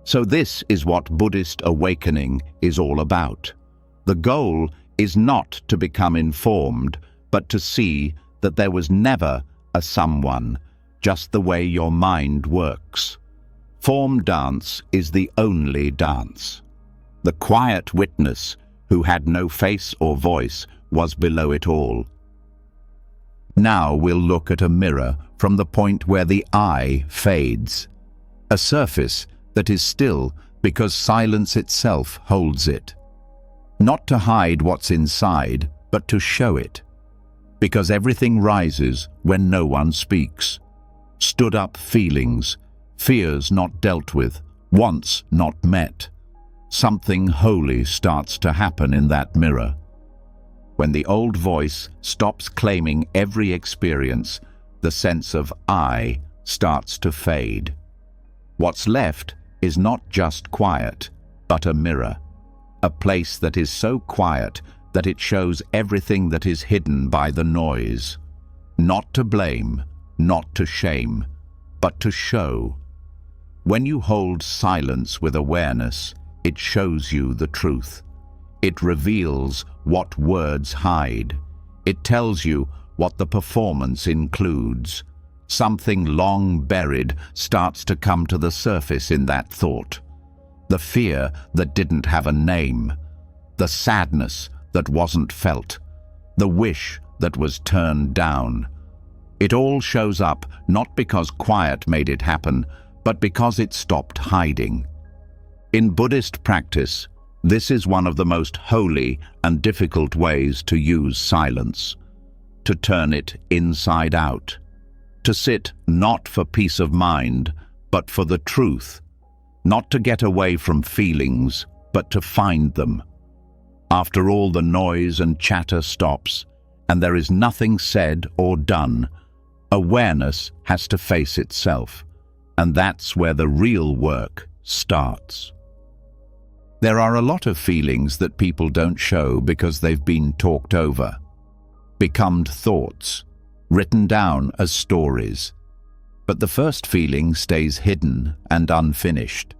So this is what Buddhist awakening is all about. The goal is not to become informed, but to see that there was never a someone, just the way your mind works. Form dance is the only dance. The quiet witness, who had no face or voice, was below it all. Now we'll look at a mirror from the point where the eye fades. A surface that is still because silence itself holds it. Not to hide what's inside, but to show it. Because everything rises when no one speaks. Stood up feelings, fears not dealt with, wants not met. Something holy starts to happen in that mirror. When the old voice stops claiming every experience, the sense of I starts to fade. What's left is not just quiet, but a mirror. A place that is so quiet that it shows everything that is hidden by the noise. Not to blame, not to shame, but to show. When you hold silence with awareness, it shows you the truth. It reveals what words hide. It tells you what the performance includes. Something long buried starts to come to the surface in that thought. The fear that didn't have a name. The sadness that wasn't felt. The wish that was turned down. It all shows up not because quiet made it happen, but because it stopped hiding. In Buddhist practice, this is one of the most holy and difficult ways to use silence. To turn it inside out. To sit not for peace of mind, but for the truth. Not to get away from feelings, but to find them. After all the noise and chatter stops, and there is nothing said or done, awareness has to face itself, and that's where the real work starts. There are a lot of feelings that people don't show because they've been talked over, become thoughts, written down as stories. But the first feeling stays hidden and unfinished.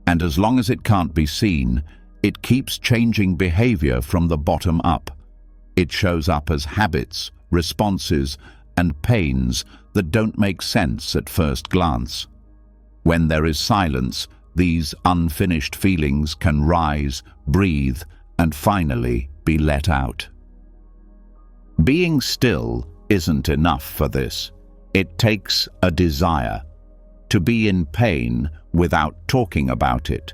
And as long as it can't be seen, it keeps changing behavior from the bottom up. It shows up as habits, responses, and pains that don't make sense at first glance. When there is silence, these unfinished feelings can rise, breathe, and finally be let out. Being still isn't enough for this. It takes a desire. To be in pain without talking about it.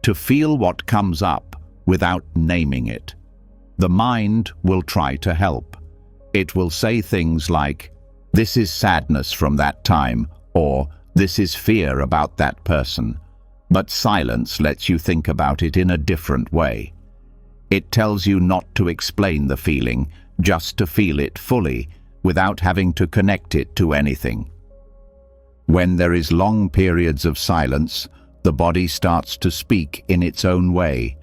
To feel what comes up without naming it. The mind will try to help. It will say things like, "This is sadness from that time," or "This is fear about that person." But silence lets you think about it in a different way. It tells you not to explain the feeling, just to feel it fully, without having to connect it to anything. When there is long periods of silence, the body starts to speak in its own way,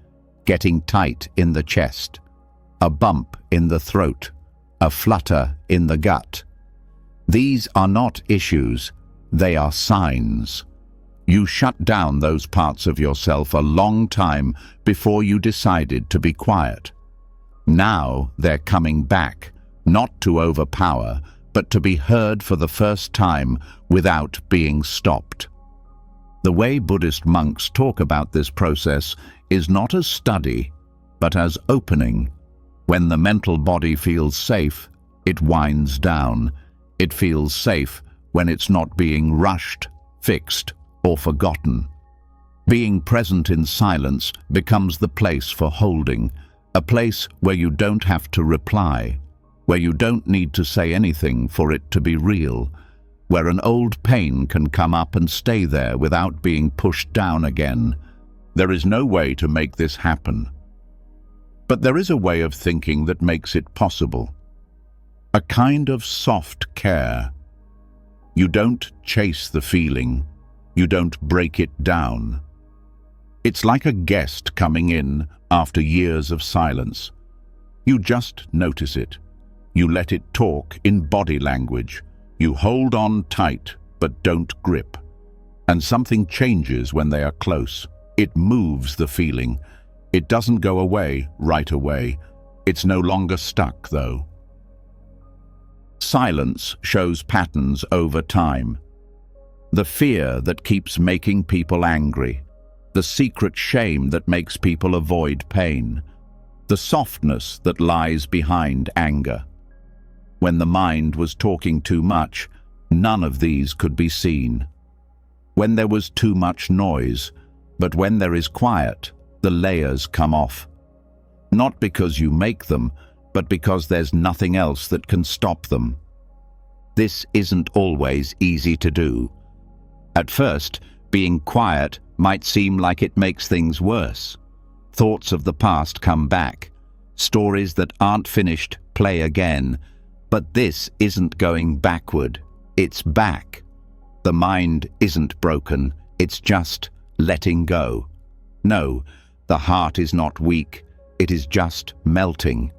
getting tight in the chest, a bump in the throat, a flutter in the gut. These are not issues, they are signs. You shut down those parts of yourself a long time before you decided to be quiet. Now they're coming back, not to overpower, but to be heard for the first time without being stopped. The way Buddhist monks talk about this process is not as study, but as opening. When the mental body feels safe, it winds down. It feels safe when it's not being rushed, fixed, or forgotten. Being present in silence becomes the place for holding, a place where you don't have to reply, where you don't need to say anything for it to be real, where an old pain can come up and stay there without being pushed down again. There is no way to make this happen. But there is a way of thinking that makes it possible. A kind of soft care. You don't chase the feeling. You don't break it down. It's like a guest coming in after years of silence. You just notice it. You let it talk in body language. You hold on tight, but don't grip. And something changes when they are close. It moves the feeling. It doesn't go away right away. It's no longer stuck, though. Silence shows patterns over time. The fear that keeps making people angry, the secret shame that makes people avoid pain, the softness that lies behind anger. When the mind was talking too much, none of these could be seen. When there was too much noise, but when there is quiet, the layers come off. Not because you make them, but because there's nothing else that can stop them. This isn't always easy to do. At first, being quiet might seem like it makes things worse. Thoughts of the past come back. Stories that aren't finished play again. But this isn't going backward, it's back. The mind isn't broken, it's just letting go. No, the heart is not weak, it is just melting.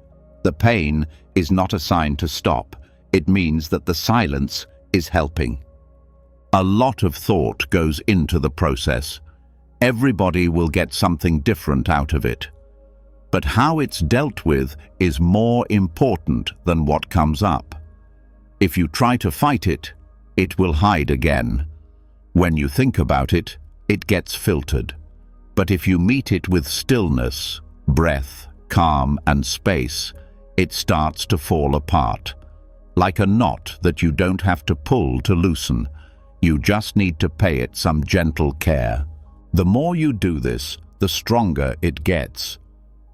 The pain is not a sign to stop, it means that the silence is helping. A lot of thought goes into the process. Everybody will get something different out of it. But how it's dealt with is more important than what comes up. If you try to fight it, it will hide again. When you think about it, it gets filtered. But if you meet it with stillness, breath, calm, and space, it starts to fall apart. Like a knot that you don't have to pull to loosen. You just need to pay it some gentle care. The more you do this, the stronger it gets.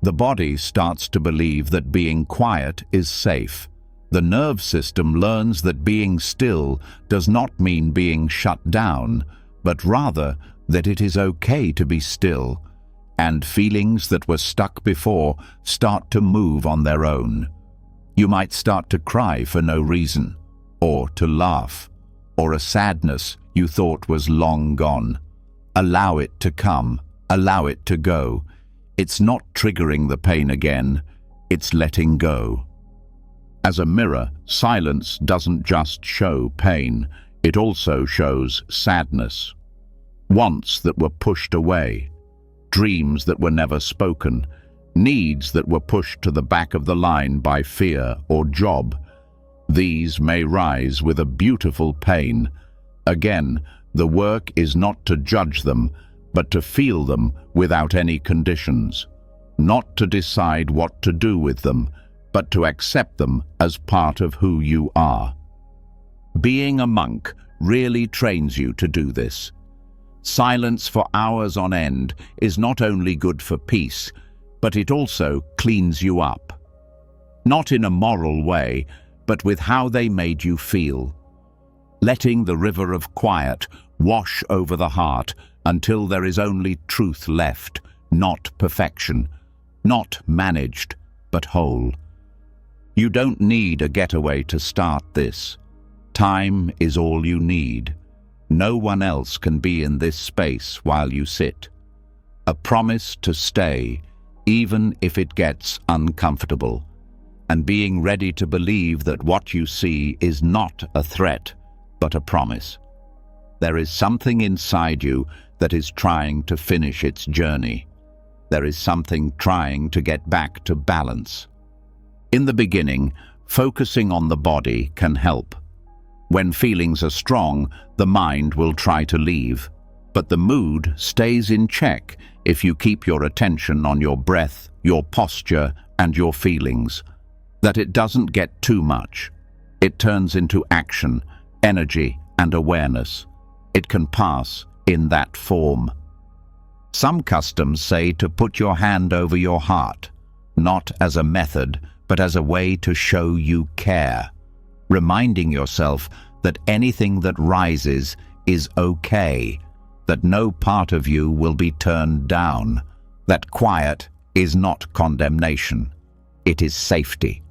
The body starts to believe that being quiet is safe. The nerve system learns that being still does not mean being shut down, but rather that it is okay to be still, and feelings that were stuck before start to move on their own. You might start to cry for no reason, or to laugh, or a sadness you thought was long gone. Allow it to come, allow it to go. It's not triggering the pain again, it's letting go. As a mirror, silence doesn't just show pain, it also shows sadness. Wants that were pushed away, dreams that were never spoken, needs that were pushed to the back of the line by fear or job. These may rise with a beautiful pain. Again, the work is not to judge them, but to feel them without any conditions. Not to decide what to do with them, but to accept them as part of who you are. Being a monk really trains you to do this. Silence for hours on end is not only good for peace, but it also cleans you up. Not in a moral way, but with how they made you feel. Letting the river of quiet wash over the heart until there is only truth left, not perfection, not managed, but whole. You don't need a getaway to start this. Time is all you need. No one else can be in this space while you sit. A promise to stay, even if it gets uncomfortable, and being ready to believe that what you see is not a threat, but a promise. There is something inside you that is trying to finish its journey. There is something trying to get back to balance. In the beginning, focusing on the body can help. When feelings are strong, the mind will try to leave, but the mood stays in check if you keep your attention on your breath, your posture, and your feelings. That it doesn't get too much. It turns into action, energy, and awareness. It can pass in that form. Some customs say to put your hand over your heart, not as a method, but as a way to show you care, reminding yourself that anything that rises is okay, that no part of you will be turned down, that quiet is not condemnation, it is safety.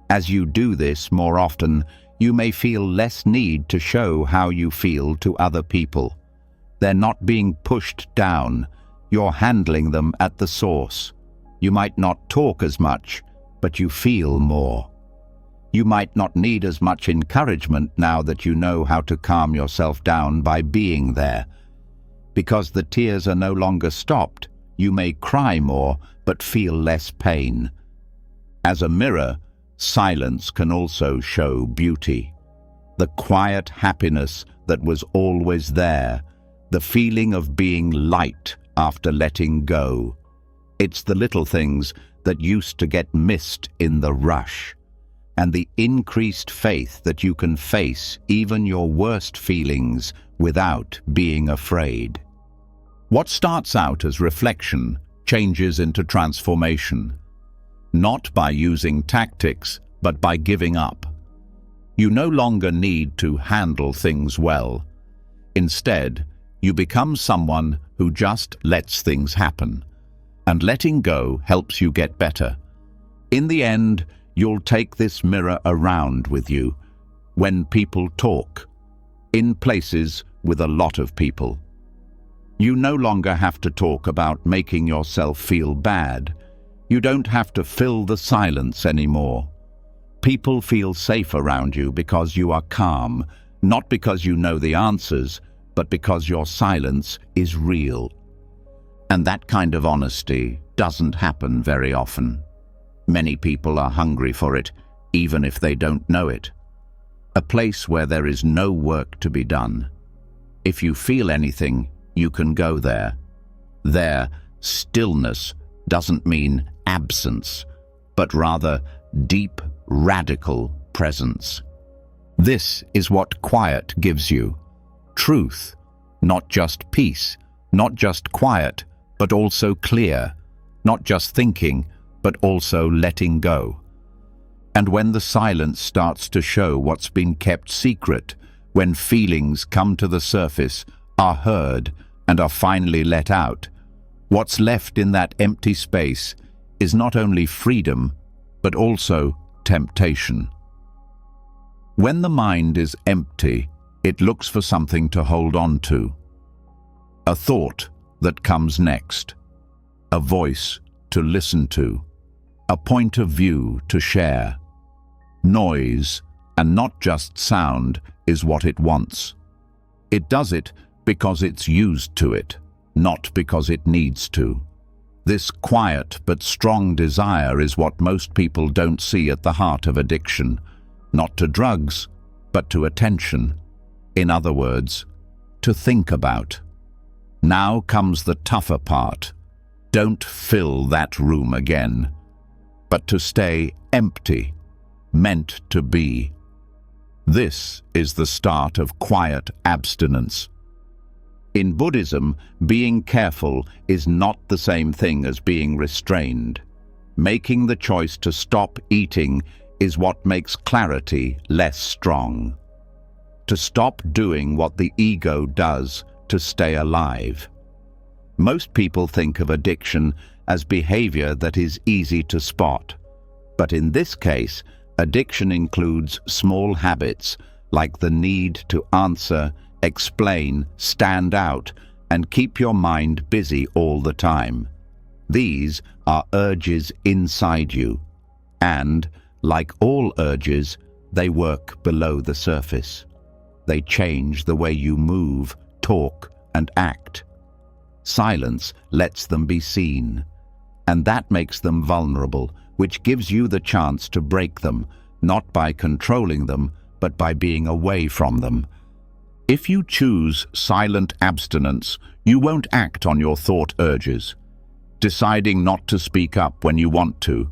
As you do this more often, you may feel less need to show how you feel to other people. They're not being pushed down, you're handling them at the source. You might not talk as much, but you feel more. You might not need as much encouragement now that you know how to calm yourself down by being there. Because the tears are no longer stopped, you may cry more, but feel less pain. As a mirror, silence can also show beauty. the quiet happiness that was always there, the feeling of being light after letting go. It's the little things that used to get missed in the rush, and the increased faith that you can face even your worst feelings without being afraid. What starts out as reflection changes into transformation, not by using tactics, but by giving up. You no longer need to handle things well. Instead, you become someone who just lets things happen, and letting go helps you get better. In the end, you'll take this mirror around with you when people talk, in places with a lot of people. You no longer have to talk about making yourself feel bad. You don't have to fill the silence anymore. People feel safe around you because you are calm, not because you know the answers, but because your silence is real. And that kind of honesty doesn't happen very often. Many people are hungry for it, even if they don't know it. A place where there is no work to be done. If you feel anything, you can go there. There, stillness doesn't mean absence, but rather deep, radical presence. This is what quiet gives you. Truth, not just peace, not just quiet, but also clear, not just thinking, but also letting go. And when the silence starts to show what's been kept secret, when feelings come to the surface, are heard, and are finally let out, what's left in that empty space is not only freedom, but also temptation. When the mind is empty, it looks for something to hold on to. A thought that comes next, a voice to listen to, a point of view to share. Noise, and not just sound, is what it wants. It does it because it's used to it, not because it needs to. This quiet but strong desire is what most people don't see at the heart of addiction, not to drugs, but to attention. In other words, to think about. Now comes the tougher part. Don't fill that room again, but to stay empty, meant to be. This is the start of quiet abstinence. In Buddhism, being careful is not the same thing as being restrained. Making the choice to stop eating is what makes clarity less strong. To stop doing what the ego does to stay alive. Most people think of addiction as behavior that is easy to spot. But in this case, addiction includes small habits like the need to answer, explain, stand out, and keep your mind busy all the time. These are urges inside you, and, like all urges, they work below the surface. They change the way you move, talk, and act. Silence lets them be seen, and that makes them vulnerable, which gives you the chance to break them, not by controlling them, but by being away from them. If you choose silent abstinence, you won't act on your thought urges, deciding not to speak up when you want to,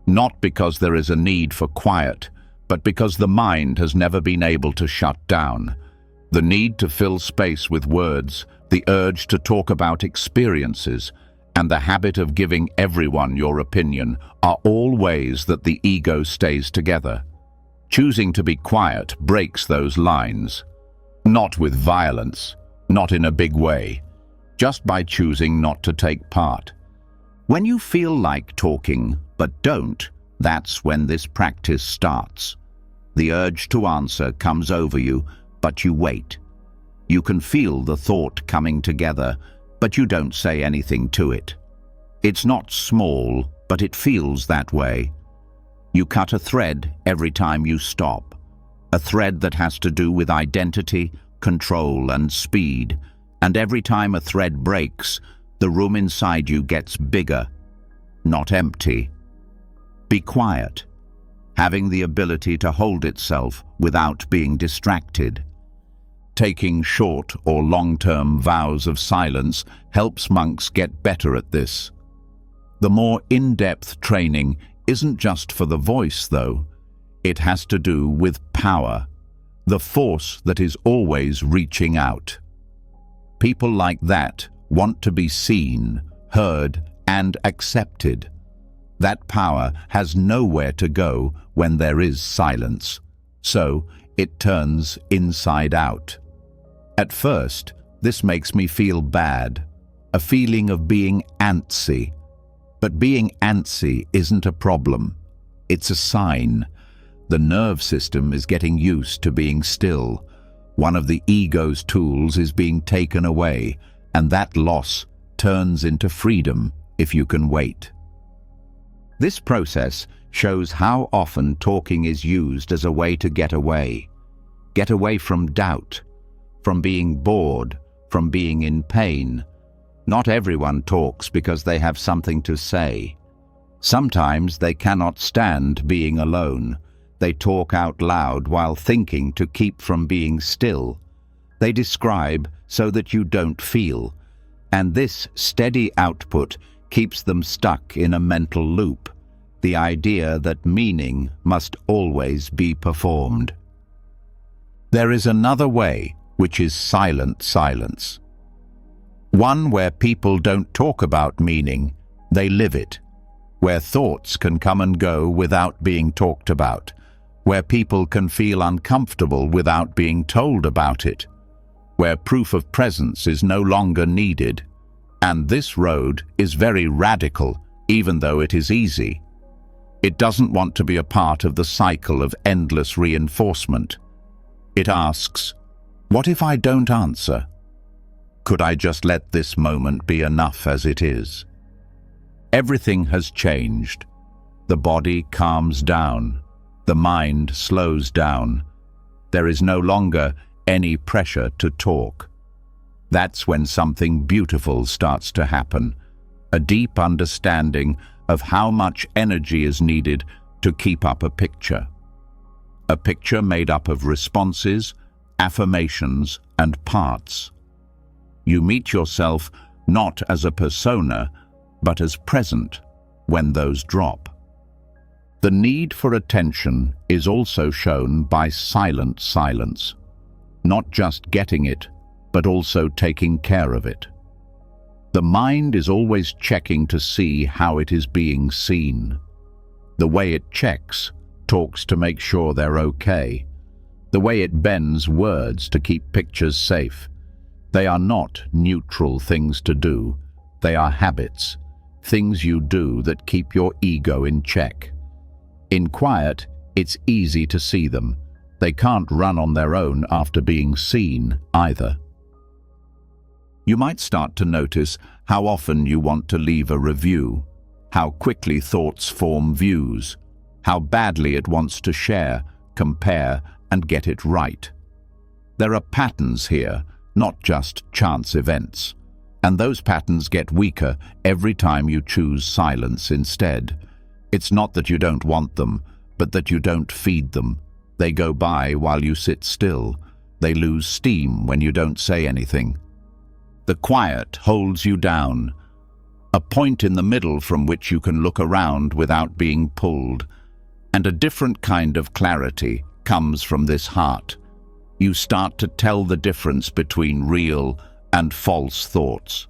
not because there is a need for quiet, but because the mind has never been able to shut down. The need to fill space with words, the urge to talk about experiences, and the habit of giving everyone your opinion are all ways that the ego stays together. Choosing to be quiet breaks those lines. Not with violence, not in a big way, just by choosing not to take part. When you feel like talking, but don't, that's when this practice starts. The urge to answer comes over you, but you wait. You can feel the thought coming together, but you don't say anything to it. It's not small, but it feels that way. You cut a thread every time you stop. A thread that has to do with identity, control, and speed. And every time a thread breaks, the room inside you gets bigger, not empty. Be quiet. having the ability to hold itself without being distracted. Taking short or long-term vows of silence helps monks get better at this. The more in-depth training isn't just for the voice, though. It has to do with power, the force that is always reaching out. People like that want to be seen, heard, and accepted. That power has nowhere to go when there is silence, so it turns inside out. At first, this makes me feel bad, a feeling of being antsy. But being antsy isn't a problem. It's a sign. The nerve system is getting used to being still. One of the ego's tools is being taken away, and that loss turns into freedom if you can wait. This process shows how often talking is used as a way to get away. Get away from doubt, from being bored, from being in pain. Not everyone talks because they have something to say. Sometimes they cannot stand being alone. They talk out loud while thinking to keep from being still. They describe so that you don't feel. And this steady output keeps them stuck in a mental loop, the idea that meaning must always be performed. There is another way, which is silent silence. One where people don't talk about meaning, they live it. Where thoughts can come and go without being talked about. Where people can feel uncomfortable without being told about it. Where proof of presence is no longer needed. And this road is very radical, even though it is easy. It doesn't want to be a part of the cycle of endless reinforcement. It asks, what if I don't answer? Could I just let this moment be enough as it is? Everything has changed. The body calms down. The mind slows down. There is no longer any pressure to talk. That's when something beautiful starts to happen, a deep understanding of how much energy is needed to keep up a picture. A picture made up of responses, affirmations, and parts. You meet yourself not as a persona, but as present when those drop. The need for attention is also shown by silent silence, not just getting it, but also taking care of it. The mind is always checking to see how it is being seen. The way it checks talks to make sure they're okay. The way it bends words to keep pictures safe. They are not neutral things to do. They are habits, things you do that keep your ego in check. In quiet, it's easy to see them. They can't run on their own after being seen either. You might start to notice how often you want to leave a review, how quickly thoughts form views, how badly it wants to share, compare, and get it right. There are patterns here, not just chance events. And those patterns get weaker every time you choose silence instead. It's not that you don't want them, but that you don't feed them. They go by while you sit still. They lose steam when you don't say anything. The quiet holds you down, a point in the middle from which you can look around without being pulled. And a different kind of clarity comes from this heart. You start to tell the difference between real and false thoughts.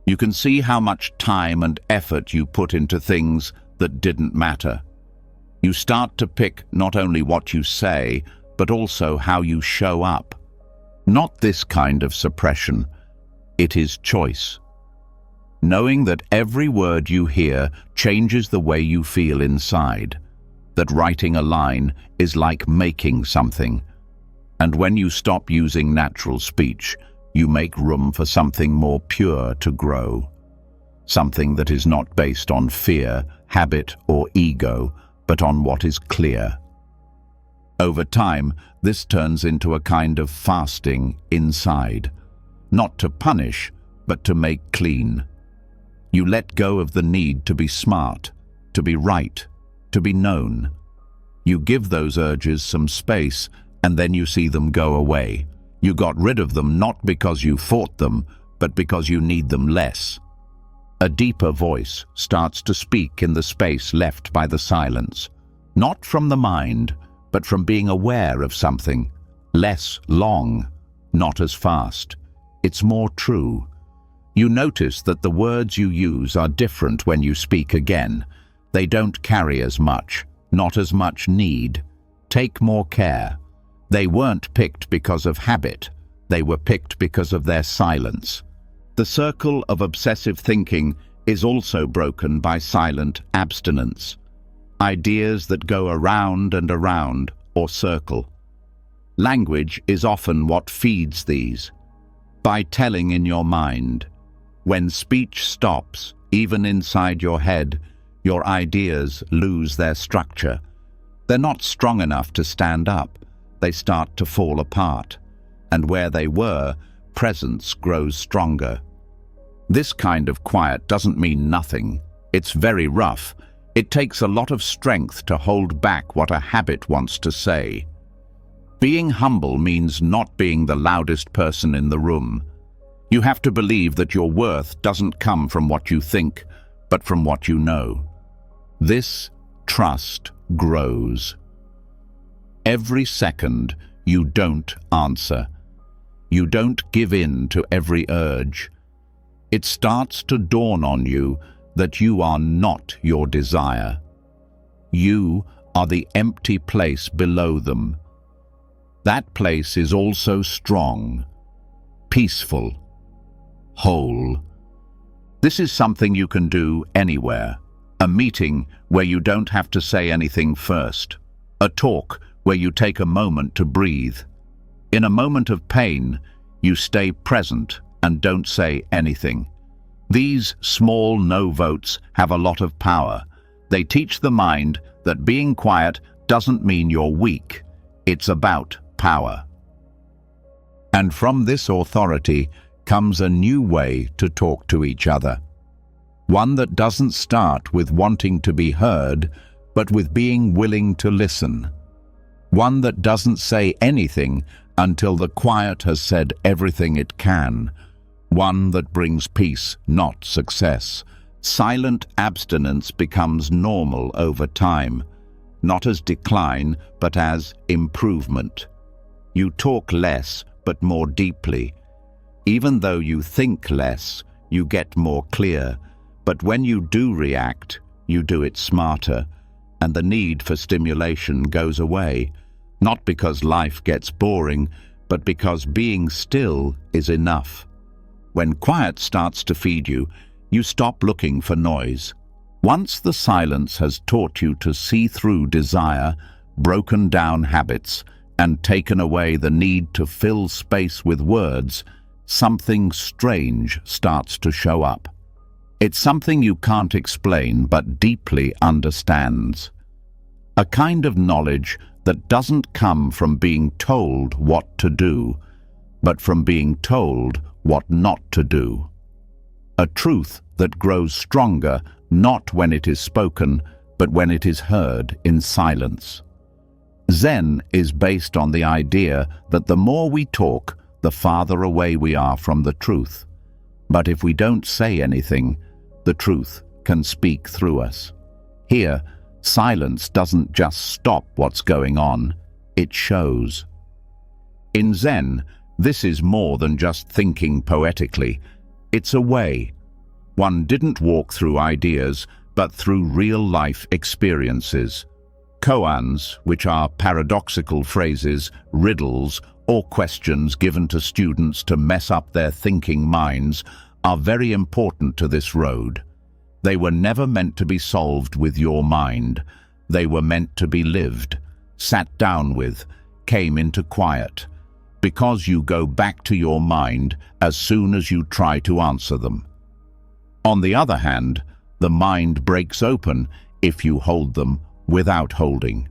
You can see how much time and effort you put into things that didn't matter. You start to pick not only what you say, but also how you show up. Not this kind of suppression. It is choice. Knowing that every word you hear changes the way you feel inside. That writing a line is like making something. And when you stop using natural speech, you make room for something more pure to grow. Something that is not based on fear, habit, or ego, but on what is clear. Over time, this turns into a kind of fasting inside. Not to punish, but to make clean. You let go of the need to be smart, to be right, to be known. You give those urges some space, and then you see them go away. You got rid of them not because you fought them, but because you need them less. A deeper voice starts to speak in the space left by the silence, not from the mind, but from being aware of something. Less long, not as fast. It's more true. You notice that the words you use are different when you speak again. They don't carry as much, not as much need. Take more care. They weren't picked because of habit. They were picked because of their silence. The circle of obsessive thinking is also broken by silent abstinence. Ideas that go around and around, or circle. Language is often what feeds these. By telling in your mind. When speech stops, even inside your head, your ideas lose their structure. They're not strong enough to stand up. They start to fall apart. And where they were, presence grows stronger. This kind of quiet doesn't mean nothing. It's very rough. It takes a lot of strength to hold back what a habit wants to say. Being humble means not being the loudest person in the room. You have to believe that your worth doesn't come from what you think, but from what you know. This trust grows. Every second, you don't answer. You don't give in to every urge. It starts to dawn on you that you are not your desire. You are the empty place below them. That place is also strong, peaceful, whole. This is something you can do anywhere. A meeting where you don't have to say anything first. A talk where you take a moment to breathe. In a moment of pain, you stay present and don't say anything. These small no votes have a lot of power. They teach the mind that being quiet doesn't mean you're weak. It's about power. And from this authority comes a new way to talk to each other. One that doesn't start with wanting to be heard, but with being willing to listen. One that doesn't say anything until the quiet has said everything it can. One that brings peace, not success. Silent abstinence becomes normal over time, not as decline, but as improvement. You talk less, but more deeply. Even though you think less, you get more clear. But when you do react, you do it smarter, and the need for stimulation goes away. Not because life gets boring, but because being still is enough. When quiet starts to feed you, you stop looking for noise. Once the silence has taught you to see through desire, broken down habits, and taken away the need to fill space with words, something strange starts to show up. It's something you can't explain but deeply understands. A kind of knowledge that doesn't come from being told what to do, but from being told what not to do. A truth that grows stronger not when it is spoken, but when it is heard in silence. Zen is based on the idea that the more we talk, the farther away we are from the truth. But if we don't say anything, the truth can speak through us. Here, silence doesn't just stop what's going on, it shows. In Zen, this is more than just thinking poetically. It's a way. One didn't walk through ideas, but through real-life experiences. Koans, which are paradoxical phrases, riddles, or questions given to students to mess up their thinking minds, are very important to this road. They were never meant to be solved with your mind. They were meant to be lived, sat down with, came into quiet, because you go back to your mind as soon as you try to answer them. On the other hand, the mind breaks open if you hold them without holding.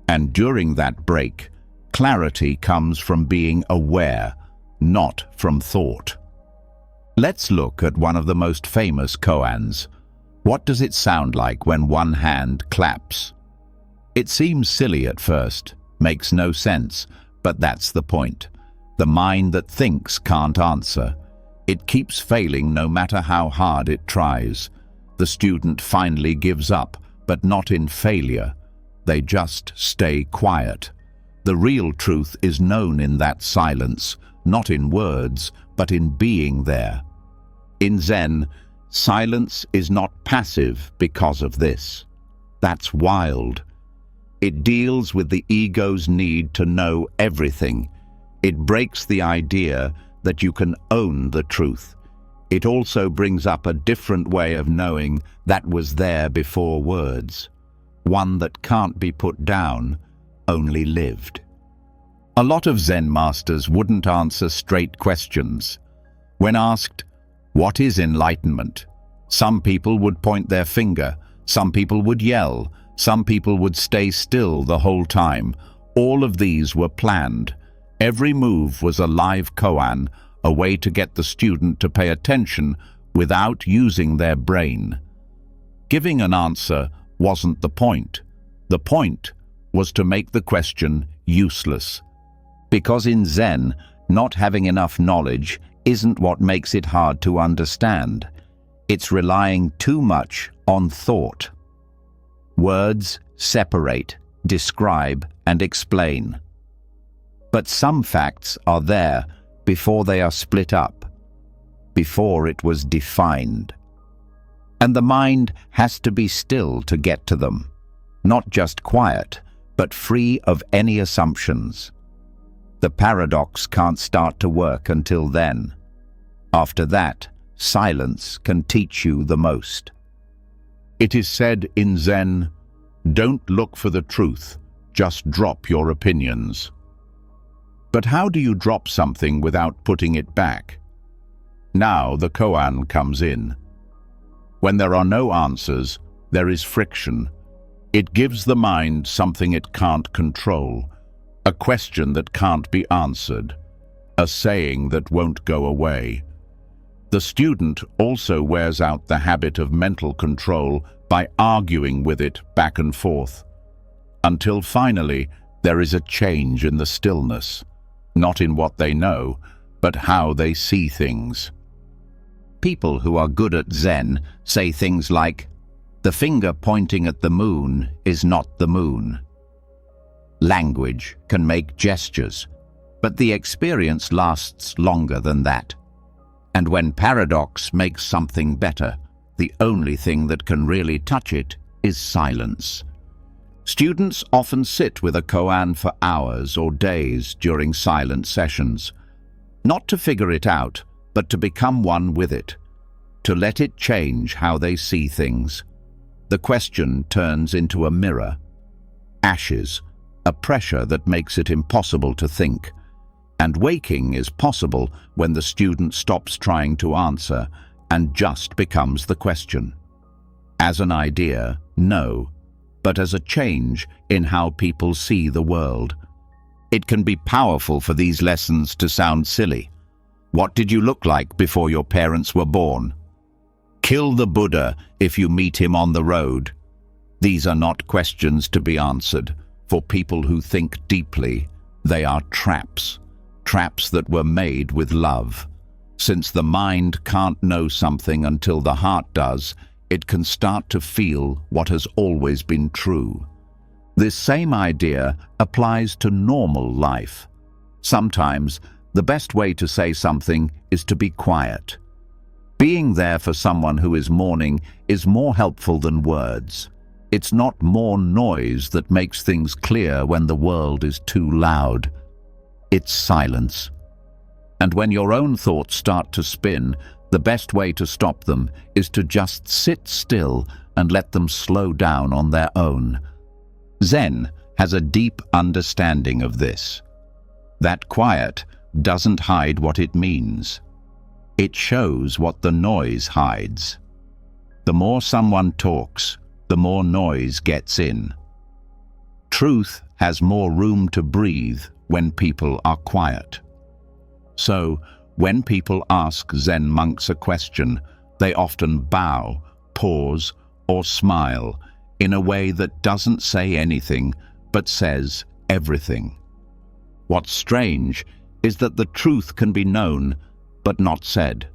And during that break, clarity comes from being aware, not from thought. Let's look at one of the most famous koans. What does it sound like when one hand claps? It seems silly at first, makes no sense, but that's the point. The mind that thinks can't answer. It keeps failing no matter how hard it tries. The student finally gives up, but not in failure. They just stay quiet. The real truth is known in that silence, not in words, but in being there. In Zen, silence is not passive because of this. That's wild. It deals with the ego's need to know everything. It breaks the idea that you can own the truth. It also brings up a different way of knowing that was there before words. One that can't be put down, only lived. A lot of Zen masters wouldn't answer straight questions. When asked, "What is enlightenment?" some people would point their finger, some people would yell, some people would stay still the whole time. All of these were planned. Every move was a live koan, a way to get the student to pay attention without using their brain. Giving an answer wasn't the point. The point was to make the question useless. Because in Zen, not having enough knowledge isn't what makes it hard to understand. It's relying too much on thought. Words separate, describe, and explain. But some facts are there before they are split up, before it was defined. And the mind has to be still to get to them, not just quiet, but free of any assumptions. The paradox can't start to work until then. After that, silence can teach you the most. It is said in Zen, "Don't look for the truth, just drop your opinions." But how do you drop something without putting it back? Now the koan comes in. When there are no answers, there is friction. It gives the mind something it can't control, a question that can't be answered, a saying that won't go away. The student also wears out the habit of mental control by arguing with it back and forth, until finally there is a change in the stillness, not in what they know, but how they see things. People who are good at Zen say things like, "The finger pointing at the moon is not the moon." Language can make gestures, but the experience lasts longer than that. And when paradox makes something better, the only thing that can really touch it is silence. Students often sit with a koan for hours or days during silent sessions, not to figure it out, but to become one with it, to let it change how they see things. The question turns into a mirror, ashes, a pressure that makes it impossible to think. And waking is possible when the student stops trying to answer and just becomes the question. As an idea, no, but as a change in how people see the world. It can be powerful for these lessons to sound silly. What did you look like before your parents were born? Kill the Buddha if you meet him on the road. These are not questions to be answered. For people who think deeply, they are traps. Traps that were made with love. Since the mind can't know something until the heart does, it can start to feel what has always been true. This same idea applies to normal life. Sometimes, the best way to say something is to be quiet. Being there for someone who is mourning is more helpful than words. It's not more noise that makes things clear when the world is too loud. It's silence. And when your own thoughts start to spin, the best way to stop them is to just sit still and let them slow down on their own. Zen has a deep understanding of this. That quiet doesn't hide what it means. It shows what the noise hides. The more someone talks, the more noise gets in. Truth has more room to breathe when people are quiet. So, when people ask Zen monks a question, they often bow, pause, or smile, in a way that doesn't say anything but says everything. What's strange is that the truth can be known but not said,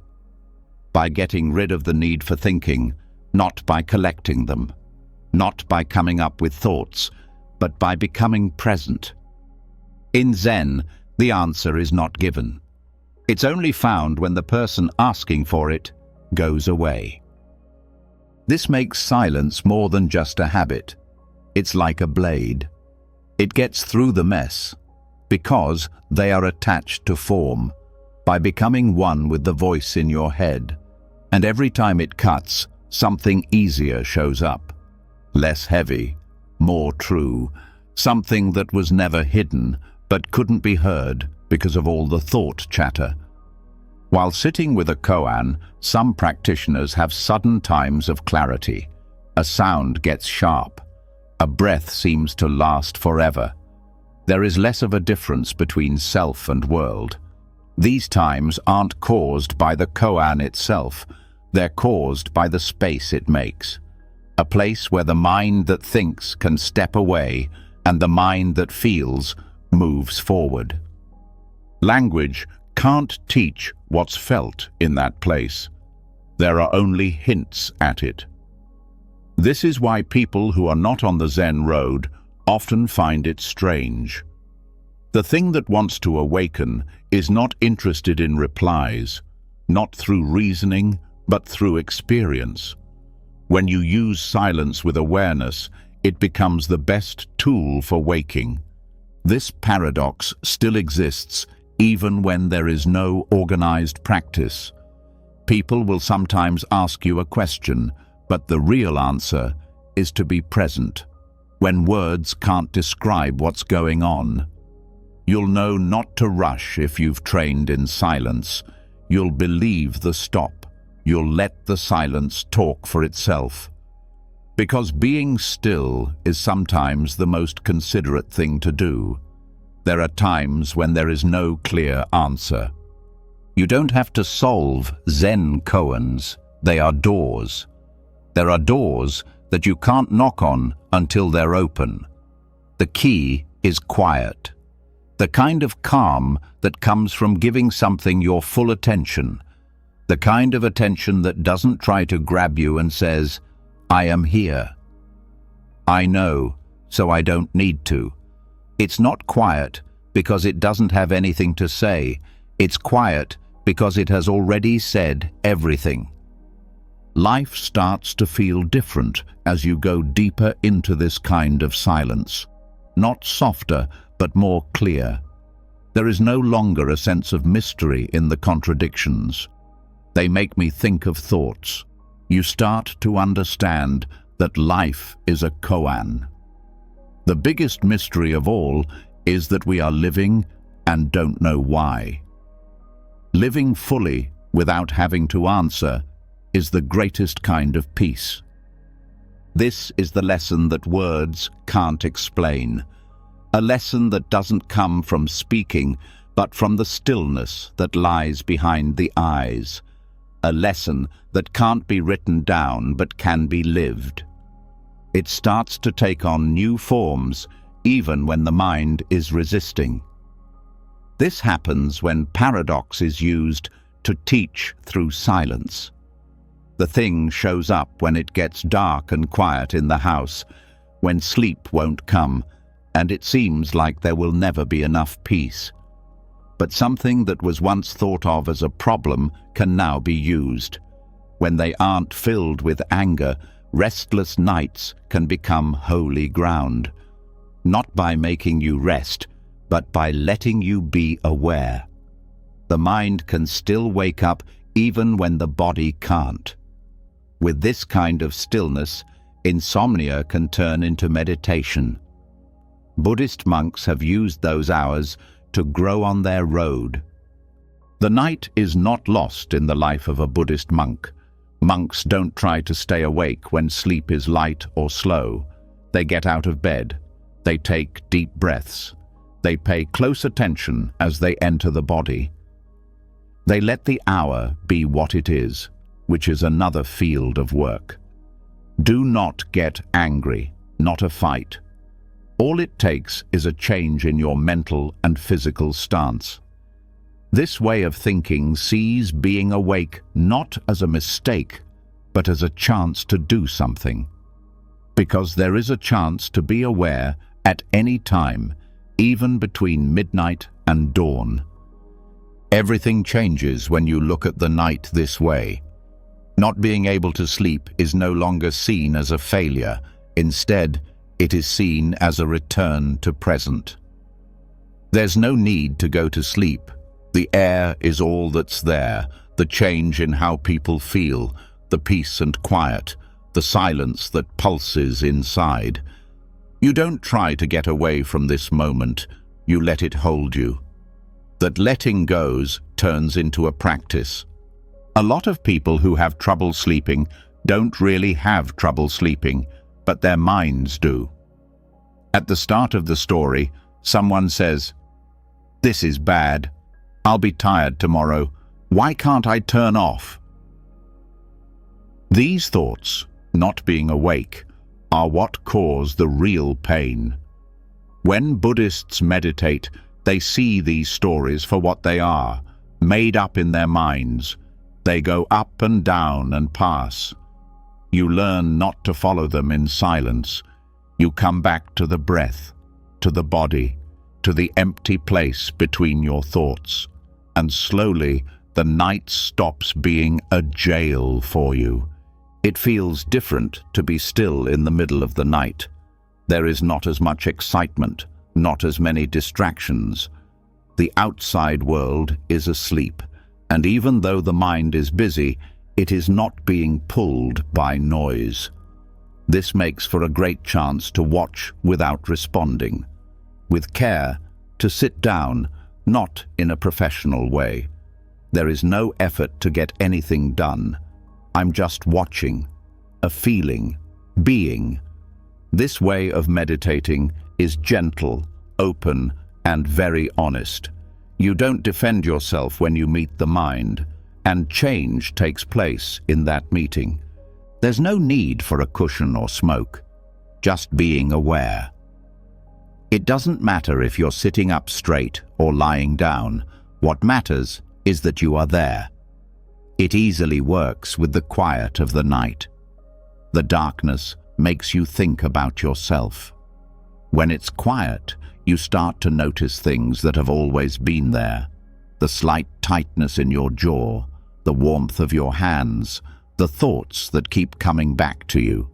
by getting rid of the need for thinking, not by collecting them, not by coming up with thoughts, but by becoming present. In Zen, the answer is not given. It's only found when the person asking for it goes away. This makes silence more than just a habit. It's like a blade. It gets through the mess because they are attached to form, by becoming one with the voice in your head. And every time it cuts, something easier shows up. Less heavy, more true, something that was never hidden but couldn't be heard because of all the thought chatter. While sitting with a koan, some practitioners have sudden times of clarity. A sound gets sharp. A breath seems to last forever. There is less of a difference between self and world. These times aren't caused by the koan itself. They're caused by the space it makes. A place where the mind that thinks can step away and the mind that feels moves forward. Language can't teach what's felt in that place. There are only hints at it. This is why people who are not on the Zen road often find it strange. The thing that wants to awaken is not interested in replies, not through reasoning, but through experience. When you use silence with awareness, it becomes the best tool for waking. This paradox still exists even when there is no organized practice. People will sometimes ask you a question, but the real answer is to be present. When words can't describe what's going on, you'll know not to rush if you've trained in silence. You'll believe the stop. You'll let the silence talk for itself. Because being still is sometimes the most considerate thing to do. There are times when there is no clear answer. You don't have to solve Zen koans. They are doors. There are doors that you can't knock on until they're open. The key is quiet. The kind of calm that comes from giving something your full attention. The kind of attention that doesn't try to grab you and says, "I am here. I know, so I don't need to." It's not quiet because it doesn't have anything to say. It's quiet because it has already said everything. Life starts to feel different as you go deeper into this kind of silence. Not softer, but more clear. There is no longer a sense of mystery in the contradictions. They make me think of thoughts. You start to understand that life is a koan. The biggest mystery of all is that we are living and don't know why. Living fully without having to answer is the greatest kind of peace. This is the lesson that words can't explain. A lesson that doesn't come from speaking, but from the stillness that lies behind the eyes. A lesson that can't be written down but can be lived. It starts to take on new forms even when the mind is resisting. This happens when paradox is used to teach through silence. The thing shows up when it gets dark and quiet in the house, when sleep won't come, and it seems like there will never be enough peace. But something that was once thought of as a problem can now be used. When they aren't filled with anger, restless nights can become holy ground. Not by making you rest, but by letting you be aware. The mind can still wake up even when the body can't. With this kind of stillness, insomnia can turn into meditation. Buddhist monks have used those hours to grow on their road. The night is not lost in the life of a Buddhist monk. Monks don't try to stay awake when sleep is light or slow. They get out of bed. They take deep breaths. They pay close attention as they enter the body. They let the hour be what it is, which is another field of work. Do not get angry, not a fight. All it takes is a change in your mental and physical stance. This way of thinking sees being awake not as a mistake, but as a chance to do something. Because there is a chance to be aware at any time, even between midnight and dawn. Everything changes when you look at the night this way. Not being able to sleep is no longer seen as a failure. Instead, it is seen as a return to present. There's no need to go to sleep. The air is all that's there, the change in how people feel, the peace and quiet, the silence that pulses inside. You don't try to get away from this moment, you let it hold you. That letting goes turns into a practice. A lot of people who have trouble sleeping don't really have trouble sleeping, but their minds do. At the start of the story, someone says, "This is bad. I'll be tired tomorrow. Why can't I turn off?" These thoughts, not being awake, are what cause the real pain. When Buddhists meditate, they see these stories for what they are, made up in their minds. They go up and down and pass. You learn not to follow them in silence. You come back to the breath, to the body, to the empty place between your thoughts. And slowly, the night stops being a jail for you. It feels different to be still in the middle of the night. There is not as much excitement, not as many distractions. The outside world is asleep. And even though the mind is busy, it is not being pulled by noise. This makes for a great chance to watch without responding. With care, to sit down, not in a professional way. There is no effort to get anything done. I'm just watching, a feeling, being. This way of meditating is gentle, open, and very honest. You don't defend yourself when you meet the mind, and change takes place in that meeting. There's no need for a cushion or smoke, just being aware. It doesn't matter if you're sitting up straight or lying down. What matters is that you are there. It easily works with the quiet of the night. The darkness makes you think about yourself. When it's quiet, you start to notice things that have always been there. The slight tightness in your jaw, the warmth of your hands, the thoughts that keep coming back to you.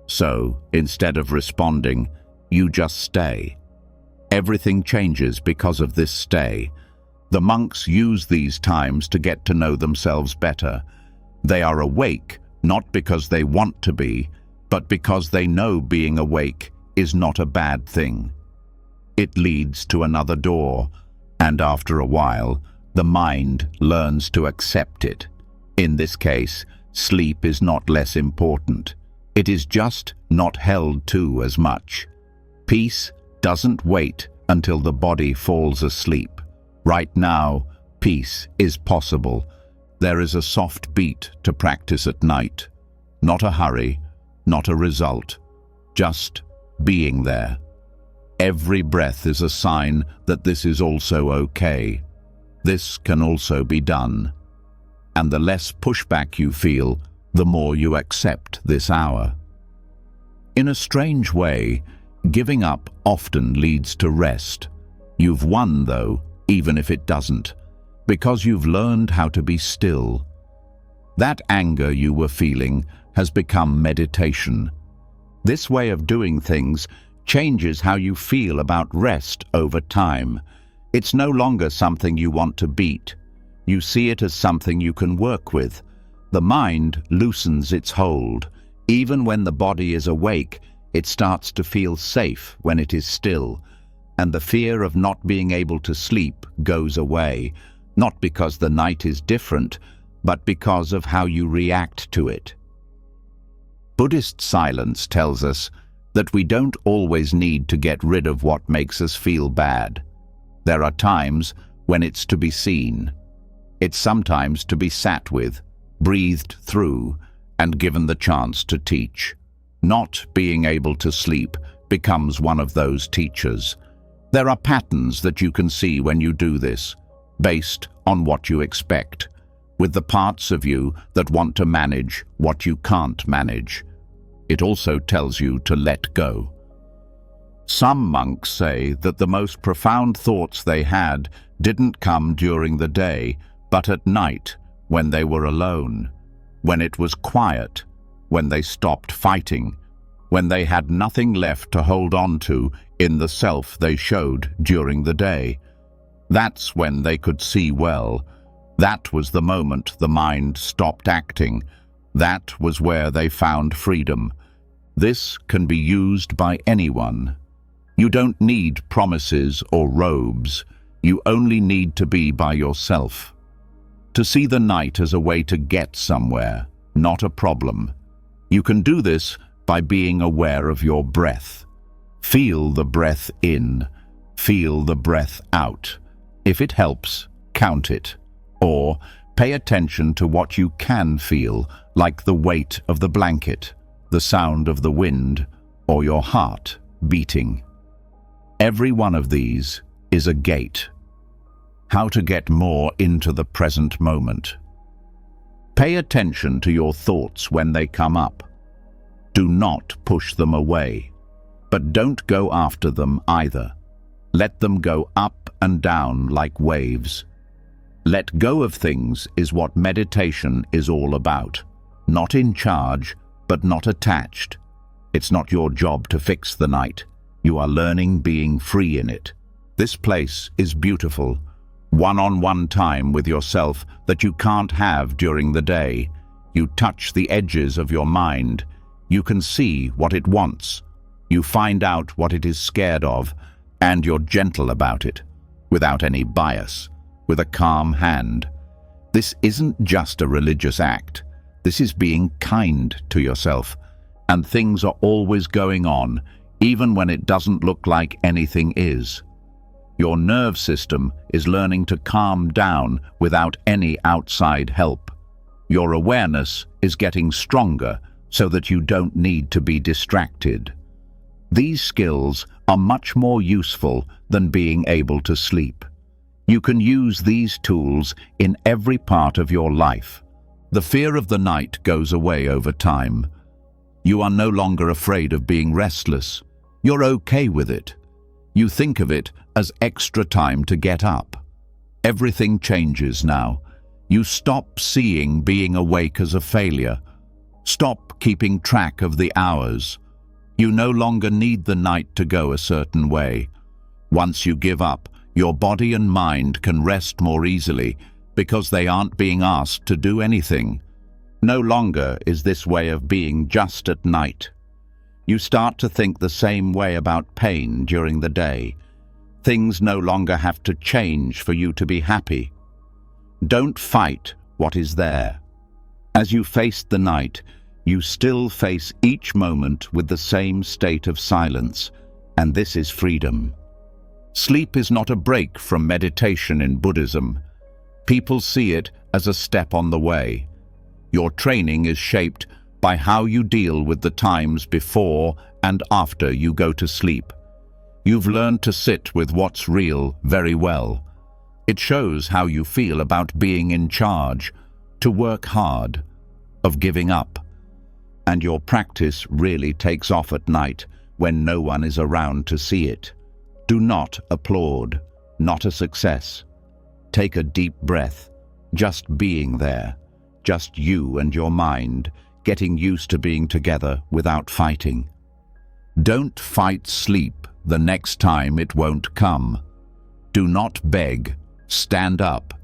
So, instead of responding, you just stay. Everything changes because of this stay. The monks use these times to get to know themselves better. They are awake, not because they want to be, but because they know being awake is not a bad thing. It leads to another door, and after a while, the mind learns to accept it. In this case, sleep is not less important. It is just not held to as much. Peace doesn't wait until the body falls asleep. Right now, peace is possible. There is a soft beat to practice at night. Not a hurry, not a result, just being there. Every breath is a sign that this is also okay. This can also be done. And the less pushback you feel, the more you accept this hour. In a strange way, giving up often leads to rest. You've won, though, even if it doesn't, because you've learned how to be still. That anger you were feeling has become meditation. This way of doing things changes how you feel about rest over time. It's no longer something you want to beat. You see it as something you can work with. The mind loosens its hold. Even when the body is awake, it starts to feel safe when it is still. And the fear of not being able to sleep goes away, not because the night is different, but because of how you react to it. Buddhist silence tells us that we don't always need to get rid of what makes us feel bad. There are times when it's to be seen. It's sometimes to be sat with, breathed through, and given the chance to teach. Not being able to sleep becomes one of those teachers. There are patterns that you can see when you do this, based on what you expect, with the parts of you that want to manage what you can't manage. It also tells you to let go. Some monks say that the most profound thoughts they had didn't come during the day, but at night, when they were alone, when it was quiet, when they stopped fighting, when they had nothing left to hold on to in the self they showed during the day. That's when they could see well. That was the moment the mind stopped acting. That was where they found freedom. This can be used by anyone. You don't need promises or robes. You only need to be by yourself. To see the night as a way to get somewhere, not a problem. You can do this by being aware of your breath. Feel the breath in, feel the breath out. If it helps, count it. Or pay attention to what you can feel, like the weight of the blanket, the sound of the wind, or your heart beating. Every one of these is a gate. How to get more into the present moment. Pay attention to your thoughts when they come up. Do not push them away, but don't go after them either. Let them go up and down like waves. Let go of things is what meditation is all about. Not in charge, but not attached. It's not your job to fix the night. You are learning being free in it. This place is beautiful. One-on-one time with yourself that you can't have during the day. You touch the edges of your mind. You can see what it wants. You find out what it is scared of, and you're gentle about it, without any bias, with a calm hand. This isn't just a religious act. This is being kind to yourself, and things are always going on, even when it doesn't look like anything is. Your nerve system is learning to calm down without any outside help. Your awareness is getting stronger so that you don't need to be distracted. These skills are much more useful than being able to sleep. You can use these tools in every part of your life. The fear of the night goes away over time. You are no longer afraid of being restless. You're okay with it. You think of it as extra time to get up. Everything changes now. You stop seeing being awake as a failure. Stop keeping track of the hours. You no longer need the night to go a certain way. Once you give up, your body and mind can rest more easily because they aren't being asked to do anything. No longer is this way of being just at night. You start to think the same way about pain during the day. Things no longer have to change for you to be happy. Don't fight what is there. As you face the night, you still face each moment with the same state of silence, and this is freedom. Sleep is not a break from meditation in Buddhism. People see it as a step on the way. Your training is shaped by how you deal with the times before and after you go to sleep. You've learned to sit with what's real very well. It shows how you feel about being in charge, to work hard, of giving up. And your practice really takes off at night when no one is around to see it. Do not applaud, not a success. Take a deep breath, just being there, just you and your mind, getting used to being together without fighting. Don't fight sleep the next time it won't come. Do not beg, stand up,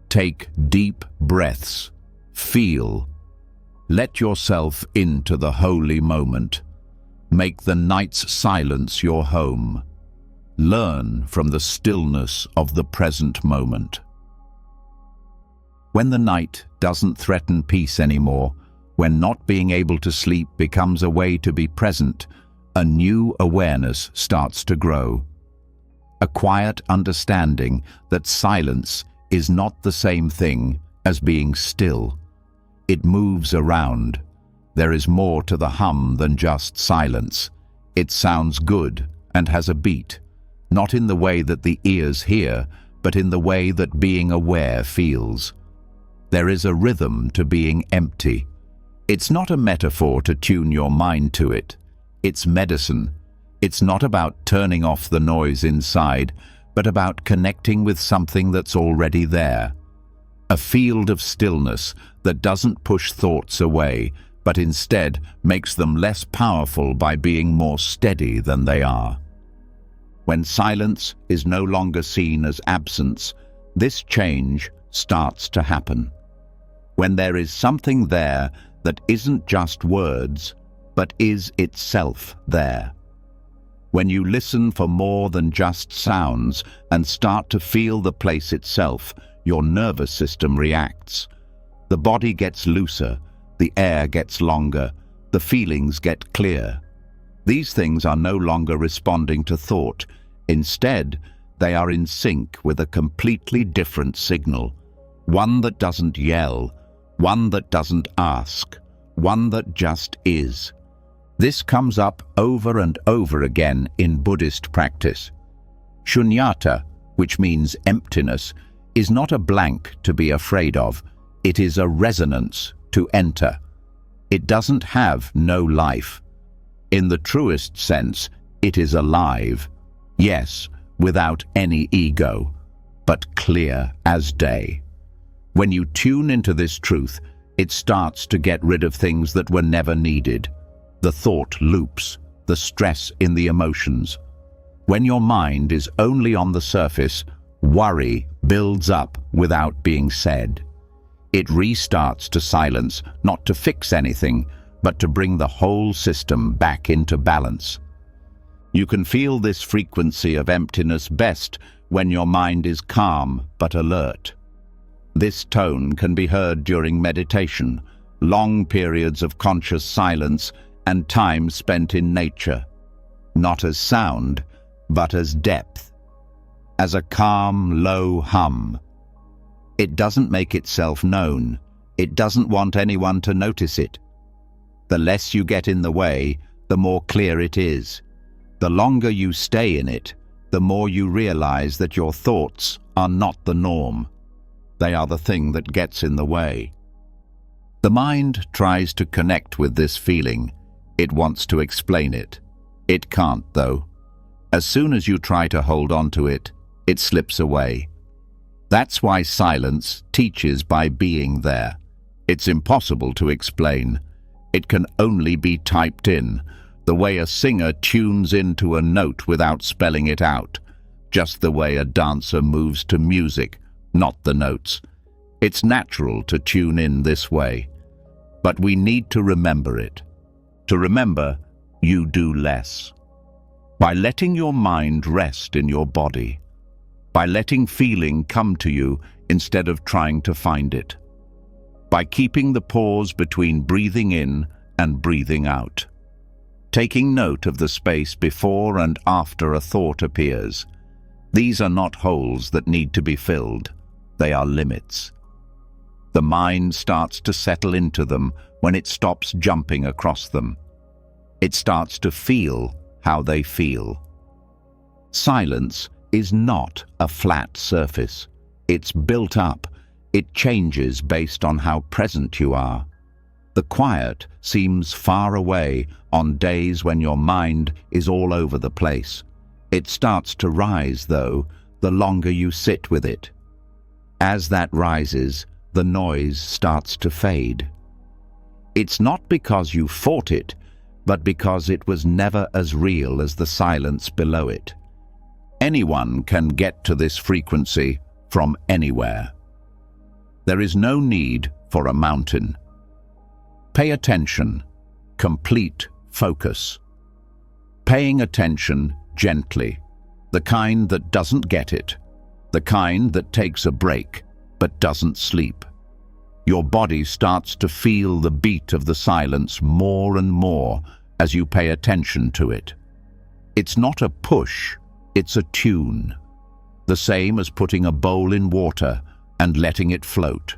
take deep breaths, feel. Let yourself into the holy moment. Make the night's silence your home. Learn from the stillness of the present moment. When the night doesn't threaten peace anymore, when not being able to sleep becomes a way to be present, a new awareness starts to grow. A quiet understanding that silence is not the same thing as being still. It moves around. There is more to the hum than just silence. It sounds good and has a beat, not in the way that the ears hear, but in the way that being aware feels. There is a rhythm to being empty. It's not a metaphor to tune your mind to it. It's medicine. It's not about turning off the noise inside, but about connecting with something that's already there. A field of stillness that doesn't push thoughts away, but instead makes them less powerful by being more steady than they are. When silence is no longer seen as absence, this change starts to happen. When there is something there that isn't just words, but is itself there. When you listen for more than just sounds and start to feel the place itself, your nervous system reacts. The body gets looser, the air gets longer, the feelings get clear. These things are no longer responding to thought. Instead, they are in sync with a completely different signal. One that doesn't yell, one that doesn't ask, one that just is. This comes up over and over again in Buddhist practice. Shunyata, which means emptiness, is not a blank to be afraid of. It is a resonance to enter. It doesn't have no life. In the truest sense, it is alive. Yes, without any ego, but clear as day. When you tune into this truth, it starts to get rid of things that were never needed. The thought loops, the stress in the emotions. When your mind is only on the surface, worry builds up without being said. It restarts to silence, not to fix anything, but to bring the whole system back into balance. You can feel this frequency of emptiness best when your mind is calm but alert. This tone can be heard during meditation, long periods of conscious silence, and time spent in nature, not as sound, but as depth, as a calm, low hum. It doesn't make itself known. It doesn't want anyone to notice it. The less you get in the way, the more clear it is. The longer you stay in it, the more you realize that your thoughts are not the norm. They are the thing that gets in the way. The mind tries to connect with this feeling. It wants to explain it. It can't, though. As soon as you try to hold on to it, it slips away. That's why silence teaches by being there. It's impossible to explain. It can only be typed in, the way a singer tunes into a note without spelling it out, just the way a dancer moves to music, not the notes. It's natural to tune in this way, but we need to remember it. To remember, you do less. By letting your mind rest in your body, by letting feeling come to you instead of trying to find it, by keeping the pause between breathing in and breathing out, taking note of the space before and after a thought appears. These are not holes that need to be filled. They are limits. The mind starts to settle into them when it stops jumping across them. It starts to feel how they feel. Silence is not a flat surface. It's built up. It changes based on how present you are. The quiet seems far away on days when your mind is all over the place. It starts to rise, though, the longer you sit with it. As that rises, the noise starts to fade. It's not because you fought it, but because it was never as real as the silence below it. Anyone can get to this frequency from anywhere. There is no need for a mountain. Pay attention, complete focus. Paying attention gently, the kind that doesn't get it, the kind that takes a break but doesn't sleep. Your body starts to feel the beat of the silence more and more as you pay attention to it. It's not a push, it's a tune. The same as putting a bowl in water and letting it float.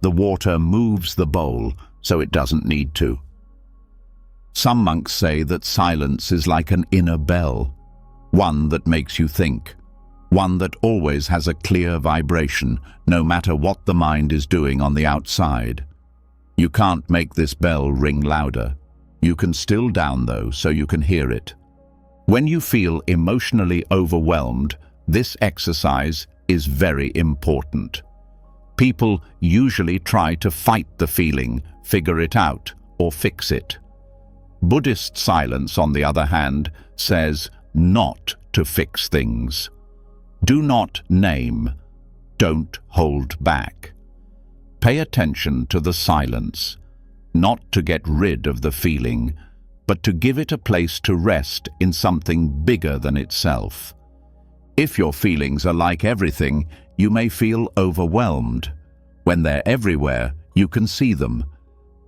The water moves the bowl so it doesn't need to. Some monks say that silence is like an inner bell, one that makes you think, one that always has a clear vibration, no matter what the mind is doing on the outside. You can't make this bell ring louder. You can still down though, so you can hear it. When you feel emotionally overwhelmed, this exercise is very important. People usually try to fight the feeling, figure it out, or fix it. Buddhist silence, on the other hand, says not to fix things. Do not name. Don't hold back. Pay attention to the silence, not to get rid of the feeling, but to give it a place to rest in something bigger than itself. If your feelings are like everything, you may feel overwhelmed. When they're everywhere, you can see them.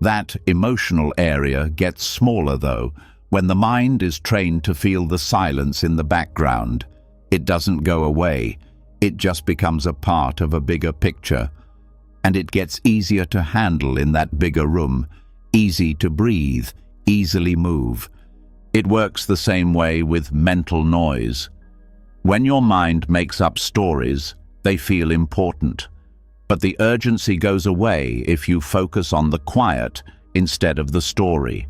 That emotional area gets smaller, though, when the mind is trained to feel the silence in the background. It doesn't go away. It just becomes a part of a bigger picture. And it gets easier to handle in that bigger room, easy to breathe, easily move. It works the same way with mental noise. When your mind makes up stories, they feel important. But the urgency goes away if you focus on the quiet instead of the story.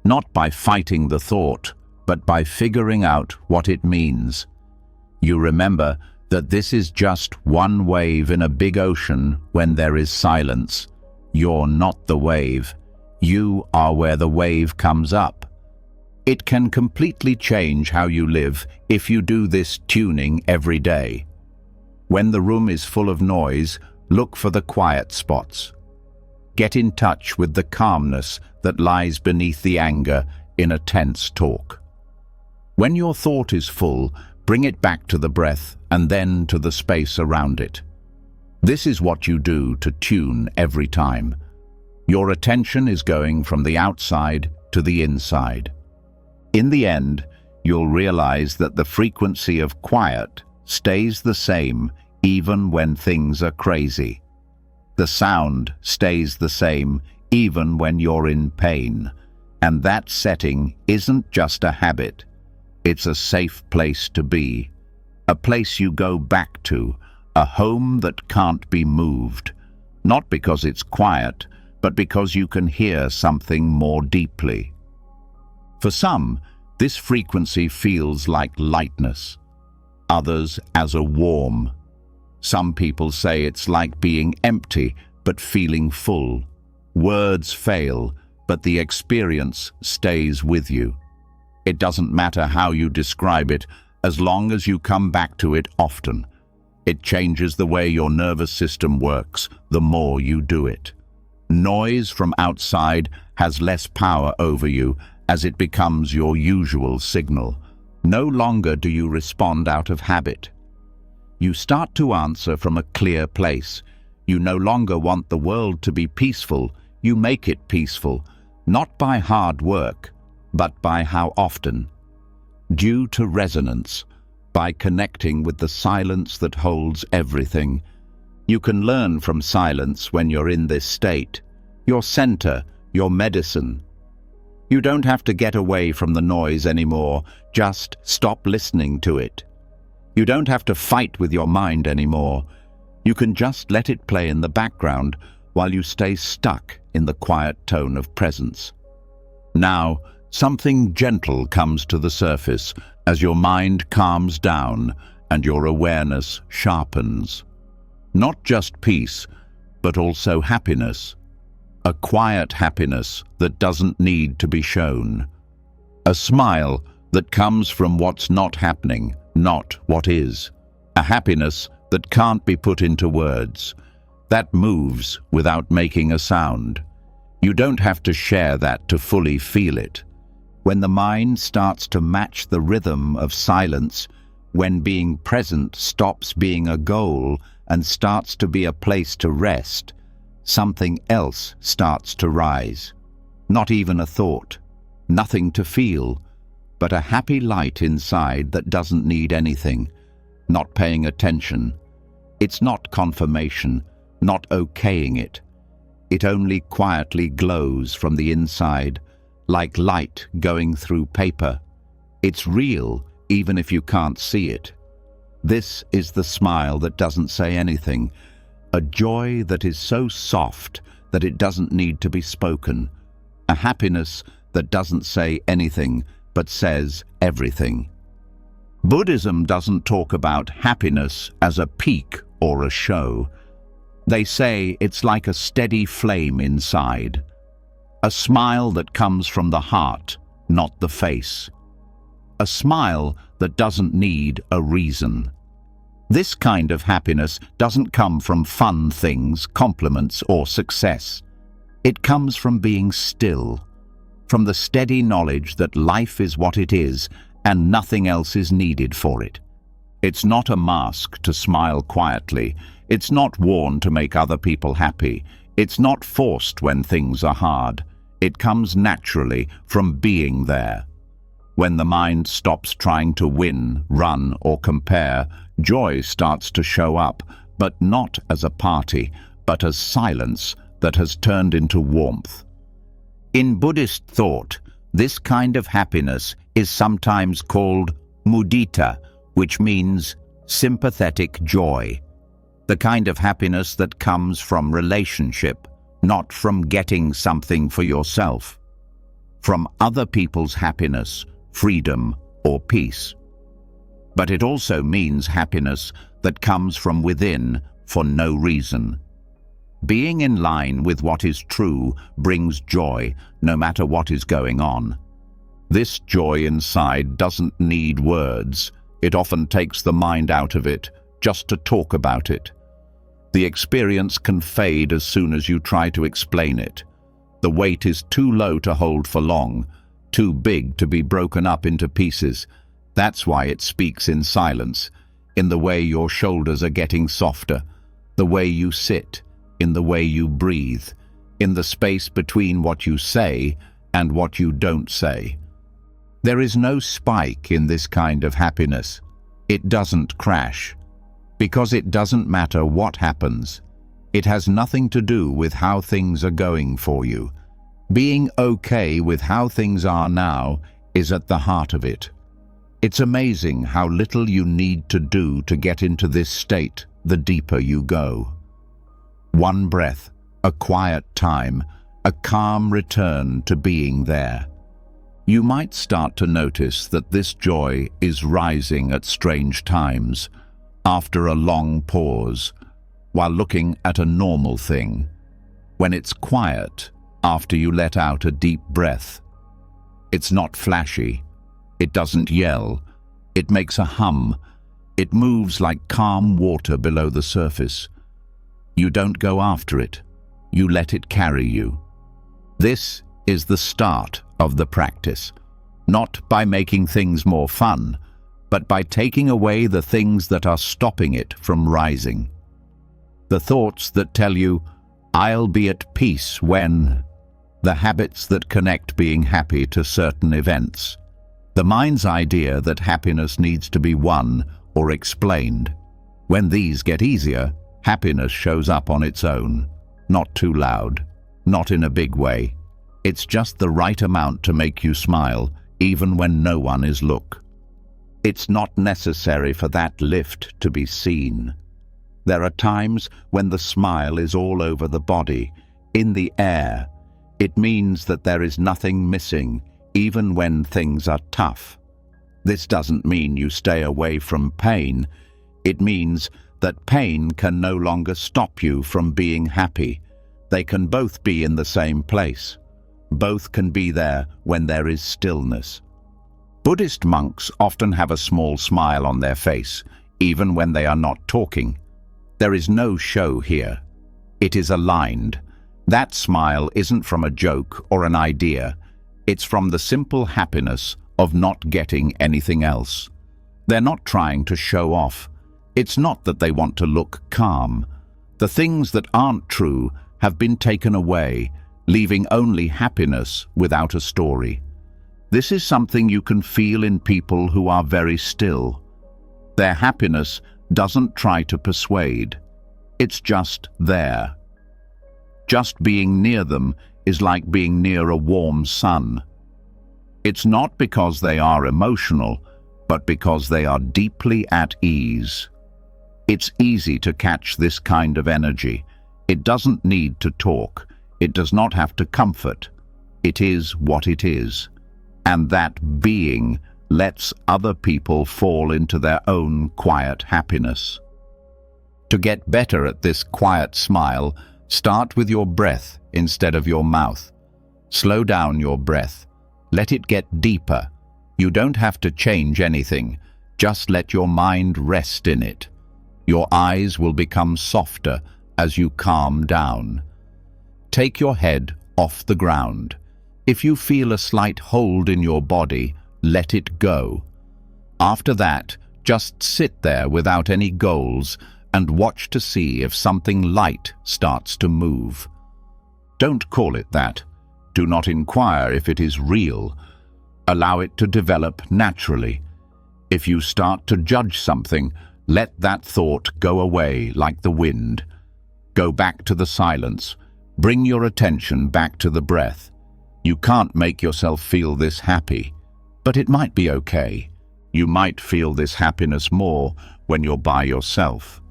Not by fighting the thought, but by figuring out what it means. You remember that this is just one wave in a big ocean when there is silence. You're not the wave. You are where the wave comes up. It can completely change how you live if you do this tuning every day. When the room is full of noise, look for the quiet spots. Get in touch with the calmness that lies beneath the anger in a tense talk. When your thought is full, bring it back to the breath and then to the space around it. This is what you do to tune every time. Your attention is going from the outside to the inside. In the end, you'll realize that the frequency of quiet stays the same even when things are crazy. The sound stays the same even when you're in pain. And that setting isn't just a habit. It's a safe place to be. A place you go back to. A home that can't be moved. Not because it's quiet, but because you can hear something more deeply. For some, this frequency feels like lightness. Others as a warm. Some people say it's like being empty, but feeling full. Words fail, but the experience stays with you. It doesn't matter how you describe it, as long as you come back to it often. It changes the way your nervous system works, the more you do it. Noise from outside has less power over you as it becomes your usual signal. No longer do you respond out of habit. You start to answer from a clear place. You no longer want the world to be peaceful. You make it peaceful, not by hard work, but by how often. Due to resonance, by connecting with the silence that holds everything. You can learn from silence when you're in this state. Your center, your medicine. You don't have to get away from the noise anymore. Just stop listening to it. You don't have to fight with your mind anymore. You can just let it play in the background while you stay stuck in the quiet tone of presence. Now, something gentle comes to the surface as your mind calms down and your awareness sharpens. Not just peace, but also happiness. A quiet happiness that doesn't need to be shown. A smile that comes from what's not happening, not what is. A happiness that can't be put into words. That moves without making a sound. You don't have to share that to fully feel it. When the mind starts to match the rhythm of silence, when being present stops being a goal and starts to be a place to rest, something else starts to rise. Not even a thought, nothing to feel, but a happy light inside that doesn't need anything, not paying attention. It's not confirmation, not okaying it. It only quietly glows from the inside, like light going through paper. It's real, even if you can't see it. This is the smile that doesn't say anything, a joy that is so soft that it doesn't need to be spoken, a happiness that doesn't say anything but says everything. Buddhism doesn't talk about happiness as a peak or a show. They say it's like a steady flame inside, a smile that comes from the heart, not the face. A smile that doesn't need a reason. This kind of happiness doesn't come from fun things, compliments, or success. It comes from being still, from the steady knowledge that life is what it is and nothing else is needed for it. It's not a mask to smile quietly. It's not worn to make other people happy. It's not forced when things are hard. It comes naturally from being there. When the mind stops trying to win, run, or compare, joy starts to show up, but not as a party, but as silence that has turned into warmth. In Buddhist thought, this kind of happiness is sometimes called mudita, which means sympathetic joy. The kind of happiness that comes from relationship, not from getting something for yourself. From other people's happiness, freedom, or peace. But it also means happiness that comes from within for no reason. Being in line with what is true brings joy, no matter what is going on. This joy inside doesn't need words. It often takes the mind out of it just to talk about it. The experience can fade as soon as you try to explain it. The weight is too low to hold for long, too big to be broken up into pieces. That's why it speaks in silence, in the way your shoulders are getting softer, the way you sit, in the way you breathe, in the space between what you say and what you don't say. There is no spike in this kind of happiness. It doesn't crash, because it doesn't matter what happens. It has nothing to do with how things are going for you. Being okay with how things are now is at the heart of it. It's amazing how little you need to do to get into this state the deeper you go. One breath, a quiet time, a calm return to being there. You might start to notice that this joy is rising at strange times, after a long pause, while looking at a normal thing, when it's quiet, after you let out a deep breath. It's not flashy. It doesn't yell. It makes a hum. It moves like calm water below the surface. You don't go after it. You let it carry you. This is the start of the practice, not by making things more fun, but by taking away the things that are stopping it from rising. The thoughts that tell you, "I'll be at peace when," the habits that connect being happy to certain events, the mind's idea that happiness needs to be won or explained. When these get easier, happiness shows up on its own, not too loud, not in a big way. It's just the right amount to make you smile, even when no one is looking. It's not necessary for that lift to be seen. There are times when the smile is all over the body, in the air. It means that there is nothing missing, even when things are tough. This doesn't mean you stay away from pain. It means that pain can no longer stop you from being happy. They can both be in the same place. Both can be there when there is stillness. Buddhist monks often have a small smile on their face, even when they are not talking. There is no show here. It is aligned. That smile isn't from a joke or an idea. It's from the simple happiness of not getting anything else. They're not trying to show off. It's not that they want to look calm. The things that aren't true have been taken away, leaving only happiness without a story. This is something you can feel in people who are very still. Their happiness doesn't try to persuade. It's just there. Just being near them is like being near a warm sun. It's not because they are emotional, but because they are deeply at ease. It's easy to catch this kind of energy. It doesn't need to talk. It does not have to comfort. It is what it is. And that being lets other people fall into their own quiet happiness. To get better at this quiet smile, start with your breath instead of your mouth. Slow down your breath. Let it get deeper. You don't have to change anything. Just let your mind rest in it. Your eyes will become softer as you calm down. Take your head off the ground. If you feel a slight hold in your body, let it go. After that, just sit there without any goals and watch to see if something light starts to move. Don't call it that. Do not inquire if it is real. Allow it to develop naturally. If you start to judge something, let that thought go away like the wind. Go back to the silence. Bring your attention back to the breath. You can't make yourself feel this happy, but it might be okay. You might feel this happiness more when you're by yourself,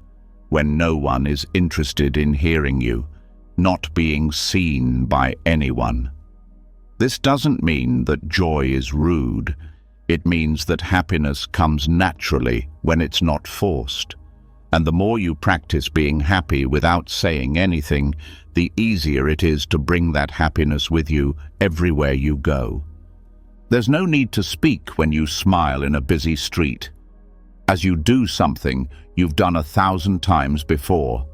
when no one is interested in hearing you, not being seen by anyone. This doesn't mean that joy is rude. It means that happiness comes naturally when it's not forced. And the more you practice being happy without saying anything, the easier it is to bring that happiness with you everywhere you go. There's no need to speak when you smile in a busy street. As you do something you've done 1,000 times before.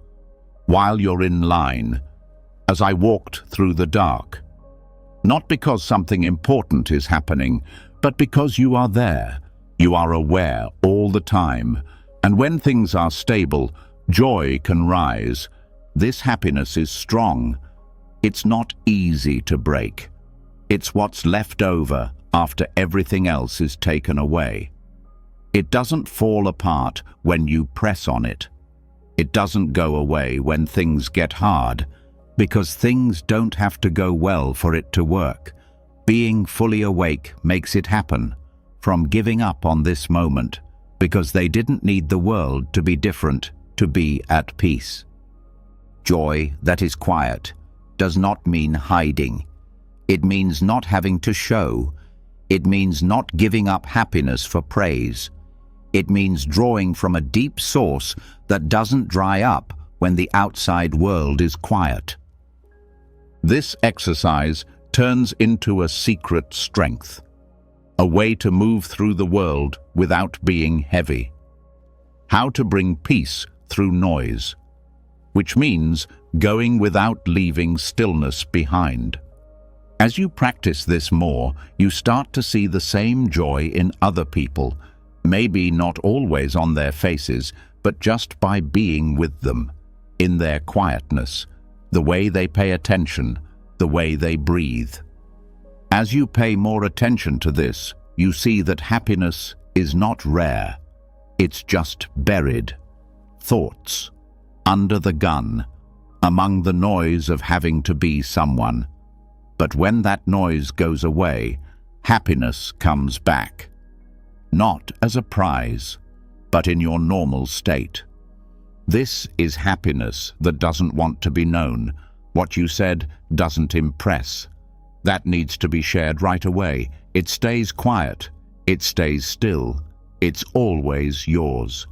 While you're in line, as I walked through the dark. Not because something important is happening, but because you are there. You are aware all the time. And when things are stable, joy can rise. This happiness is strong. It's not easy to break. It's what's left over after everything else is taken away. It doesn't fall apart when you press on it. It doesn't go away when things get hard, because things don't have to go well for it to work. Being fully awake makes it happen, from giving up on this moment, because they didn't need the world to be different to be at peace. Joy that is quiet does not mean hiding. It means not having to show. It means not giving up happiness for praise. It means drawing from a deep source that doesn't dry up when the outside world is quiet. This exercise turns into a secret strength, a way to move through the world without being heavy. How to bring peace through noise, which means going without leaving stillness behind. As you practice this more, you start to see the same joy in other people, maybe not always on their faces, but just by being with them, in their quietness, the way they pay attention, the way they breathe. As you pay more attention to this, you see that happiness is not rare. It's just buried. Thoughts, under the gun, among the noise of having to be someone. But when that noise goes away, happiness comes back. Not as a prize, but in your normal state. This is happiness that doesn't want to be known. What you said doesn't impress. That needs to be shared right away. It stays quiet. It stays still. It's always yours.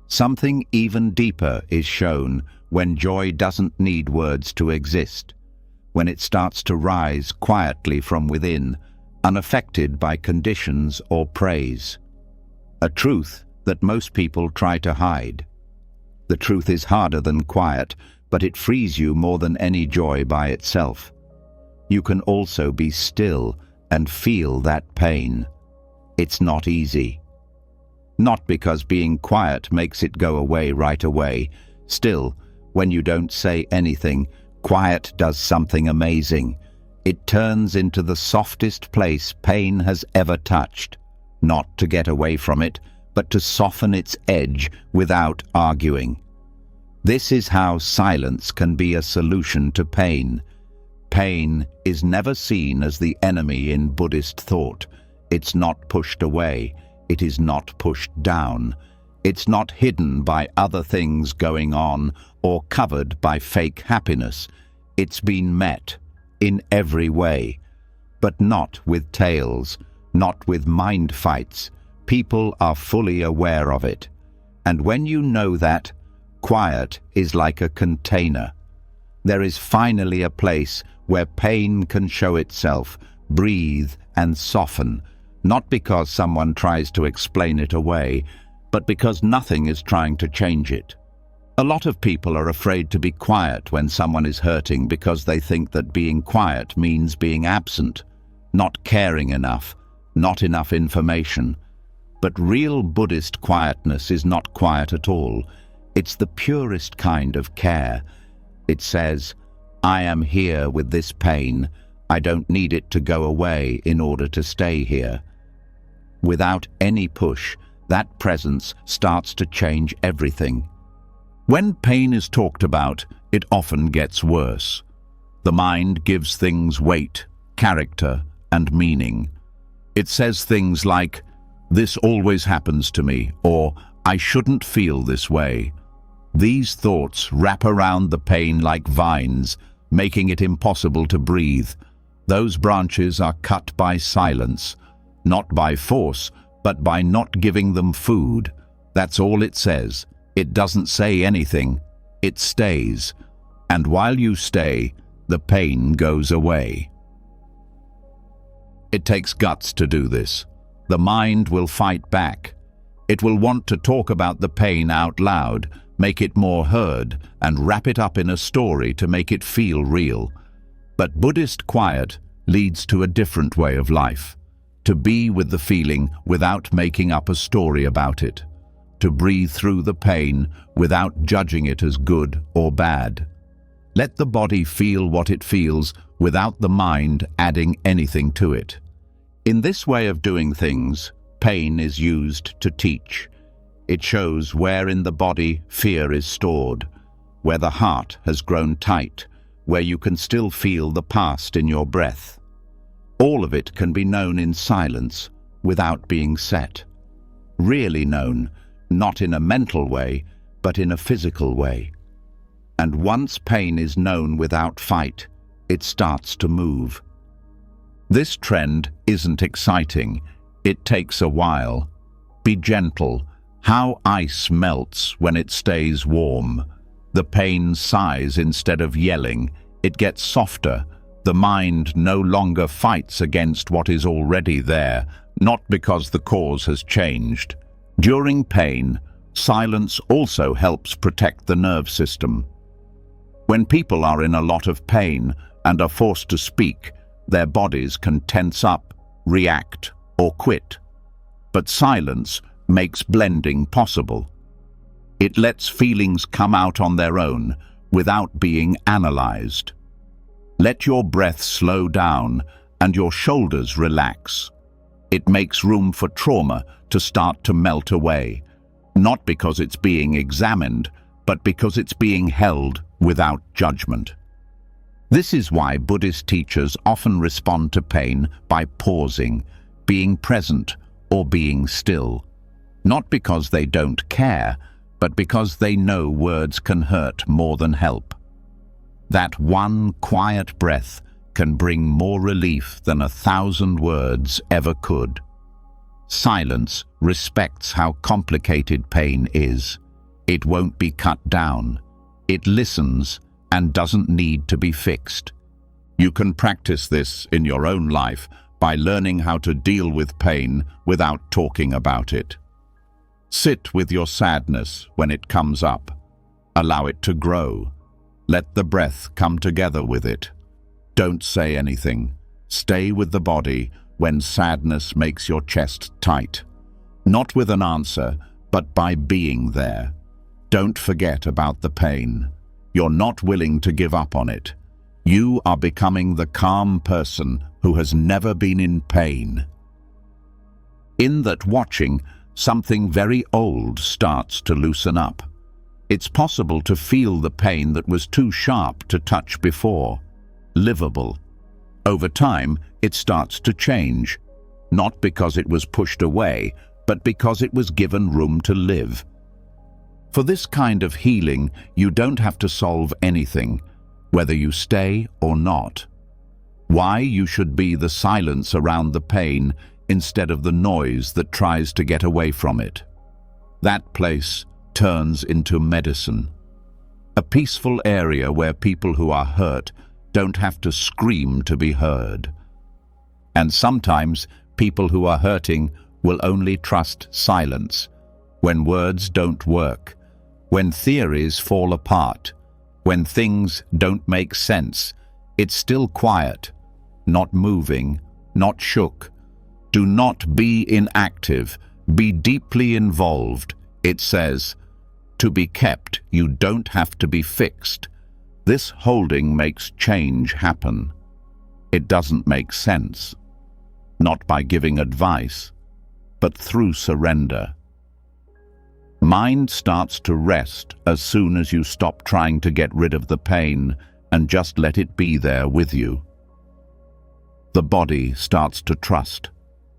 Something even deeper is shown when joy doesn't need words to exist, when it starts to rise quietly from within, unaffected by conditions or praise. A truth that most people try to hide. The truth is harder than quiet, but it frees you more than any joy by itself. You can also be still and feel that pain. It's not easy. Not because being quiet makes it go away right away. Still, when you don't say anything, quiet does something amazing. It turns into the softest place pain has ever touched, not to get away from it, but to soften its edge without arguing. This is how silence can be a solution to pain. Pain is never seen as the enemy in Buddhist thought. It's not pushed away. It is not pushed down. It's not hidden by other things going on or covered by fake happiness. It's been met in every way, but not with tales, not with mind fights. People are fully aware of it. And when you know that, quiet is like a container. There is finally a place where pain can show itself, breathe and soften, not because someone tries to explain it away, but because nothing is trying to change it. A lot of people are afraid to be quiet when someone is hurting because they think that being quiet means being absent, not caring enough, not enough information. But real Buddhist quietness is not quiet at all. It's the purest kind of care. It says, I am here with this pain. I don't need it to go away in order to stay here. Without any push, that presence starts to change everything. When pain is talked about, it often gets worse. The mind gives things weight, character, and meaning. It says things like, this always happens to me, or I shouldn't feel this way. These thoughts wrap around the pain like vines, making it impossible to breathe. Those branches are cut by silence, not by force, but by not giving them food. That's all it says. It doesn't say anything. It stays. And while you stay, the pain goes away. It takes guts to do this. The mind will fight back. It will want to talk about the pain out loud, make it more heard, and wrap it up in a story to make it feel real. But Buddhist quiet leads to a different way of life. To be with the feeling without making up a story about it. To breathe through the pain without judging it as good or bad. Let the body feel what it feels without the mind adding anything to it. In this way of doing things, pain is used to teach. It shows where in the body fear is stored, where the heart has grown tight, where you can still feel the past in your breath. All of it can be known in silence, without being set. Really known, not in a mental way, but in a physical way. And once pain is known without fight, it starts to move. This trend isn't exciting. It takes a while. Be gentle. How ice melts when it stays warm. The pain sighs instead of yelling. It gets softer. The mind no longer fights against what is already there, not because the cause has changed. During pain, silence also helps protect the nerve system. When people are in a lot of pain and are forced to speak, their bodies can tense up, react, or quit. But silence makes blending possible. It lets feelings come out on their own without being analyzed. Let your breath slow down and your shoulders relax. It makes room for trauma to start to melt away, not because it's being examined, but because it's being held without judgment. This is why Buddhist teachers often respond to pain by pausing, being present, or being still. Not because they don't care, but because they know words can hurt more than help. That one quiet breath can bring more relief than 1,000 words ever could. Silence respects how complicated pain is. It won't be cut down. It listens and doesn't need to be fixed. You can practice this in your own life by learning how to deal with pain without talking about it. Sit with your sadness when it comes up. Allow it to grow. Let the breath come together with it. Don't say anything. Stay with the body when sadness makes your chest tight. Not with an answer, but by being there. Don't forget about the pain. You're not willing to give up on it. You are becoming the calm person who has never been in pain. In that watching, something very old starts to loosen up. It's possible to feel the pain that was too sharp to touch before. livable. Over time, it starts to change, not because it was pushed away, but because it was given room to live. For this kind of healing, you don't have to solve anything, whether you stay or not. Why you should be the silence around the pain instead of the noise that tries to get away from it. That place turns into medicine. A peaceful area where people who are hurt don't have to scream to be heard. And sometimes people who are hurting will only trust silence when words don't work, when theories fall apart, when things don't make sense. It's still quiet, not moving, not shook. Do not be inactive, be deeply involved. It says, to be kept, you don't have to be fixed. This holding makes change happen. It doesn't make sense. Not by giving advice, but through surrender. Mind starts to rest as soon as you stop trying to get rid of the pain and just let it be there with you. The body starts to trust.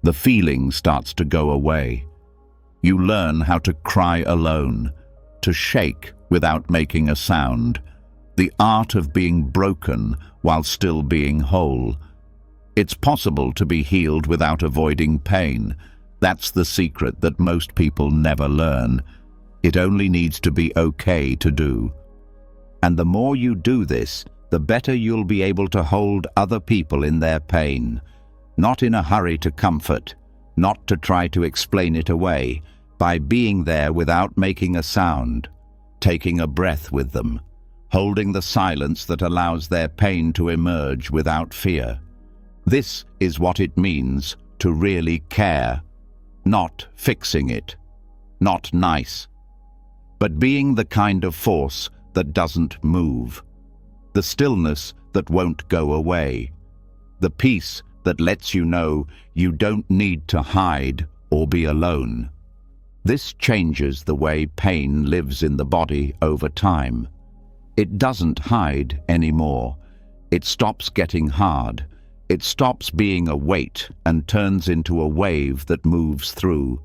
The feeling starts to go away. You learn how to cry alone, to shake without making a sound, the art of being broken while still being whole. It's possible to be healed without avoiding pain. That's the secret that most people never learn. It only needs to be okay to do. And the more you do this, the better you'll be able to hold other people in their pain. Not in a hurry to comfort, not to try to explain it away, by being there without making a sound, taking a breath with them, holding the silence that allows their pain to emerge without fear. This is what it means to really care, not fixing it, not nice, but being the kind of force that doesn't move, the stillness that won't go away, the peace that lets you know you don't need to hide or be alone. This changes the way pain lives in the body over time. It doesn't hide anymore. It stops getting hard. It stops being a weight and turns into a wave that moves through.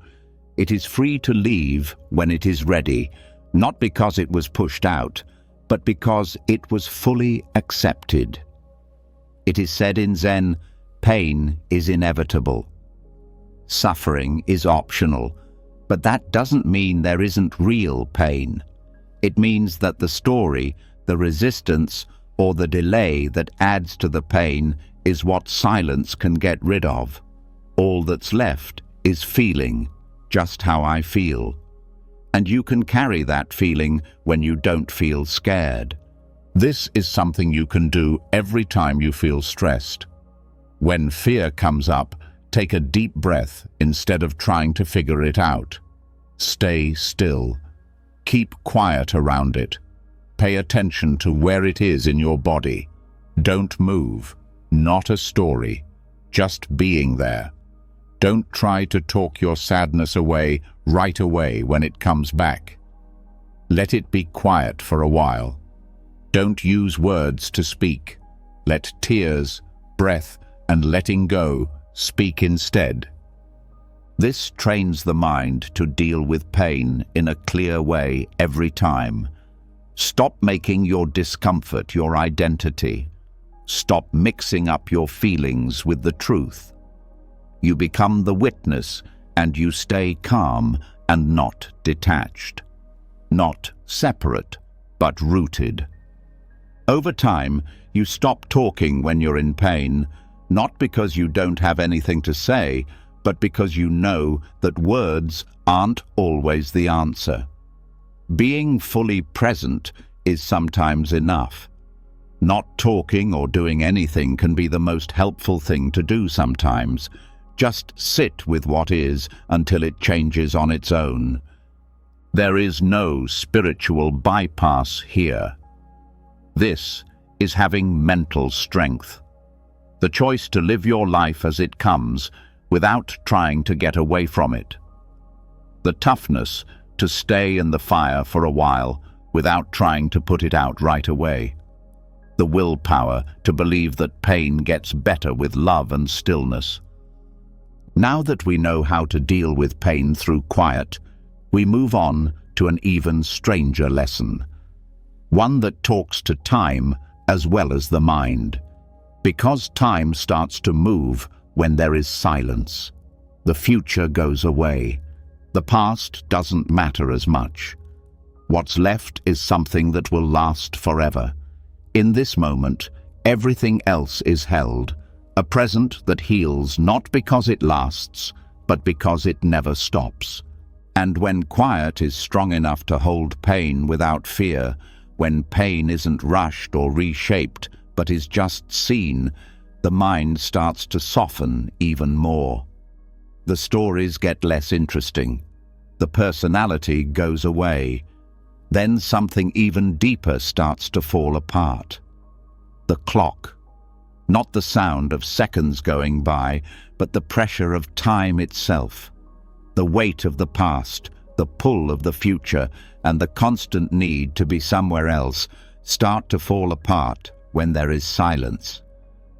It is free to leave when it is ready, not because it was pushed out, but because it was fully accepted. It is said in Zen, pain is inevitable. Suffering is optional, but that doesn't mean there isn't real pain. It means that the story, the resistance, or the delay that adds to the pain is what silence can get rid of. All that's left is feeling, just how I feel. And you can carry that feeling when you don't feel scared. This is something you can do every time you feel stressed. When fear comes up, take a deep breath instead of trying to figure it out. Stay still. Keep quiet around it. Pay attention to where it is in your body. Don't move. Not a story. Just being there. Don't try to talk your sadness away right away when it comes back. Let it be quiet for a while. Don't use words to speak. Let tears, breath, and letting go speak instead. This trains the mind to deal with pain in a clear way every time. Stop making your discomfort your identity. Stop mixing up your feelings with the truth. You become the witness, and you stay calm and not detached. Not separate, but rooted. Over time, you stop talking when you're in pain, not because you don't have anything to say, but because you know that words aren't always the answer. Being fully present is sometimes enough. Not talking or doing anything can be the most helpful thing to do sometimes. Just sit with what is until it changes on its own. There is no spiritual bypass here. This is having mental strength. The choice to live your life as it comes, without trying to get away from it. The toughness to stay in the fire for a while without trying to put it out right away. the willpower to believe that pain gets better with love and stillness. Now that we know how to deal with pain through quiet, we move on to an even stranger lesson, one that talks to time as well as the mind. Because time starts to move when there is silence. The future goes away. The past doesn't matter as much. What's left is something that will last forever. In this moment, everything else is held, a present that heals not because it lasts, but because it never stops. And when quiet is strong enough to hold pain without fear, when pain isn't rushed or reshaped, but is just seen, the mind starts to soften even more. The stories get less interesting. The personality goes away. Then something even deeper starts to fall apart. The clock. Not the sound of seconds going by, but the pressure of time itself. The weight of the past, the pull of the future, and the constant need to be somewhere else start to fall apart when there is silence.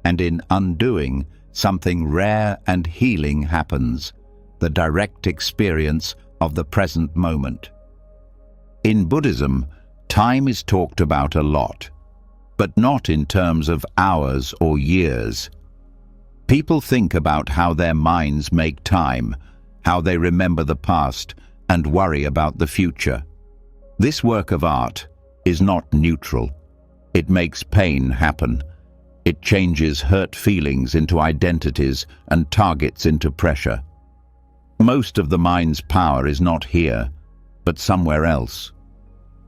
And in undoing, something rare and healing happens, the direct experience of the present moment. In Buddhism, time is talked about a lot, but not in terms of hours or years. People think about how their minds make time, how they remember the past, and worry about the future. This work of art is not neutral. It makes pain happen. It changes hurt feelings into identities and targets into pressure. Most of the mind's power is not here, but somewhere else.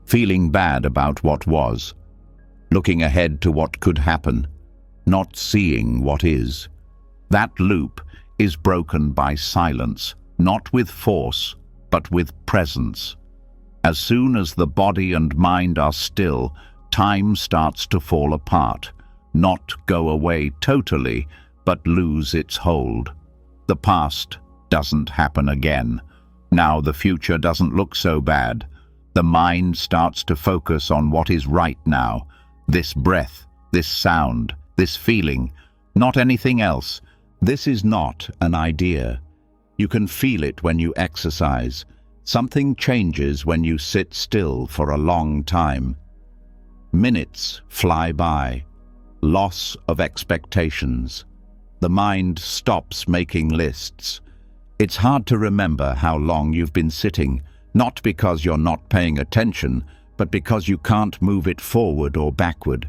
Feeling bad about what was, looking ahead to what could happen, not seeing what is. That loop is broken by silence, not with force, but with presence. As soon as the body and mind are still, time starts to fall apart, not go away totally, but lose its hold. The past doesn't happen again. Now the future doesn't look so bad. The mind starts to focus on what is right now. This breath, this sound, this feeling, not anything else. This is not an idea. You can feel it when you exercise. Something changes when you sit still for a long time. Minutes fly by. Loss of expectations. The mind stops making lists. It's hard to remember how long you've been sitting, not because you're not paying attention, but because you can't move it forward or backward.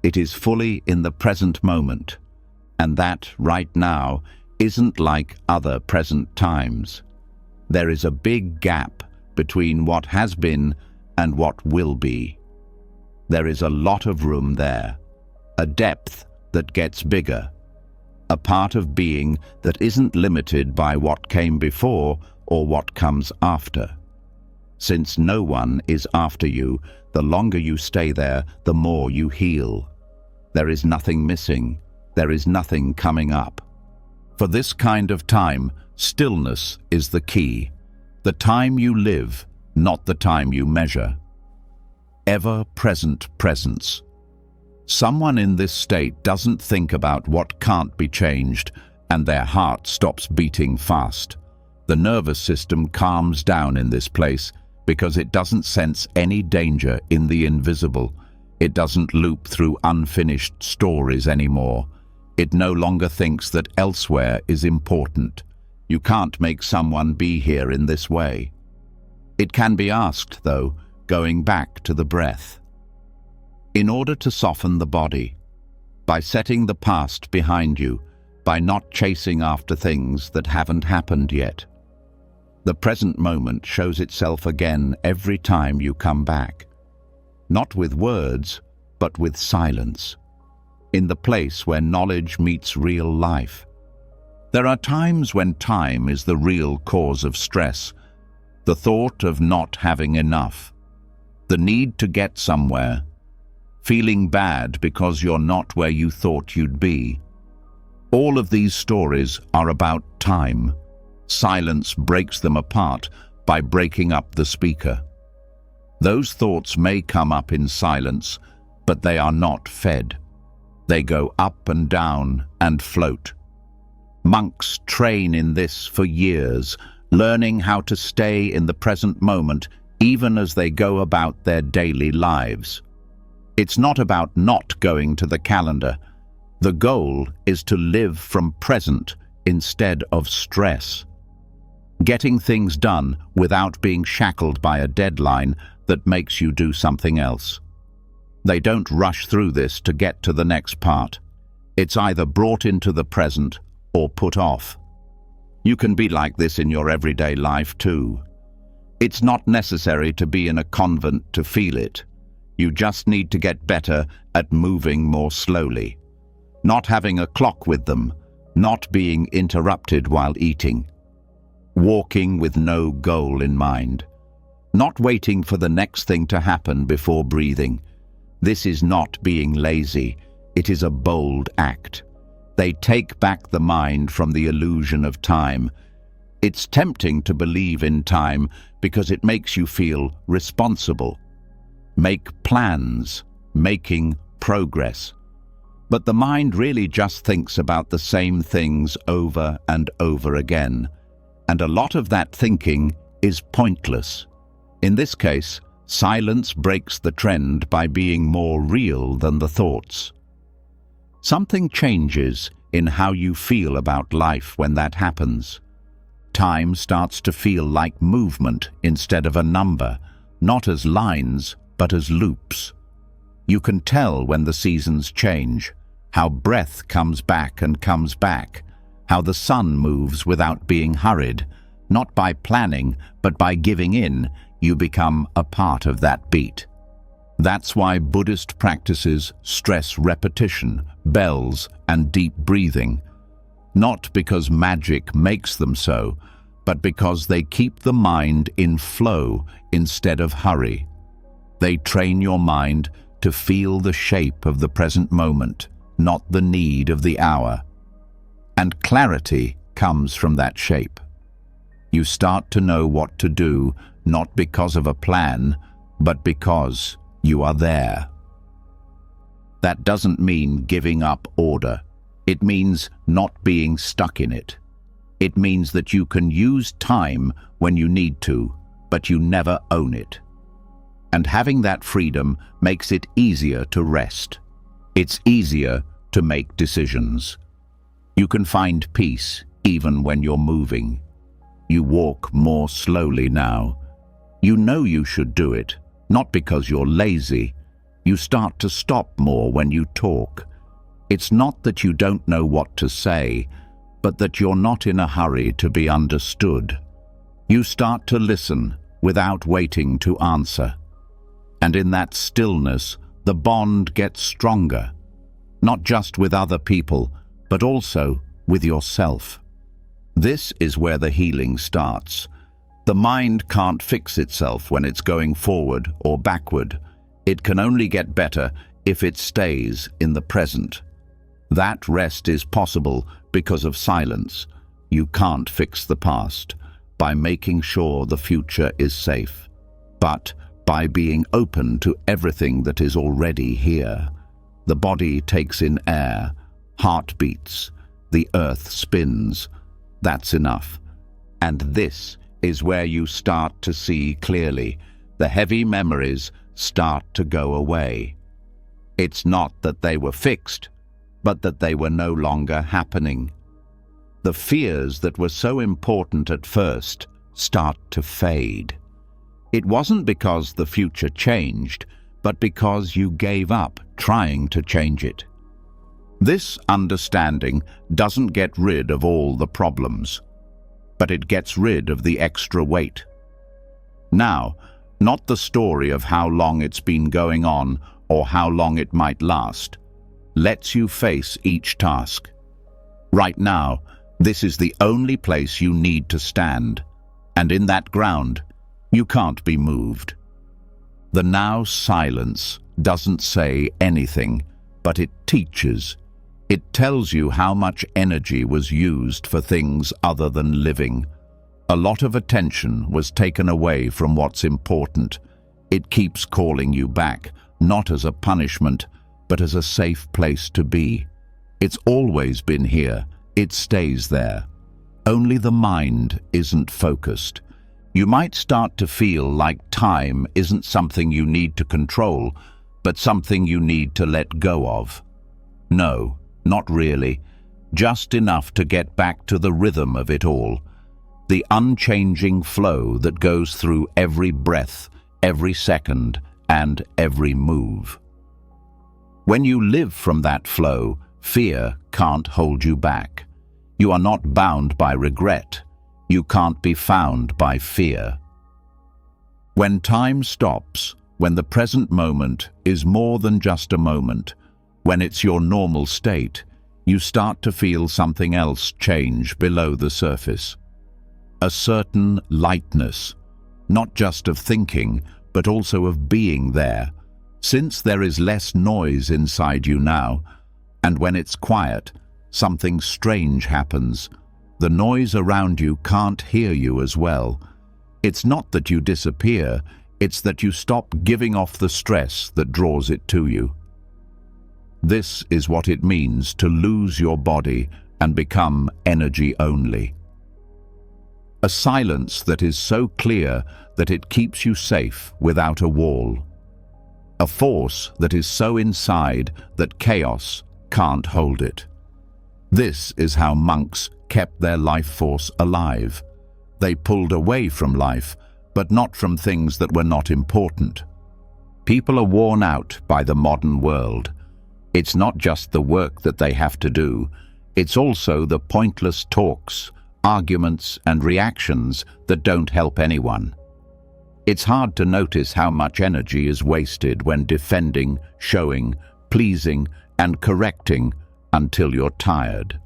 It is fully in the present moment. And that, right now, isn't like other present times. There is a big gap between what has been and what will be. There is a lot of room there, a depth that gets bigger, a part of being that isn't limited by what came before or what comes after. Since no one is after you, the longer you stay there, the more you heal. There is nothing missing. There is nothing coming up. For this kind of time, stillness is the key. The time you live, not the time you measure. Ever-present presence. Someone in this state doesn't think about what can't be changed, and their heart stops beating fast. The nervous system calms down in this place because it doesn't sense any danger in the invisible. It doesn't loop through unfinished stories anymore. It no longer thinks that elsewhere is important. You can't make someone be here in this way. It can be asked, though, going back to the breath. In order to soften the body, by setting the past behind you, by not chasing after things that haven't happened yet. The present moment shows itself again every time you come back. Not with words, but with silence. In the place where knowledge meets real life. There are times when time is the real cause of stress, the thought of not having enough, the need to get somewhere, feeling bad because you're not where you thought you'd be. All of these stories are about time. Silence breaks them apart by breaking up the speaker. Those thoughts may come up in silence, but they are not fed. They go up and down and float. Monks train in this for years, learning how to stay in the present moment even as they go about their daily lives. It's not about not going to the calendar. The goal is to live from present instead of stress. Getting things done without being shackled by a deadline that makes you do something else. They don't rush through this to get to the next part. It's either brought into the present or put off. You can be like this in your everyday life too. It's not necessary to be in a convent to feel it. You just need to get better at moving more slowly. Not having a clock with them, not being interrupted while eating. Walking with no goal in mind. Not waiting for the next thing to happen before breathing. This is not being lazy. It is a bold act. They take back the mind from the illusion of time. It's tempting to believe in time because it makes you feel responsible. Make plans, making progress. But the mind really just thinks about the same things over and over again. And a lot of that thinking is pointless. In this case, silence breaks the trend by being more real than the thoughts. Something changes in how you feel about life when that happens. Time starts to feel like movement instead of a number, not as lines, but as loops. You can tell when the seasons change, how breath comes back and comes back, how the sun moves without being hurried. Not by planning, but by giving in, you become a part of that beat. That's why Buddhist practices stress repetition, bells, and deep breathing. Not because magic makes them so, but because they keep the mind in flow instead of hurry. They train your mind to feel the shape of the present moment, not the need of the hour. And clarity comes from that shape. You start to know what to do, not because of a plan, but because you are there. That doesn't mean giving up order. It means not being stuck in it. It means that you can use time when you need to, but you never own it. And having that freedom makes it easier to rest. It's easier to make decisions. You can find peace even when you're moving. You walk more slowly now. You know you should do it, not because you're lazy. You start to stop more when you talk. It's not that you don't know what to say, but that you're not in a hurry to be understood. You start to listen without waiting to answer. And in that stillness, the bond gets stronger, not just with other people, but also with yourself. This is where the healing starts. The mind can't fix itself when it's going forward or backward. It can only get better if it stays in the present. That rest is possible because of silence. You can't fix the past by making sure the future is safe, but by being open to everything that is already here. The body takes in air, heart beats, the earth spins. That's enough. And this is where you start to see clearly. The heavy memories start to go away. It's not that they were fixed, but that they were no longer happening. The fears that were so important at first start to fade. It wasn't because the future changed, but because you gave up trying to change it. This understanding doesn't get rid of all the problems, but it gets rid of the extra weight. Now, not the story of how long it's been going on or how long it might last, lets you face each task. Right now, this is the only place you need to stand, and in that ground, you can't be moved. The now silence doesn't say anything, but it teaches. It tells you how much energy was used for things other than living. A lot of attention was taken away from what's important. It keeps calling you back, not as a punishment, but as a safe place to be. It's always been here. It stays there. Only the mind isn't focused. You might start to feel like time isn't something you need to control, but something you need to let go of. No, not really. Just enough to get back to the rhythm of it all. The unchanging flow that goes through every breath, every second, and every move. When you live from that flow, fear can't hold you back. You are not bound by regret. You can't be found by fear. When time stops, when the present moment is more than just a moment, when it's your normal state, you start to feel something else change below the surface. A certain lightness, not just of thinking, but also of being there, since there is less noise inside you now, and when it's quiet, something strange happens. The noise around you can't hear you as well. It's not that you disappear, it's that you stop giving off the stress that draws it to you. This is what it means to lose your body and become energy only. A silence that is so clear that it keeps you safe without a wall. A force that is so inside that chaos can't hold it. This is how monks kept their life force alive. They pulled away from life, but not from things that were not important. People are worn out by the modern world. It's not just the work that they have to do, it's also the pointless talks, arguments and reactions that don't help anyone. It's hard to notice how much energy is wasted when defending, showing, pleasing and correcting until you're tired.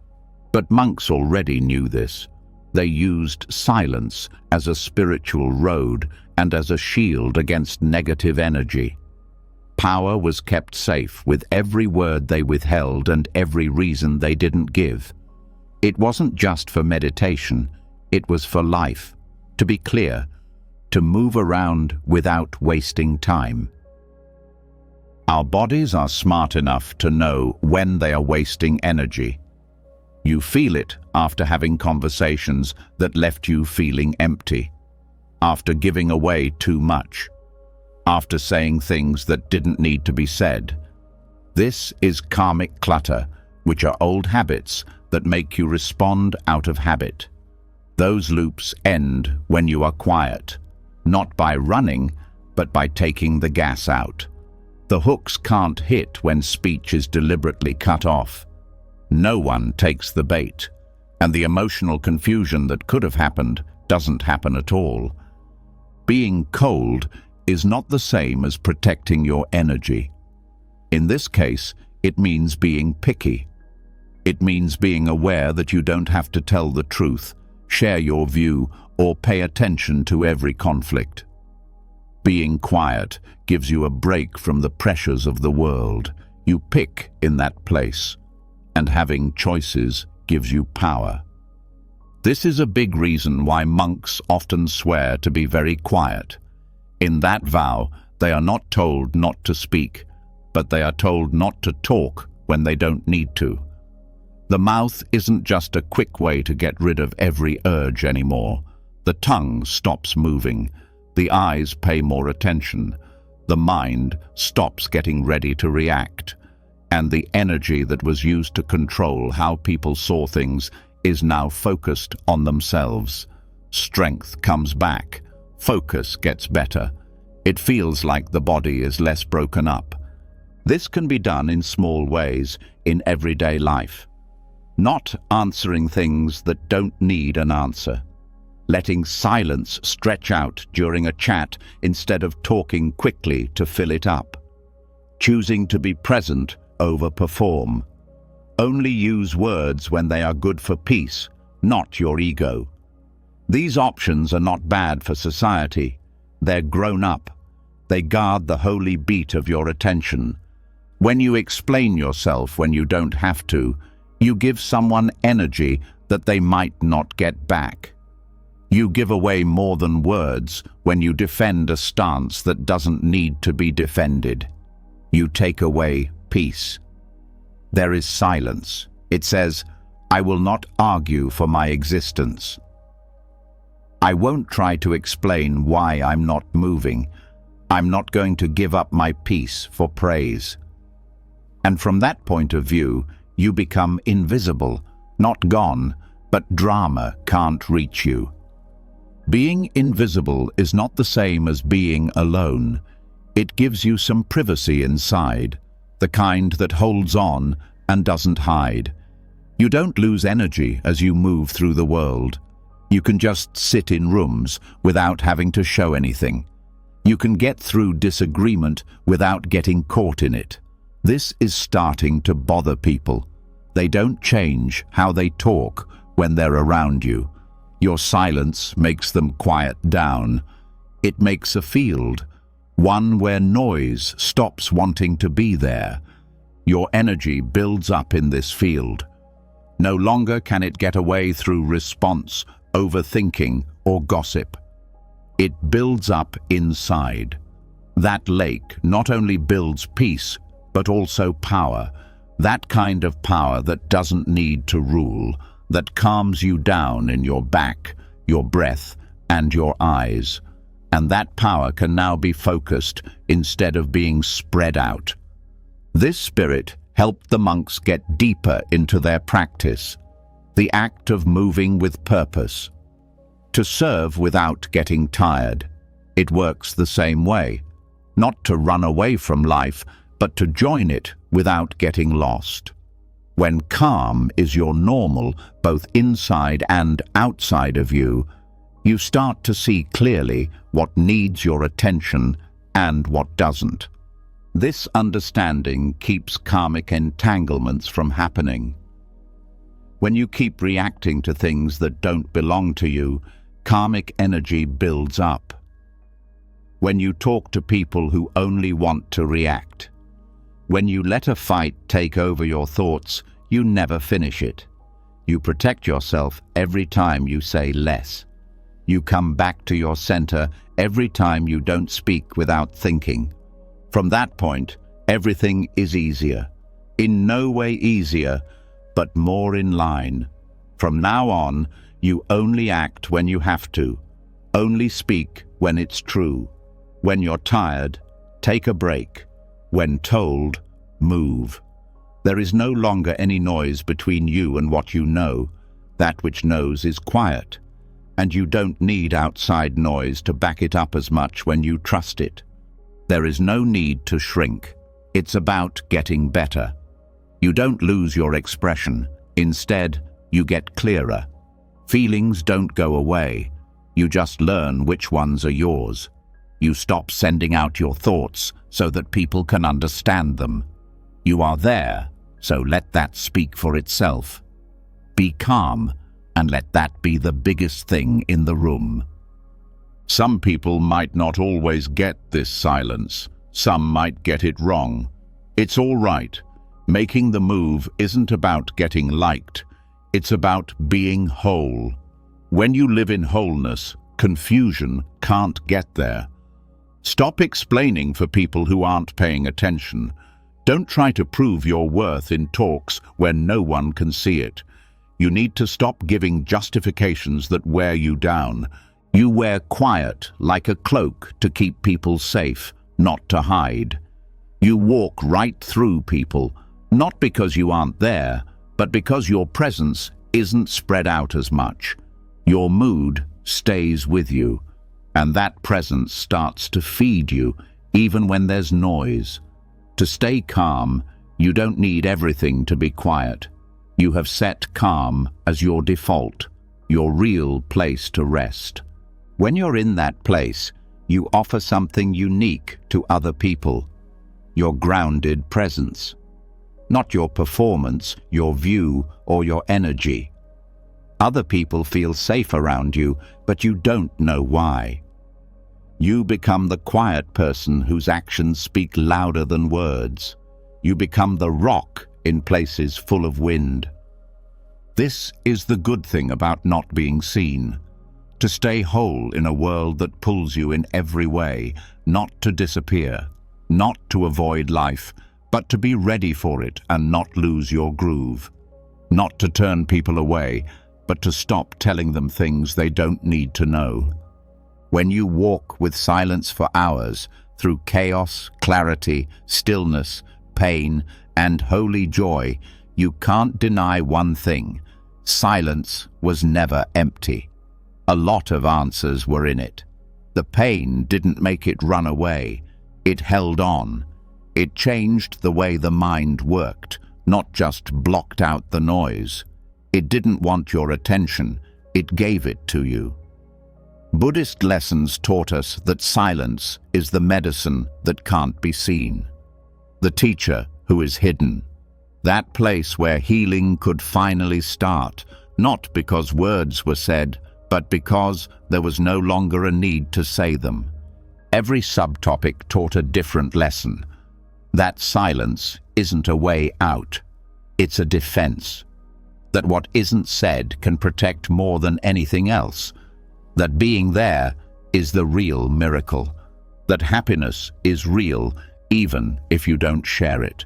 But monks already knew this. They used silence as a spiritual road and as a shield against negative energy. Power was kept safe with every word they withheld and every reason they didn't give. It wasn't just for meditation, it was for life. To be clear, to move around without wasting time. Our bodies are smart enough to know when they are wasting energy. You feel it after having conversations that left you feeling empty, after giving away too much, after saying things that didn't need to be said. This is karmic clutter, which are old habits that make you respond out of habit. Those loops end when you are quiet, not by running, but by taking the gas out. The hooks can't hit when speech is deliberately cut off. No one takes the bait, and the emotional confusion that could have happened doesn't happen at all. Being cold is not the same as protecting your energy. In this case, it means being picky. It means being aware that you don't have to tell the truth, share your view, or pay attention to every conflict. Being quiet gives you a break from the pressures of the world. You pick in that place, and having choices gives you power. This is a big reason why monks often swear to be very quiet. In that vow, they are not told not to speak, but they are told not to talk when they don't need to. The mouth isn't just a quick way to get rid of every urge anymore. The tongue stops moving, the eyes pay more attention, the mind stops getting ready to react, and the energy that was used to control how people saw things is now focused on themselves. Strength comes back, focus gets better. It feels like the body is less broken up. This can be done in small ways in everyday life. Not answering things that don't need an answer. Letting silence stretch out during a chat instead of talking quickly to fill it up. Choosing to be present over perform. Only use words when they are good for peace, not your ego. These options are not bad for society. They're grown up. They guard the holy beat of your attention. When you explain yourself when you don't have to, you give someone energy that they might not get back. You give away more than words when you defend a stance that doesn't need to be defended. You take away peace. There is silence. It says, I will not argue for my existence. I won't try to explain why I'm not moving. I'm not going to give up my peace for praise. And from that point of view, you become invisible, not gone, but drama can't reach you. Being invisible is not the same as being alone. It gives you some privacy inside, the kind that holds on and doesn't hide. You don't lose energy as you move through the world. You can just sit in rooms without having to show anything. You can get through disagreement without getting caught in it. This is starting to bother people. They don't change how they talk when they're around you. Your silence makes them quiet down. It makes a field, one where noise stops wanting to be there. Your energy builds up in this field. No longer can it get away through response, overthinking, or gossip. It builds up inside. That lake not only builds peace, but also power. That kind of power that doesn't need to rule, that calms you down in your back, your breath, and your eyes. And that power can now be focused instead of being spread out. This spirit helped the monks get deeper into their practice, the act of moving with purpose. To serve without getting tired. It works the same way. Not to run away from life, but to join it without getting lost. When calm is your normal, both inside and outside of you, you start to see clearly what needs your attention and what doesn't. This understanding keeps karmic entanglements from happening. When you keep reacting to things that don't belong to you, karmic energy builds up. When you talk to people who only want to react. When you let a fight take over your thoughts, you never finish it. You protect yourself every time you say less. You come back to your center every time you don't speak without thinking. From that point, everything is easier. In no way easier, but more in line. From now on, you only act when you have to. Only speak when it's true. When you're tired, take a break. When told, move. There is no longer any noise between you and what you know. That which knows is quiet. And you don't need outside noise to back it up as much when you trust it. There is no need to shrink. It's about getting better. You don't lose your expression. Instead, you get clearer. Feelings don't go away. You just learn which ones are yours. You stop sending out your thoughts so that people can understand them. You are there, so let that speak for itself. Be calm, and let that be the biggest thing in the room. Some people might not always get this silence. Some might get it wrong. It's all right. Making the move isn't about getting liked. It's about being whole. When you live in wholeness, confusion can't get there. Stop explaining for people who aren't paying attention. Don't try to prove your worth in talks where no one can see it. You need to stop giving justifications that wear you down. You wear quiet like a cloak to keep people safe, not to hide. You walk right through people, not because you aren't there, but because your presence isn't spread out as much. Your mood stays with you, and that presence starts to feed you even when there's noise. To stay calm, you don't need everything to be quiet. You have set calm as your default, your real place to rest. When you're in that place, you offer something unique to other people, your grounded presence. Not your performance, your view, or your energy. Other people feel safe around you, but you don't know why. You become the quiet person whose actions speak louder than words. You become the rock in places full of wind. This is the good thing about not being seen. To stay whole in a world that pulls you in every way, not to disappear. not to avoid life, but to be ready for it and not lose your groove. Not to turn people away, but to stop telling them things they don't need to know. When you walk with silence for hours, through chaos, clarity, stillness, pain, and holy joy, you can't deny one thing: silence was never empty. A lot of answers were in it. The pain didn't make it run away. It held on. It changed the way the mind worked, not just blocked out the noise. It didn't want your attention. It gave it to you. Buddhist lessons taught us that silence is the medicine that can't be seen. The teacher who is hidden. That place where healing could finally start, not because words were said, but because there was no longer a need to say them. Every subtopic taught a different lesson. That silence isn't a way out. It's a defense. That what isn't said can protect more than anything else. That being there is the real miracle. That happiness is real even if you don't share it.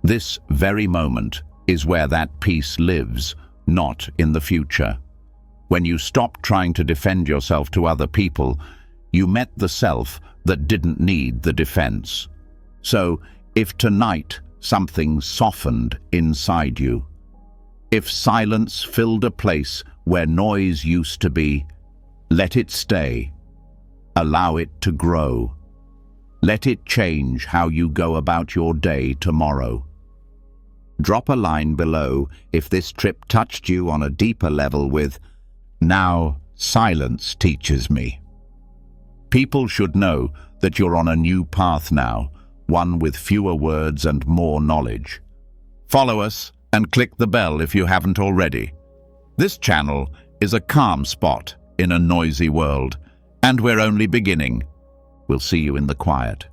This very moment is where that peace lives, not in the future. When you stopped trying to defend yourself to other people, you met the self that didn't need the defense. So, if tonight something softened inside you, if silence filled a place where noise used to be, let it stay. Allow it to grow. Let it change how you go about your day tomorrow. Drop a line below if this trip touched you on a deeper level with, "Now silence teaches me." People should know that you're on a new path now, one with fewer words and more knowledge. Follow us and click the bell if you haven't already. This channel is a calm spot in a noisy world, and we're only beginning. We'll see you in the quiet.